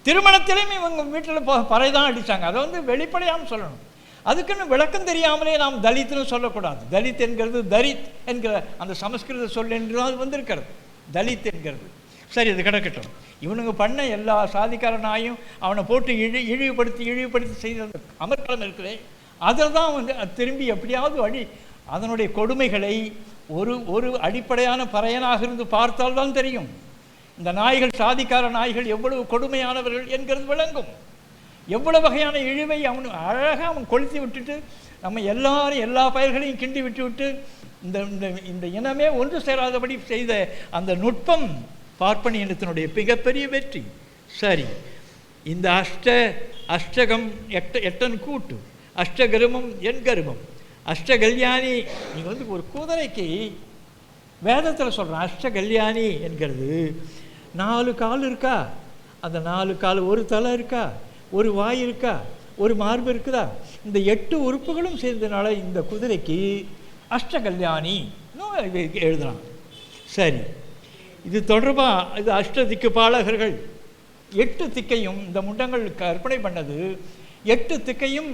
திருமணத்திலையும் இவங்க வீட்டில் பறை தான் அடித்தாங்க. அதை வந்து வெளிப்படையாமல் சொல்லணும். அதுக்குன்னு விளக்கம் தெரியாமலே நாம் தலித்துன்னு சொல்லக்கூடாது. தலித் என்கிறது தரித் என்கிற அந்த சமஸ்கிருத சொல் என்று தான் வந்திருக்கிறது, தலித் என்கிறது. சரி, அது கிடக்கட்டும். இவனுங்க பண்ண எல்லா சாதிக்காரனாயும் அவனை போட்டு இழிவுபடுத்தி செய்த அந்த அமர்க்களம் இருக்கிறே, அதில் தான் வந்து திரும்பி எப்படியாவது அதனுடைய கொடுமைகளை ஒரு அடிப்படையான பறையனாக இருந்து பார்த்தால்தான் தெரியும். இந்த நாய்கள், சாதிக்கார நாய்கள் எவ்வளவு கொடுமையானவர்கள் என்கிறது விளங்கும். எவ்வளவு வகையான இழிவை அழகாக அவன் கொளுத்தி விட்டுட்டு நம்ம எல்லா பயிர்களையும் கிண்டி விட்டு இந்த இனமே ஒன்று சேராதபடி செய்த அந்த நுட்பம் பார்ப்பனிய இனத்தினுடைய மிகப்பெரிய வெற்றி. சரி, இந்த அஷ்டகம் எட்டன் கூட்டு, அஷ்டகருமம் எண்கருமம், அஷ்டகல்யாணி. நீங்கள் வந்து ஒரு குதிரைக்கு வேதத்தில் சொல்கிறேன், அஷ்டகல்யாணி என்கிறது 4 கால் இருக்கா, அந்த 4 கால், ஒரு தலை இருக்கா, ஒரு வாய் இருக்கா, ஒரு மார்பு இருக்குதா? இந்த 8 உறுப்புகளும் சேர்ந்தனால இந்த குதிரைக்கு அஷ்டகல்யாணி எழுதலாம். சரி, இது தொடர்பாக இது அஷ்டதிக்கு பாலகர்கள் 8 திக்கையும் இந்த முண்டங்கள் கற்பனை பண்ணது 8 திக்கையும்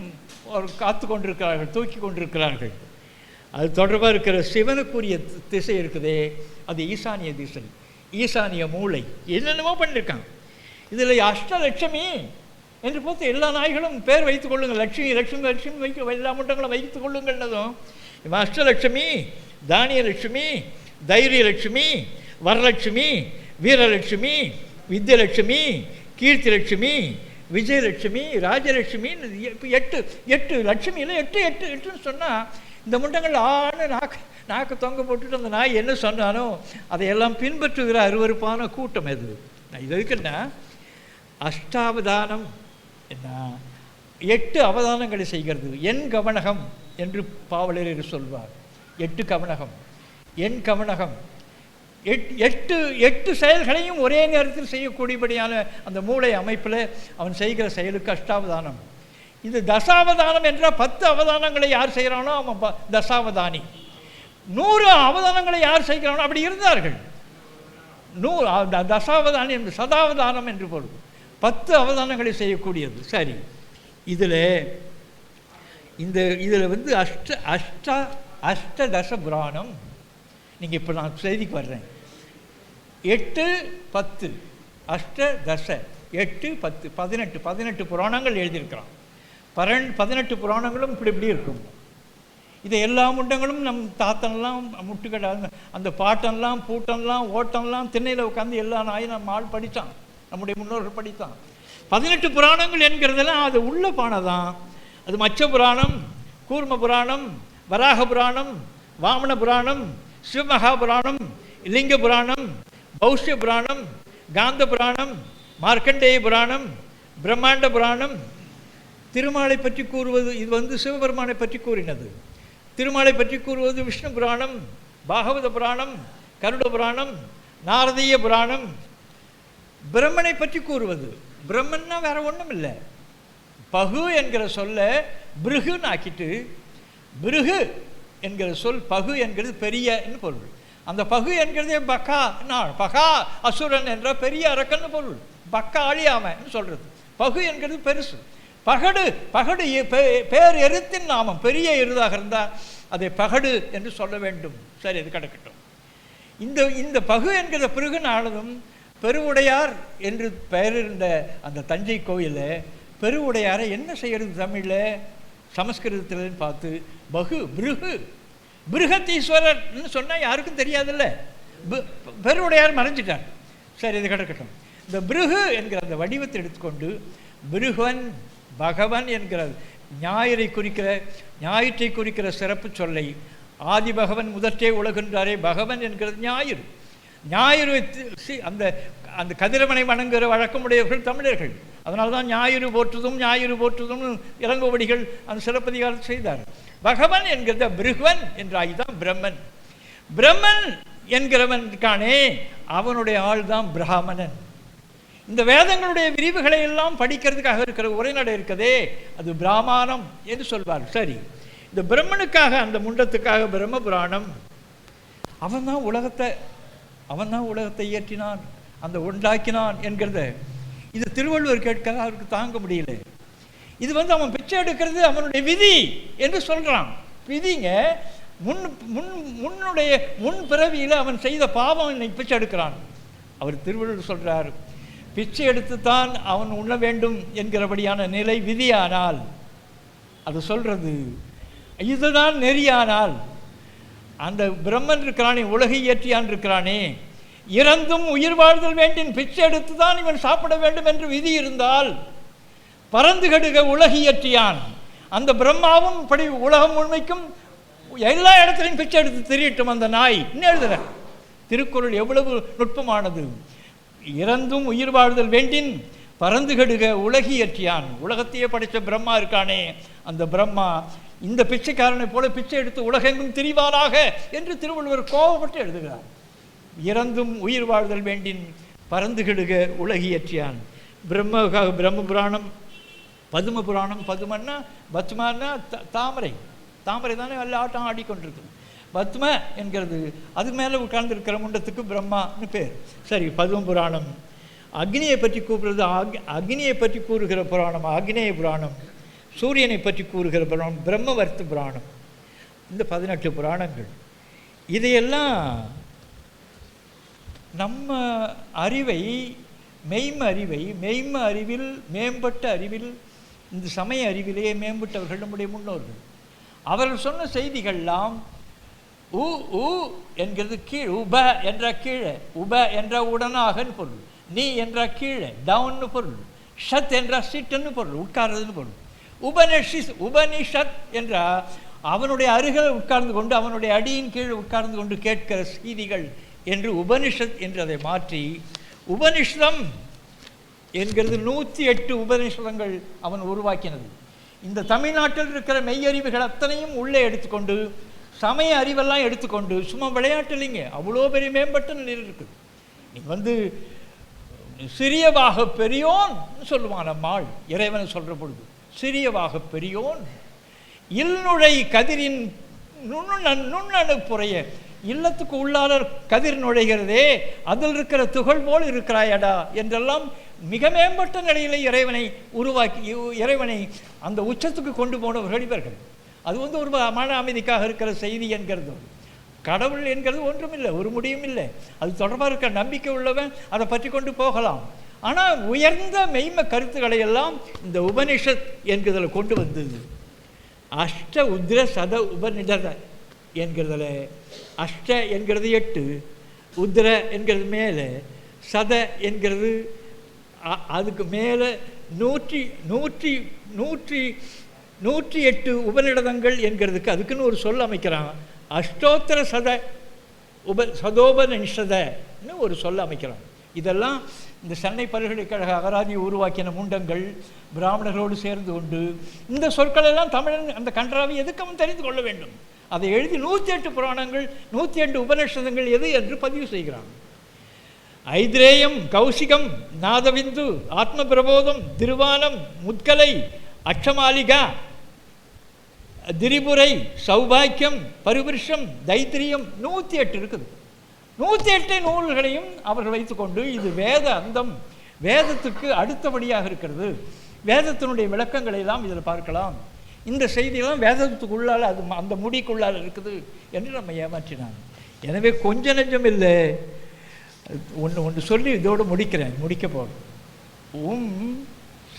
காத்து கொண்டிருக்கிறார்கள், தூக்கி கொண்டிருக்கிறார்கள். அது தொடர்பாக இருக்கிற சிவனுக்குரிய திசை இருக்குதே, அது ஈசானிய திசை, ஈசானிய மூளை. என்னென்னமோ பண்ணியிருக்காங்க. இதில் அஷ்டலட்சுமி என்று பார்த்து எல்லா நாய்களும் பேர் வைத்துக் கொள்ளுங்கள். லட்சுமி லட்சுமி லட்சுமி வைக்க எல்லா முண்டங்களும் வைத்துக் கொள்ளுங்கள்னதும் இவன் அஷ்டலட்சுமி, தானியலட்சுமி, தைரியலட்சுமி, வரலட்சுமி, வீரலட்சுமி, வித்யலட்சுமி, கீர்த்திலட்சுமி, விஜயலட்சுமி, ராஜலட்சுமி, 8 லட்சுமியில் 8 சொன்னால் இந்த முண்டங்கள் நாக்கு தொங்க போட்டுட்டு அந்த நாய் என்ன சொன்னானோ அதையெல்லாம் பின்பற்றுகிற அருவருப்பான கூட்டம் எது? இது இருக்குன்னா அஷ்டாவதானம் என்ன, 8 அவதானங்களை செய்கிறது. என் கவனகம் என்று பாவலர் சொல்வார். 8 கவனகம், என் கவனகம், 8 செயல்களையும் ஒரே நேரத்தில் செய்யக்கூடியபடியான அந்த மூளை அமைப்பில் அவன் செய்கிற செயலுக்கு அஷ்டாவதானம். இது தசாவதானம் என்றால் 10 அவதானங்களை யார் செய்கிறானோ அவன் தசாவதானி. 100 அவதானங்களை யார் செய்கிறானோ அப்படி இருந்தார்கள். தசாவதானி என்று சதாவதானம் என்று பொருள். 10 அவதானங்களை செய்யக்கூடியது. சரி, இதில் வந்து அஷ்டதச புராணம். நீங்கள் இப்போ நான் செய்திக்கு வர்றேன். 8 10 அஷ்டதச 8 10 18 புராணங்கள் எழுதியிருக்கிறான். 18 புராணங்களும் இப்படி இருக்கும். இதை எல்லா முண்டங்களும் நம் தாத்தன்லாம் முட்டுக்கடை அந்த பாட்டெல்லாம் பூட்டெல்லாம் ஓட்டம்லாம் திண்ணையில் உட்காந்து எல்லா நாயும் நம்ம ஆள் படித்தான், நம்முடைய முன்னோர்கள் படித்தான். 18 புராணங்கள் என்கிறதெல்லாம் அது உள்ள பானைதான். அது மச்ச புராணம், கூர்ம புராணம், வராக புராணம், வாமன புராணம், சிவமகா புராணம், லிங்க புராணம், பௌஷ்ய புராணம், காந்த புராணம், மார்க்கண்டேய புராணம், பிரம்மாண்ட புராணம். திருமாலை பற்றி கூறுவது இது வந்து சிவபெருமானை பற்றி கூறினது. திருமாலை பற்றி கூறுவது விஷ்ணு புராணம், பாகவத புராணம், கருட புராணம், நாரதீய புராணம். பிரம்மனை பற்றி கூறுவது, பிரம்மன்னா வேற ஒன்றும் இல்லை. பகு என்கிற சொல்ல பிருகுன்னு ஆக்கிட்டு, பிருகு என்கிற சொல் பகு என்கிறது பெரிய பொருள். அந்த பகு என்கிறதே பக்கா பகா அசுரன் என்ற பெரிய அரக்கன்னு பொருள். பக்கா அழியாமன்னு சொல்றது. பகு என்கிறது பெருசு. பகடு பேர் எருத்தின் நாமம் பெரிய எருதாக இருந்தால் அதை பகடு என்று சொல்ல வேண்டும். சரி, அது கிடக்கட்டும். இந்த பகு என்கிற பிருகுனானதும் பெருவுடையார் என்று பெயர் இருந்த அந்த தஞ்சை கோயிலில் பெருவுடையாரை என்ன செய்யறது தமிழில் சமஸ்கிருதத்தில் பார்த்து பகு பிருகு பிருகத்தீஸ்வரர்னு சொன்னால் யாருக்கும் தெரியாதுல்ல. பெருவுடையார் மறைஞ்சிட்டார். சரி, இது கிடக்கட்டும். இந்த பிருகு என்கிற அந்த வடிவத்தை எடுத்துக்கொண்டு பிருகவன் பகவன் என்கிற ஞாயிற்றை குறிக்கிற சிறப்பு சொல்லை ஆதி பகவன் முதற்றே உலகின்றாரே பகவன் என்கிறது ஞாயிறு. ஞாயிறு அந்த கதிரவனை வணங்குகிற வழக்கமுடையவர்கள் தமிழர்கள். அதனால தான் ஞாயிறு போற்றுதும் இளங்கோவடிகள் அந்த சிலப்பதிகாரம் செய்தார். பகவன் என்கிறத பிருகுவன் என்ற ஆகிதான் பிரம்மன். பிரம்மன் என்கிறவனுக்கானே அவனுடைய ஆள் தான் பிராமணன். இந்த வேதங்களுடைய விரிவுகளை எல்லாம் படிக்கிறதுக்காக இருக்கிற உரைநடை இருக்கதே அது பிராமணம் என்று சொல்வார். சரி, இந்த பிரம்மனுக்காக அந்த முண்டத்துக்காக பிரம்ம புராணம். அவன் தான் உலகத்தை இயற்றினான், அந்த உண்டாக்கினான் என்கிறத இது திருவள்ளுவர் கேட்க அவருக்கு தாங்க முடியல. இது வந்து அவன் பிச்சை எடுக்கிறது அவனுடைய விதி என்று சொல்றான். விதிங்க முன் பிறவியில் அவன் செய்த பாவம் இன்னைக்கு பிச்சை எடுக்கிறான். அவர் திருவள்ளுவர் சொல்றார், பிச்சை எடுத்துத்தான் அவன் உண்ண வேண்டும் என்கிறபடியான நிலை விதியானால் அது சொல்றது. இதுதான் நெறியானால் அந்த பிரம்மன் இருக்கிறானே, உலகை இயற்றியான் இருக்கிறானே, இறந்தும் உயிர் வாழ்தல் வேண்டின் பிச்சை எடுத்து தான் இவன் சாப்பிட வேண்டும் என்று விதி இருந்தால் பறந்து கெடுக உலகை இயற்றியான் அந்த பிரம்மாவும் இப்படி உலகம் முழுமைக்கும் எல்லா இடத்துலையும் பிச்சை எடுத்து தெரியட்டும் அந்த நாய். இன்னும் எழுதுற திருக்குறள் எவ்வளவு நுட்பமானது. இறந்தும் உயிர் வாழ்தல் வேண்டின் பறந்து கெடுக உலகி இயற்றியான். உலகத்தையே படைத்த பிரம்மா இருக்கானே, அந்த பிரம்மா இந்த பிச்சைக்காரனை போல பிச்சை எடுத்து உலகெங்கும் திரிவானாக என்று திருவள்ளுவர் கோபப்பட்டு எழுதுகிறார். இறந்தும் உயிர் வாழ்தல் வேண்டின் பறந்து கெடுக உலகி இயற்றியான். பிரம்ம புராணம் பதும புராணம், பதுமன்னா பத்மான்னா தாமரை, தாமரை தானே எல்லா ஆட்டம் ஆடிக்கொண்டிருக்கு. பத்ம என்கிறது அதுக்கு மேலே உட்கார்ந்துருக்கிற முண்டத்துக்கு பிரம்மான்னு பேர். சரி, பதும புராணம். அக்னியை பற்றி கூறுகிறது அக்னியை பற்றி கூறுகிற புராணம் ஆக்னேய புராணம். சூரியனை பற்றி கூறுகிற புராணம் பிரம்மவர்த்த புராணம். இந்த 18 புராணங்கள் இதையெல்லாம் நம்ம அறிவை, மெய்ம அறிவில் மேம்பட்ட அறிவில், இந்த சமய அறிவிலேயே மேம்பட்டவர்கள் நம்முடைய முன்னோர்கள். அவர்கள் சொன்ன செய்திகள்லாம் உ உ என்கிறது கீழ், உப என்ற கீழே, உப என்ற உடனாகன்னு பொருள், நீ என்ற கீழே டவுன்னு பொருள், ஷத் என்ற சிட்டுன்னு பொருள் உட்கார்றதுன்னு பொருள். உபனிஷத் என்ற அவனுடைய அருகில் உட்கார்ந்து கொண்டு அவனுடைய அடியின் கீழ் உட்கார்ந்து கொண்டு கேட்கிற செய்திகள் என்று உபனிஷத் என்று அதை மாற்றி உபனிஷதம் என்கிறது 108 உபனிஷதங்கள் அவன் உருவாக்கினது. இந்த தமிழ்நாட்டில் இருக்கிற மெய்யறிவுகள் அத்தனையும் உள்ளே எடுத்துக்கொண்டு சமய அறிவெல்லாம் எடுத்துக்கொண்டு சும்மா விளையாட்டுலிங்க அவ்வளோ பெரிய மேம்பட்ட நிலையில் இருக்குது. நீங்கள் சிறியவாக பெரியோன் சொல்லுவான் நம்மாள் இறைவனை சொல்கிற பொழுது. சிறியவாக பெரியோன் இல்நுழை கதிரின் நுண்ணணு புறைய, இல்லத்துக்கு உள்ளால கதிர் நுழைகிறதே அதில் இருக்கிற துகள் போல் இருக்கிறாயடா என்றெல்லாம் மிக மேம்பட்ட நிலையில் இறைவனை உருவாக்கி இறைவனை அந்த உச்சத்துக்கு கொண்டு போனவர்கள் இவர்கள். அது ஒரு மன அமைதிக்காக இருக்கிற செய்தி என்கிறது. கடவுள் என்கிறது ஒன்றும் இல்லை, ஒரு முடியும் இல்லை. அது தொடர்பாக இருக்கிற நம்பிக்கை உள்ளவன் அதை பற்றி கொண்டு போகலாம். ஆனால் உயர்ந்த மெய்ம கருத்துக்களை எல்லாம் இந்த உபனிஷத் என்கிறதில் கொண்டு வந்தது. அஷ்ட உத்ர சத உபநிடத என்கிறதுல அஷ்ட என்கிறது 8, உத்ர என்கிறது மேலே, சத என்கிறது அதுக்கு மேலே 108 உபநிடதங்கள் என்கிறதுக்கு அதுக்குன்னு ஒரு சொல் அமைக்கிறான். அஷ்டோத்திர சதோபனிஷதன்னு ஒரு சொல் அமைக்கிறான். இதெல்லாம் இந்த சென்னை பல்கலைக்கழக அகராதியை உருவாக்கின முண்டங்கள் பிராமணர்களோடு சேர்ந்து கொண்டு இந்த சொற்களெல்லாம் தமிழன் அந்த கன்றாவை எதுக்கு அவன் தெரிந்து கொள்ள வேண்டும். அதை எழுதி 108 புராணங்கள் 108 உபநிஷதங்கள் எது என்று பதிவு செய்கிறான். ஐத்ரேயம், கௌசிகம், நாதவிந்து, ஆத்ம பிரபோதம், திருவானம், முத்கலை, அக்ஷமாலிகா, திரிபுரை, சௌபாக்கியம், பரிவிருஷம், தைத்திரியம் 108 இருக்குது. 108 நூல்களையும் அவர்கள் வைத்துக்கொண்டு இது வேத அந்தம், வேதத்துக்கு அடுத்தபடியாக இருக்கிறது, வேதத்தினுடைய விளக்கங்களை எல்லாம் இதில் பார்க்கலாம், இந்த செய்தியெல்லாம் வேதத்துக்குள்ளால் அது அந்த முடிக்குள்ளால் இருக்குது என்று நம்ம ஏமாற்றினாங்க. எனவே கொஞ்ச நெஞ்சம் இல்லை, ஒன்று சொல்லி இதோடு முடிக்க போகிறோம்.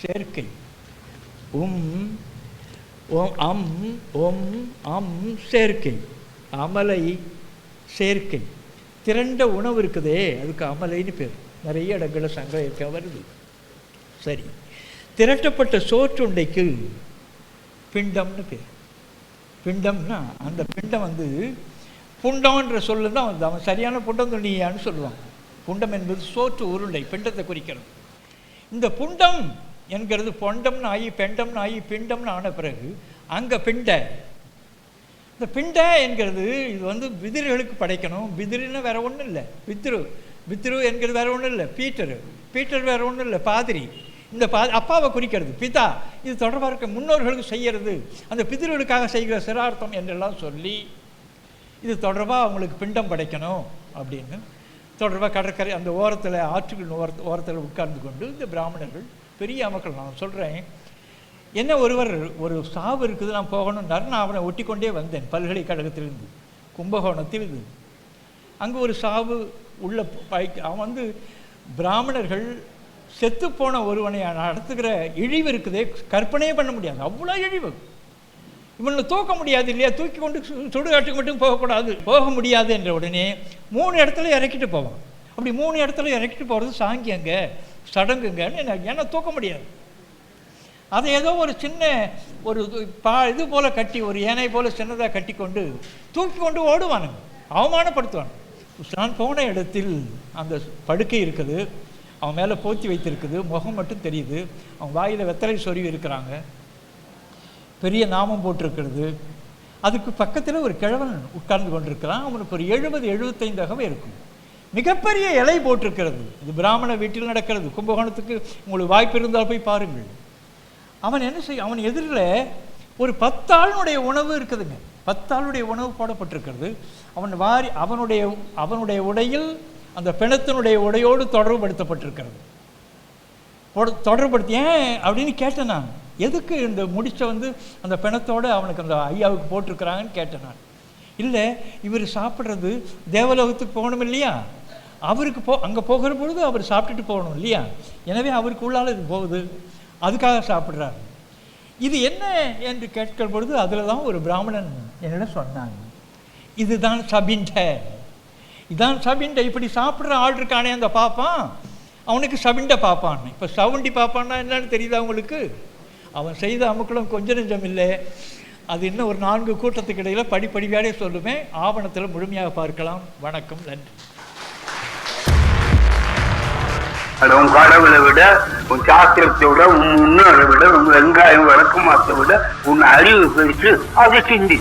சேர்க்கை, சேர்க்கை, அமலை சேர்க்கை, திரண்ட உணவு இருக்குதே அதுக்கு அமலைன்னு பேர். நிறைய இடங்களில் சங்கம் இருக்க வருது. சரி, திரட்டப்பட்ட சோற்றுண்டைக்கு பிண்டம்னு பேர். பிண்டம்னா அந்த பிண்டம் புண்டம்ன்ற சொல்லு தான் அவன் சரியான புண்டம் துணியான்னு சொல்லுவான். புண்டம் என்பது சோற்று உருண்டை, பிண்டத்தை குறிக்கிறது. இந்த புண்டம் என்கிறது பொண்டம்னு ஆகி பெண்டம்னு ஆகி பிண்டம்னு ஆன பிறகு அங்கே இந்த பிண்ட என்கிறது இது விதிர்களுக்கு படைக்கணும். விதிருன்னா வேற ஒன்றும் இல்லை, பித்ரு என்கிறது வேற ஒன்றும் இல்லை, பீட்டர் வேற ஒன்றும் இல்லை, பாதிரி. இந்த அப்பாவை குறிக்கிறது பிதா. இது தொடர்பாக இருக்க முன்னோர்களுக்கு செய்கிறது, அந்த பிதிர்களுக்காக செய்கிற சிரார்த்தம் என்றெல்லாம் சொல்லி இது தொடர்பாக அவங்களுக்கு பிண்டம் படைக்கணும் அப்படின்னு தொடர்பாக கடற்கரை அந்த ஓரத்தில் ஆற்றுகள் ஓரத்தில் உட்கார்ந்து கொண்டு இந்த பிராமணர்கள் பெரிய மக்கள். நான் சொல்கிறேன், என்ன ஒரு சாவு இருக்குது, நான் போகணுன்னாரு. நான் அவனை ஒட்டி கொண்டே வந்தேன் பல்கலைக்கழகத்திலிருந்து, கும்பகோணத்தில். இது அங்கே ஒரு சாவு உள்ள அவன் பிராமணர்கள் செத்துப்போன ஒருவனை நடத்துகிற இழிவு இருக்குதே, கற்பனையே பண்ண முடியாது, அவ்வளோ இழிவு. இவனை தூக்க முடியாது இல்லையா, தூக்கி கொண்டு சுடுகாட்டுக்கு மட்டும் போக முடியாது என்ற உடனே 3 இடத்துல இறக்கிட்டு போவான். அப்படி 3 இடத்துல இறக்கிட்டு போகிறது சாங்கியங்க, சடங்குங்கன்னு ஏன்னா தூக்க முடியாது. அதை ஏதோ ஒரு சின்ன இது போல் கட்டி, ஒரு ஏனை போல் சின்னதாக கட்டி கொண்டு தூக்கி கொண்டு ஓடுவானுங்க, அவமானப்படுத்துவானுங்க. நான் போன இடத்தில் அந்த படுக்கை இருக்குது, அவன் மேலே போத்தி வைத்திருக்குது, முகம் மட்டும் தெரியுது, அவன் வாயில் வெத்தலை சொருவி இருக்கிறாங்க, பெரிய நாமம் போட்டிருக்கிறது. அதுக்கு பக்கத்தில் ஒரு கிழவன் உட்கார்ந்து கொண்டிருக்கிறான். அவனுக்கு ஒரு 70-75 அகவை இருக்கும், மிகப்பெரிய இலை போட்டிருக்கிறது. இது பிராமண வீட்டில் நடக்கிறது. கும்பகோணத்துக்கு உங்களுக்கு வாய்ப்பு இருந்தால் போய் பாருங்கள். அவன் என்ன செய்ய, அவன் எதிரில் ஒரு 10 ஆளுடைய உணவு இருக்குதுங்க. 10 ஆளுடைய உணவு போடப்பட்டிருக்கிறது. அவன் வாரி அவனுடைய உடையில் அந்த பிணத்தினுடைய உடையோடு தொடர்புபடுத்தப்பட்டிருக்கிறது. தொடர்புபடுத்தி ஏன் அப்படின்னு கேட்டேன் நான். எதுக்கு இந்த முடிச்ச அந்த பிணத்தோடு அவனுக்கு அந்த ஐயாவுக்கு போட்டிருக்கிறாங்கன்னு கேட்டேன் நான். இல்லை, இவர் சாப்பிட்றது தேவலோகத்துக்கு போகணும் இல்லையா, அவருக்கு அங்கே போகிற பொழுது அவர் சாப்பிட்டுட்டு போகணும் இல்லையா, எனவே அவருக்கு உள்ளால் இது போகுது, அதுக்காக சாப்பிட்றாரு. இது என்ன என்று கேட்கிற பொழுது அதில் தான் ஒரு பிராமணன் என்னிடம் சொன்னாங்க, இதுதான் சபிண்டை, இதான் சபிண்டை. இப்படி சாப்பிட்ற ஆள் இருக்கானே அந்த பாப்பான், அவனுக்கு சபிண்டை பாப்பான். இப்போ சவுண்டி பாப்பான்னா என்னன்னு தெரியுதா உங்களுக்கு? அவன் செய்த அமுக்களும் கொஞ்சம் நெஞ்சம் இல்லை. அது இன்னும் ஒரு 4 கூட்டத்துக்கு இடையில் படிப்படியாலே சொல்லுவேன். ஆவணத்தில் முழுமையாக பார்க்கலாம். வணக்கம், நன்றி. உன் கடவுளை விட, உன் சாஸ்திரத்தை விட, உன் முன்னோரை விட, உன் வெங்காயம் விளக்கமாத்தை விட உன் அறிவு பெருசு, அதை சிந்தி.